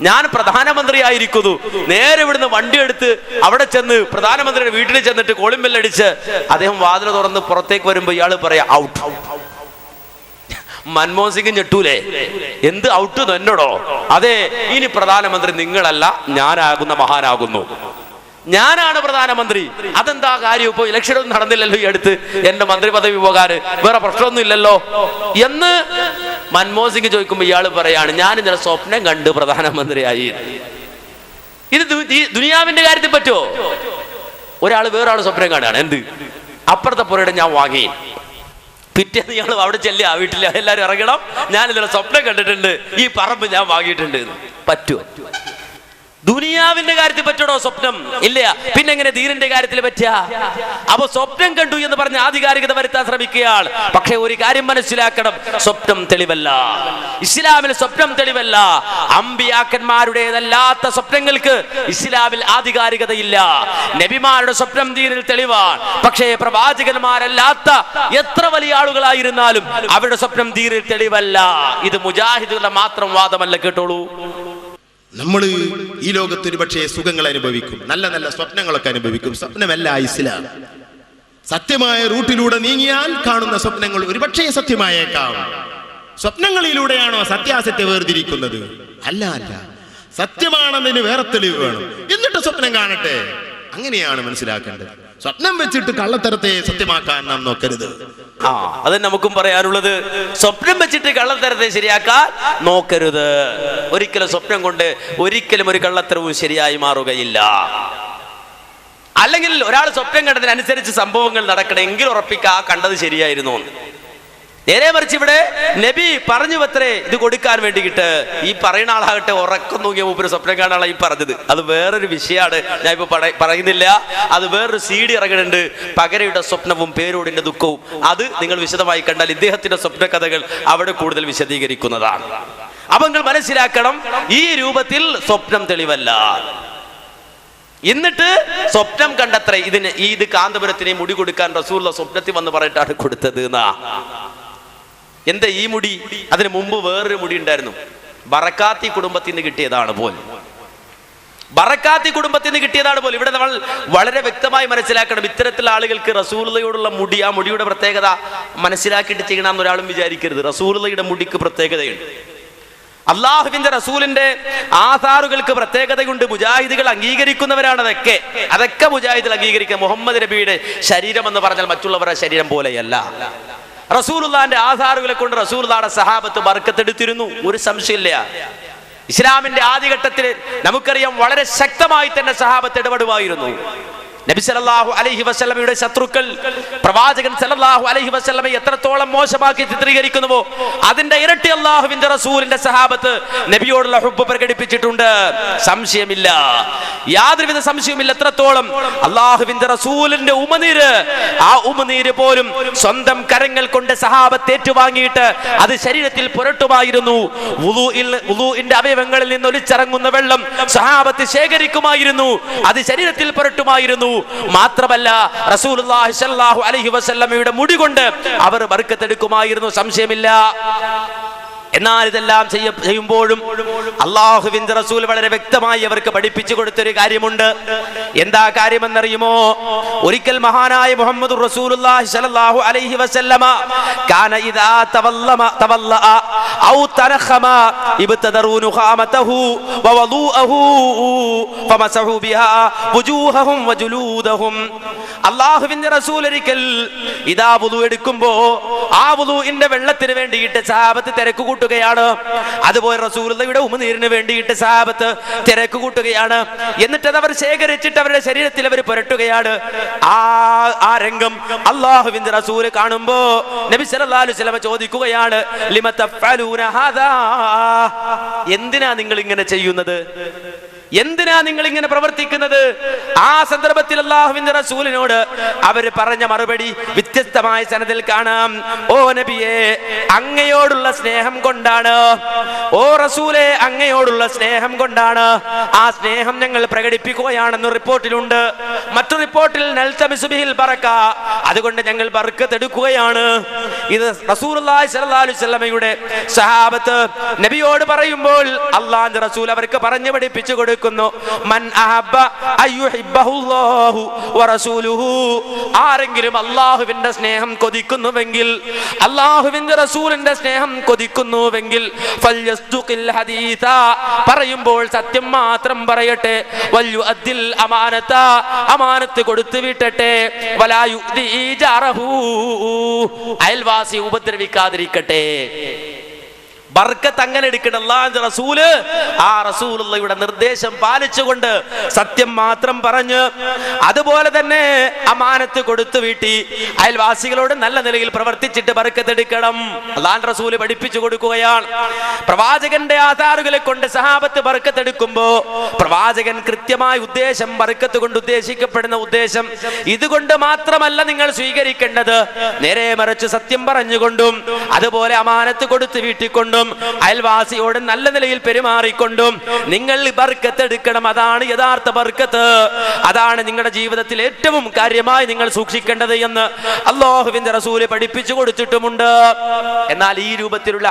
ഞാൻ പ്രധാനമന്ത്രി ആയിരിക്കുന്നു. നേരെ ഇവിടുന്ന് വണ്ടി എടുത്ത് അവിടെ ചെന്ന് പ്രധാനമന്ത്രിയുടെ വീട്ടിൽ ചെന്നിട്ട് കോളിംഗ് ബെല്ലടിച്ച് അദ്ദേഹം വാതിൽ തുറന്ന് പുറത്തേക്ക് വരുമ്പോ ഇയാള് പറയാ ഔട്ട്. മൻമോഹൻ സിംഗ് ഞെട്ടൂലേ, എന്ത് ഔട്ട് എന്നോടോ? അതെ, ഇനി പ്രധാനമന്ത്രി നിങ്ങളല്ല, ഞാനാകുന്ന മഹാനാകുന്നു, ഞാനാണ് പ്രധാനമന്ത്രി. അതെന്താ കാര്യം? ഇപ്പൊ ഇലക്ഷനൊന്നും നടന്നില്ലല്ലോ ഈ അടുത്ത്, എന്റെ മന്ത്രി പദവി പോകാന് വേറെ പ്രശ്നമൊന്നും ഇല്ലല്ലോ എന്ന് മൻമോഹൻ സിംഗ് ചോദിക്കുമ്പോ ഇയാള് പറയാണ്, ഞാൻ ഇന്നലെ സ്വപ്നം കണ്ട് പ്രധാനമന്ത്രിയായി. ഇത് ദുനിയാവിന്റെ കാര്യത്തിൽ പറ്റുമോ? ഒരാൾ വേറൊരാൾ സ്വപ്നം കാണുകയാണ്, എന്ത് അപ്പുറത്തെ പുറയുടെ ഞാൻ വാങ്ങി, പിറ്റേന്ന് ഇയാൾ അവിടെ ചെല്ലുക, വീട്ടിൽ എല്ലാവരും ഇറങ്ങണം, ഞാൻ ഇന്നലെ സ്വപ്നം കണ്ടിട്ടുണ്ട്, ഈ പറമ്പ് ഞാൻ വാങ്ങിയിട്ടുണ്ട്. പറ്റുമോ? ദുനിയാവിന്റെ കാര്യത്തിൽ പറ്റണോ സ്വപ്നം? ഇല്ല. പിന്നെ എങ്ങനെ ദീനിന്റെ കാര്യത്തിൽ പറ്റുക? അപ്പൊ സ്വപ്നം കണ്ടു എന്ന് പറഞ്ഞ് ആധികാരികത വരുത്താൻ ശ്രമിക്കുകയാണ്. പക്ഷെ ഒരു കാര്യം മനസ്സിലാക്കണം, സ്വപ്നം തെളിവല്ല. ഇസ്ലാമിൽ സ്വപ്നം തെളിവല്ല. അമ്പിയാക്കന്മാരുടേതല്ലാത്ത സ്വപ്നങ്ങൾക്ക് ഇസ്ലാമിൽ ആധികാരികതയില്ല. നബിമാരുടെ സ്വപ്നം ദീനിൽ തെളിവാണ്. പക്ഷേ പ്രവാചകന്മാരല്ലാത്ത എത്ര വലിയ ആളുകളായിരുന്നാലും അവരുടെ സ്വപ്നം ദീനിൽ തെളിവല്ല. ഇത് മുജാഹിദുകളുടെ മാത്രം വാദമല്ല, കേട്ടോളൂ. നമ്മൾ ഈ ലോകത്ത് ഒരു പക്ഷേ സുഖങ്ങൾ അനുഭവിക്കും, നല്ല നല്ല സ്വപ്നങ്ങളൊക്കെ അനുഭവിക്കും. സ്വപ്നമല്ല ഇസ്ലാം. സത്യമായ റൂട്ടിലൂടെ നീങ്ങിയാൽ കാണുന്ന സ്വപ്നങ്ങൾ ഒരുപക്ഷേ സത്യമായേക്കാം. സ്വപ്നങ്ങളിലൂടെയാണോ സത്യാസത്യ വേർതിരിക്കുന്നത്? അല്ല. സത്യമാണെന്നതിന് വേറെ തെളിവ് വേണം, എന്നിട്ട് സ്വപ്നം കാണട്ടെ. അങ്ങനെയാണ് മനസ്സിലാക്കേണ്ടത്. സ്വപ്നം വെച്ചിട്ട് കള്ളത്തരത്തെ സത്യമാക്കാൻ നാം നോക്കരുത്. അത് നമുക്കും പറയാനുള്ളത്, സ്വപ്നം വെച്ചിട്ട് കള്ളത്തരത്തെ ശരിയാക്കാൻ നോക്കരുത്. ഒരിക്കലും സ്വപ്നം കൊണ്ട് ഒരിക്കലും ഒരു കള്ളത്തരവും ശരിയായി മാറുകയില്ല. അല്ലെങ്കിൽ ഒരാൾ സ്വപ്നം കണ്ടതിനനുസരിച്ച് സംഭവങ്ങൾ നടക്കണമെങ്കിൽ ഉറപ്പിക്കുക കണ്ടത് ശരിയായിരുന്നു. നേരെ മറിച്ച് ഇവിടെ നബി പറഞ്ഞു അത്രേ ഇത് കൊടുക്കാൻ വേണ്ടിയിട്ട്. ഈ പറയുന്ന ആളാകട്ടെ ഉറക്കം നോക്കിയ മൂപ്പര് സ്വപ്നം കാണാനുള്ള ഈ പറഞ്ഞത് അത് വേറൊരു വിഷയമാണ്, ഞാൻ ഇപ്പൊ പറയുന്നില്ല. അത് വേറൊരു CD ഇറങ്ങുന്നുണ്ട്, പകരയുടെ സ്വപ്നവും പേരോടിന്റെ ദുഃഖവും. അത് നിങ്ങൾ വിശദമായി കണ്ടാൽ ഇദ്ദേഹത്തിന്റെ സ്വപ്ന കഥകൾ അവിടെ കൂടുതൽ വിശദീകരിക്കുന്നതാണ്. അപ്പൊ നിങ്ങൾ മനസ്സിലാക്കണം, ഈ രൂപത്തിൽ സ്വപ്നം തെളിവല്ല. എന്നിട്ട് സ്വപ്നം കണ്ടത്രേ ഇത് കാന്തപുരത്തിനെ മുടി കൊടുക്കാൻ റസൂലുള്ള സ്വപ്നത്തിൽ വന്ന് പറഞ്ഞിട്ടാണ് കൊടുത്തത് എന്നാ. എന്താ ഈ മുടി? അതിന് മുമ്പ് വേറൊരു മുടി ഉണ്ടായിരുന്നു, ബറക്കാത്തി കുടുംബത്തിൽ നിന്ന് കിട്ടിയതാണ് പോലും. ബറക്കാത്തി കുടുംബത്തിൽ നിന്ന് കിട്ടിയതാണ് പോലും. ഇവിടെ നമ്മൾ വളരെ വ്യക്തമായി മനസ്സിലാക്കണം, ഇത്തരത്തിലുള്ള ആളുകൾക്ക് റസൂലുള്ളയോടുള്ള മുടി, ആ മുടിയുടെ പ്രത്യേകത മനസ്സിലാക്കിയിട്ട് ചെയ്യണമെന്ന് ഒരാളും വിചാരിക്കരുത്. റസൂലുള്ളയുടെ മുടിക്ക് പ്രത്യേകതയുണ്ട്. അള്ളാഹുവിന്റെ റസൂലിന്റെ ആധാറുകൾക്ക് പ്രത്യേകതയുണ്ട്. മുജാഹിദുകൾ അംഗീകരിക്കുന്നവരാണ് അതൊക്കെ മുജാഹിദുകൾ അംഗീകരിക്കുക. മുഹമ്മദ് നബിയുടെ ശരീരം എന്ന് പറഞ്ഞാൽ മറ്റുള്ളവരുടെ ശരീരം പോലെയല്ല. റസൂലുള്ളാന്റെ ആധാറുകളെ കൊണ്ട് റസൂലുള്ളാന്റെ സഹാബത്ത് ബർക്കത്തെടുത്തിരുന്നു, ഒരു സംശയമില്ല. ഇസ്ലാമിന്റെ ആദ്യഘട്ടത്തിൽ നമുക്കറിയാം വളരെ ശക്തമായി തന്നെ സഹാബത്ത് ഇടപെടുമായിരുന്നു. നബി സല്ലല്ലാഹു അലൈഹി വസല്ലമയുടെ ശത്രുക്കൾ പ്രവാചകൻ സല്ലല്ലാഹു അലൈഹി വസല്ലമയെ എത്രത്തോളം മോശമാക്കി ചിത്രീകരിക്കുന്നുവോ അതിന്റെ ഇരട്ടി അല്ലാഹുവിന്റെ റസൂലിന്റെ സഹാബത്ത് നബിയോടുള്ള ഹുബ്ബ് പ്രകടിപ്പിച്ചിട്ടുണ്ട്. സംശയമില്ല, യാതൊരുവിധ സംശയവുമില്ല. എത്രത്തോളം അല്ലാഹുവിന്റെ റസൂലിന്റെ ഉമനീര്, ആ ഉമനീര് പോലും സ്വന്തം കരങ്ങൾ കൊണ്ട് സഹാബത്ത് ഏറ്റുവാങ്ങിയിട്ട് അത് ശരീരത്തിൽ പുരട്ടുമായിരുന്നു. വുളൂഇന്റെ അവയവങ്ങളിൽ നിന്ന് ഒലിച്ചിറങ്ങുന്ന വെള്ളം സഹാബത്ത് ശേഖരിക്കുമായിരുന്നു, അത് ശരീരത്തിൽ പുരട്ടുമായിരുന്നു. മാത്രമല്ല റസൂലുള്ളാഹി സ്വല്ലല്ലാഹു അലൈഹി വസല്ലമയുടെ മുടി കൊണ്ട് അവർ ബർക്കത്തെടുക്കുമായിരുന്നു, സംശയമില്ല. എന്നാൽ ഇതെല്ലാം ചെയ്യുമ്പോഴും അല്ലാഹുവിന്റെ റസൂൽ വളരെ വ്യക്തമായി അവർക്ക് പഠിപ്പിച്ചു കൊടുത്തൊരു കാര്യമുണ്ട്. എന്താ കാര്യമെന്നറിയുമോ? ഒരിക്കൽ മഹാനായ മുഹമ്മദുർ റസൂലുള്ളാഹി സ്വല്ലല്ലാഹു അലൈഹി വസല്ലമ കാന ഇദാ തവല്ലഅ ഔ തനഖമ ഇബ്തദറു നുഖാമതഹു വവദൂഅഹു ഫമസഹു ബിഹാ വുജൂഹഹും വജുലൂദഹും. അല്ലാഹുവിന്റെ റസൂൽ ഒരിക്കൽ ഇദാ വുദു എടുക്കുമ്പോ ആ വുദുഇന്റെ വെള്ളത്തിന് വേണ്ടിയിട്ട് സഹാബത്ത് തിരക്ക് കൂട്ടുകയാണ്. അതുപോലെ റസൂലുള്ളാഹിയുടെ ഉമനീരിന് വേണ്ടിയിട്ട് സഹാബത്ത് തിരക്ക് കൂട്ടുകയാണ്. എന്നിട്ട് അവർ ശേഖരിച്ചിട്ട് അവരുടെ ശരീരത്തിൽ അവർ പുരട്ടുകയാണ്. ആ രംഗം അല്ലാഹുവിന്റെ റസൂൽ കാണുമ്പോ നബി സല്ലല്ലാഹു അലൈഹി വസല്ലം ചോദിക്കുകയാണ്, ലിമ തഫ്അലൂന ഹാദാ, എന്തിനാ നിങ്ങൾ ഇങ്ങനെ ചെയ്യുന്നത്? എന്തിനാ നിങ്ങൾ ഇങ്ങനെ പ്രവർത്തിക്കുന്നത്? ആ സന്ദർഭത്തിൽ അല്ലാഹുവിന്റെ റസൂലിനോട് അവർ പറഞ്ഞ മറുപടി വ്യത്യസ്തമായ സനദിൽ കാണാം. ഓ നബിയെ, അങ്ങയോടുള്ള സ്നേഹം കൊണ്ടാണ്. ഓ റസൂലെ, അങ്ങയോടുള്ള സ്നേഹം കൊണ്ടാണ്. ആ സ്നേഹം ഞങ്ങൾ പ്രകടിപ്പിക്കുകയാണെന്ന് റിപ്പോർട്ടിലുണ്ട്. മറ്റു റിപ്പോർട്ടിൽ നൽതമിസു ബിഹിൽ ബറക, അതുകൊണ്ട് ഞങ്ങൾ ബർക്കത്ത് എടുക്കുകയാണ്. ഇത് റസൂലുള്ളാഹി സ്വല്ലല്ലാഹു അലൈഹി വസല്ലമയുടെ സഹാബത്ത് നബിയോട് പറയുമ്പോൾ അല്ലാഹുവിന്റെ റസൂൽ അവർക്ക് പറഞ്ഞു പഠിപ്പിച്ചു കൊടുക്കും. മൻ അഹബ്ബ അയ്യുഹിബ്ബഹുല്ലാഹു വറസൂലുഹു, ആരെങ്കിലും അല്ലാഹുവിന്റെ സ്നേഹം കൊതിക്കുന്നുവെങ്കിൽ, അല്ലാഹുവിന്റെ റസൂലിന്റെ സ്നേഹം കൊതിക്കുന്നുവെങ്കിൽ ഫൽയസ്തുഖിൽ ഹദീസ, പറയുമ്പോൾ സത്യം മാത്രം പറയട്ടെ. വൽയുഅദ്ദിൽ അമാനത, അമാനത്ത് കൊടുത്തു വിട്ടട്ടെ. വലാ യുദി ജാറഹു, അയൽവാസി ഉപദ്രവിക്കാതിരിക്കട്ടെ. ബർക്കത്ത് അങ്ങനെ എടുക്കണം. അല്ലാഹുവിന്റെ റസൂല് ആ റസൂലുള്ളാഹിയുടെ നിർദ്ദേശം പാലിച്ചുകൊണ്ട് സത്യം മാത്രം പറഞ്ഞ്, അതുപോലെ തന്നെ അമാനത്ത് കൊടുത്തു വീട്ടി അയൽവാസികളോട് നല്ല നിലയിൽ പ്രവർത്തിച്ചിട്ട് ബർക്കത്ത് എടുക്കണം. അല്ലാഹുവിന്റെ റസൂല് പഠിപ്പിച്ചു കൊടുക്കുകയാണ്. പ്രവാചകന്റെ ആധാറുകളെ കൊണ്ട് സഹാബത്ത് ബർക്കത്ത് എടുക്കുമ്പോ പ്രവാചകൻ കൃത്യമായ ഉദ്ദേശം, ബർക്കത്ത് കൊണ്ട് ഉദ്ദേശിക്കപ്പെടുന്ന ഉദ്ദേശം ഇതുകൊണ്ട് മാത്രമല്ല നിങ്ങൾ സ്വീകരിക്കേണ്ടത്, നേരെ മറിച്ച് സത്യം പറഞ്ഞുകൊണ്ടും അതുപോലെ അമാനത്ത് കൊടുത്തു വീട്ടിക്കൊണ്ടും അയൽവാസിയോട് നല്ല നിലയിൽ പെരുമാറിക്കൊണ്ടും നിങ്ങൾ ബർക്കത്ത് എടുക്കണം. അതാണ് യഥാർത്ഥ ബർക്കത്ത്. അതാണ് നിങ്ങളുടെ ജീവിതത്തിൽ ഏറ്റവും കാര്യമായി നിങ്ങൾ സൂക്ഷിക്കേണ്ടത് എന്ന് അല്ലാഹുവിന്റെ റസൂല് പഠിപ്പിച്ചു കൊടുത്തിട്ടുമുണ്ട്. എന്നാൽ ഈ രൂപത്തിലുള്ള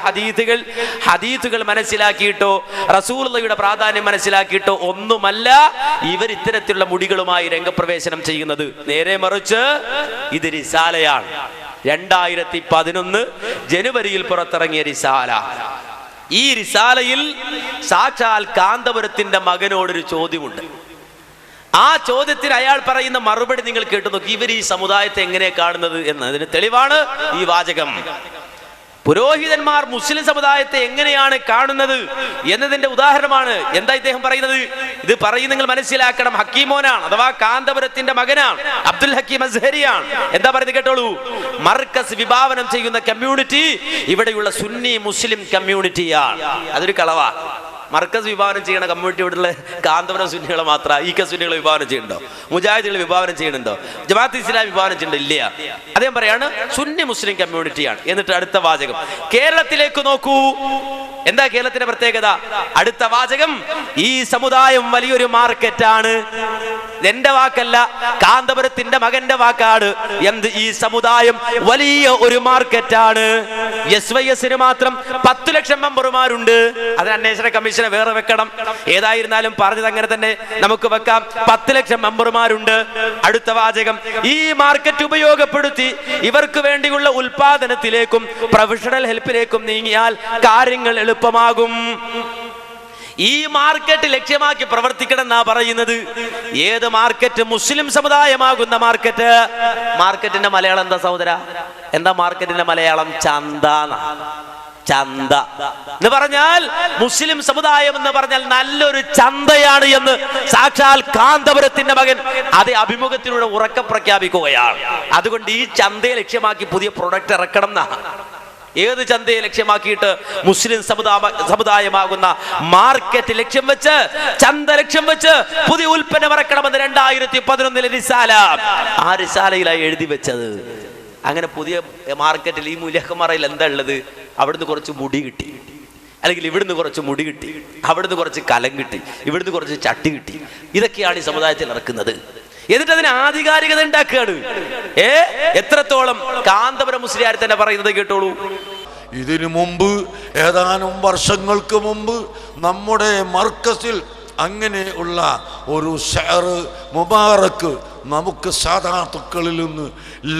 ഹദീസുകൾ മനസ്സിലാക്കിയിട്ടോ റസൂലുള്ളാഹിയുടെ പ്രാധാന്യം മനസ്സിലാക്കിയിട്ടോ ഒന്നുമല്ല ഇവർ ഇത്തരത്തിലുള്ള മുടികളുമായി രംഗപ്രവേശനം ചെയ്യുന്നത്. നേരെ മറിച്ച് ഇത് റിസാലയാണ്. 2011 ജനുവരിയിൽ പുറത്തിറങ്ങിയ റിസാല. ഈ റിസാലയിൽ സാക്ഷാൽ കാന്തപുരത്തിന്റെ മകനോടൊരു ചോദ്യമുണ്ട്. ആ ചോദ്യത്തിന് അയാൾ പറയുന്ന മറുപടി നിങ്ങൾ കേട്ടു നോക്കി. ഇവർ ഈ സമുദായത്തെ എങ്ങനെ കാണുന്നത് എന്നതിന് തെളിവാണ് ഈ വാചകം. പുരോഹിതന്മാർ മുസ്ലിം സമുദായത്തെ എങ്ങനെയാണ് കാണുന്നത് എന്നതിന്റെ ഉദാഹരണമാണ്. എന്താ ഇദ്ദേഹം പറയുന്നത്? ഇത് പറയും നിങ്ങൾ മനസ്സിലാക്കണം. ഹക്കീമോനാണ്, അഥവാ കാന്തപുരത്തിന്റെ മകനാണ്, അബ്ദുൽ ഹക്കീം അസ്ഹരിയാണ്. എന്താ പറയുന്നത് കേട്ടോളൂ. മർക്കസ് വിഭാവനം ചെയ്യുന്ന കമ്മ്യൂണിറ്റി ഇവിടെയുള്ള സുന്നി മുസ്ലിം കമ്മ്യൂണിറ്റിയാണ്. അതൊരു കളവാ. മർക്കസ് വിഭാവനം ചെയ്യണ കമ്മ്യൂണിറ്റി ഇവിടെയുള്ള കാന്തപുരം സുന്നികളെ മാത്രം ഈ സുന്നികളെ വിഭാവനം ചെയ്യുന്നുണ്ടോ? മുജാഹിദുകൾ വിഭാവനം ചെയ്യുന്നുണ്ടോ? ജമാഅത്ത് ഇസ്ലാമി വിഭാവനം ചെയ്യുന്നുണ്ടോ? ഇല്ല. അദ്ദേഹം പറയാണ് സുന്നി മുസ്ലിം കമ്മ്യൂണിറ്റിയാണ്. എന്നിട്ട് അടുത്ത വാചകം കേരളത്തിലേക്ക് നോക്കൂ. എന്താ കേരളത്തിന്റെ പ്രത്യേകത? അടുത്ത വാചകം, ഈ സമുദായം വലിയൊരു മാർക്കറ്റാണ്. എന്റെ വാക്കല്ല, കാന്തപുരത്തിന്റെ മകന്റെ വാക്കാണ്. എന്ത്? ഈ സമുദായം വലിയ ഒരു മാർക്കറ്റാണ്. SYS മാത്രം 10 ലക്ഷം മെമ്പർമാരുണ്ട്. അതിന് അന്വേഷണ കമ്മീഷനെ വേറെ വെക്കണം. ഏതായിരുന്നാലും പറഞ്ഞത് അങ്ങനെ തന്നെ നമുക്ക് വെക്കാം. 10 ലക്ഷം മെമ്പർമാരുണ്ട്. അടുത്ത വാചകം, ഈ മാർക്കറ്റ് ഉപയോഗപ്പെടുത്തി ഇവർക്ക് വേണ്ടിയുള്ള ഉൽപാദനത്തിലേക്കും പ്രൊഫഷണൽ ഹെൽപ്പിലേക്കും നീങ്ങിയാൽ കാര്യങ്ങൾ എളുപ്പമാകും. ഈ മാർക്കറ്റ് ലക്ഷ്യമാക്കി പ്രവർത്തിക്കണം എന്നാ പറയുന്നത്. ഏത് മാർക്കറ്റ്? മുസ്ലിം സമുദായമാകുന്ന മാർക്കറ്റ്. മാർക്കറ്റിന്റെ മലയാളം എന്താ സഹോദര? എന്താ മാർക്കറ്റിന്റെ മലയാളം? ചന്ത. ചന്ത എന്ന് പറഞ്ഞാൽ മുസ്ലിം സമുദായം എന്ന് പറഞ്ഞാൽ നല്ലൊരു ചന്തയാണ് എന്ന് സാക്ഷാൽ കാന്തപുരത്തിന്റെ മകൻ അതേ അഭിമുഖത്തിലൂടെ ഉറക്കെ പ്രഖ്യാപിക്കുകയാണ്. അതുകൊണ്ട് ഈ ചന്തയെ ലക്ഷ്യമാക്കി പുതിയ പ്രൊഡക്റ്റ് ഇറക്കണം എന്നാ. ഏത് ചന്തയെ ലക്ഷ്യമാക്കിയിട്ട്? മുസ്ലിം സമുദായമാകുന്ന മാർക്കറ്റ് ലക്ഷ്യം വെച്ച്, ചന്ത ലക്ഷ്യം വെച്ച് പുതിയ ഉൽപ്പന്നം ഇറക്കണമെന്ന് 2011 റിസാല. ആ റിസാലയിലായി എഴുതി വെച്ചത്. അങ്ങനെ പുതിയ മാർക്കറ്റിൽ ഈ മൂല്യക്കന്മാരയിൽ എന്താ ഉള്ളത്? അവിടുന്ന് കുറച്ച് മുടി കിട്ടി, അല്ലെങ്കിൽ ഇവിടുന്ന് കുറച്ച് മുടി കിട്ടി, അവിടുന്ന് കുറച്ച് കലം കിട്ടി, ഇവിടുന്ന് കുറച്ച് ചട്ടി കിട്ടി. ഇതൊക്കെയാണ് ഈ സമുദായത്തിൽ ഇറക്കുന്നത്. എന്നിട്ട് അതിന് ആധികാരികത ഉണ്ടാക്കുകയാണ്. എത്രത്തോളം? കാന്തപുരം മുസ്ലിയാർ തന്നെ പറയുന്നത് കേട്ടോളൂ. ഇതിനു മുമ്പ്, ഏതാനും വർഷങ്ങൾക്ക് മുമ്പ് നമ്മുടെ മർക്കസിൽ അങ്ങനെ ഉള്ള ഒരു ഷെയർ മുബാറക്ക് നമുക്ക് സാദാത്തുക്കളിൽ നിന്ന്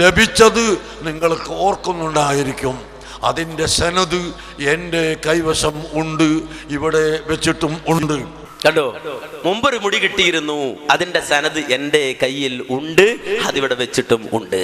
ലഭിച്ചത് നിങ്ങൾക്ക് ഓർക്കുന്നുണ്ടായിരിക്കും. അതിൻ്റെ സനദ് എൻ്റെ കൈവശം ഉണ്ട്, ഇവിടെ വെച്ചിട്ടും ഉണ്ട്. കണ്ടോ? മുമ്പൊരു മുടി കിട്ടിയിരുന്നു, അതിന്റെ സനദ് എൻ്റെ കയ്യിൽ ഉണ്ട്, അതിവിടെ വെച്ചിട്ടും ഉണ്ട്.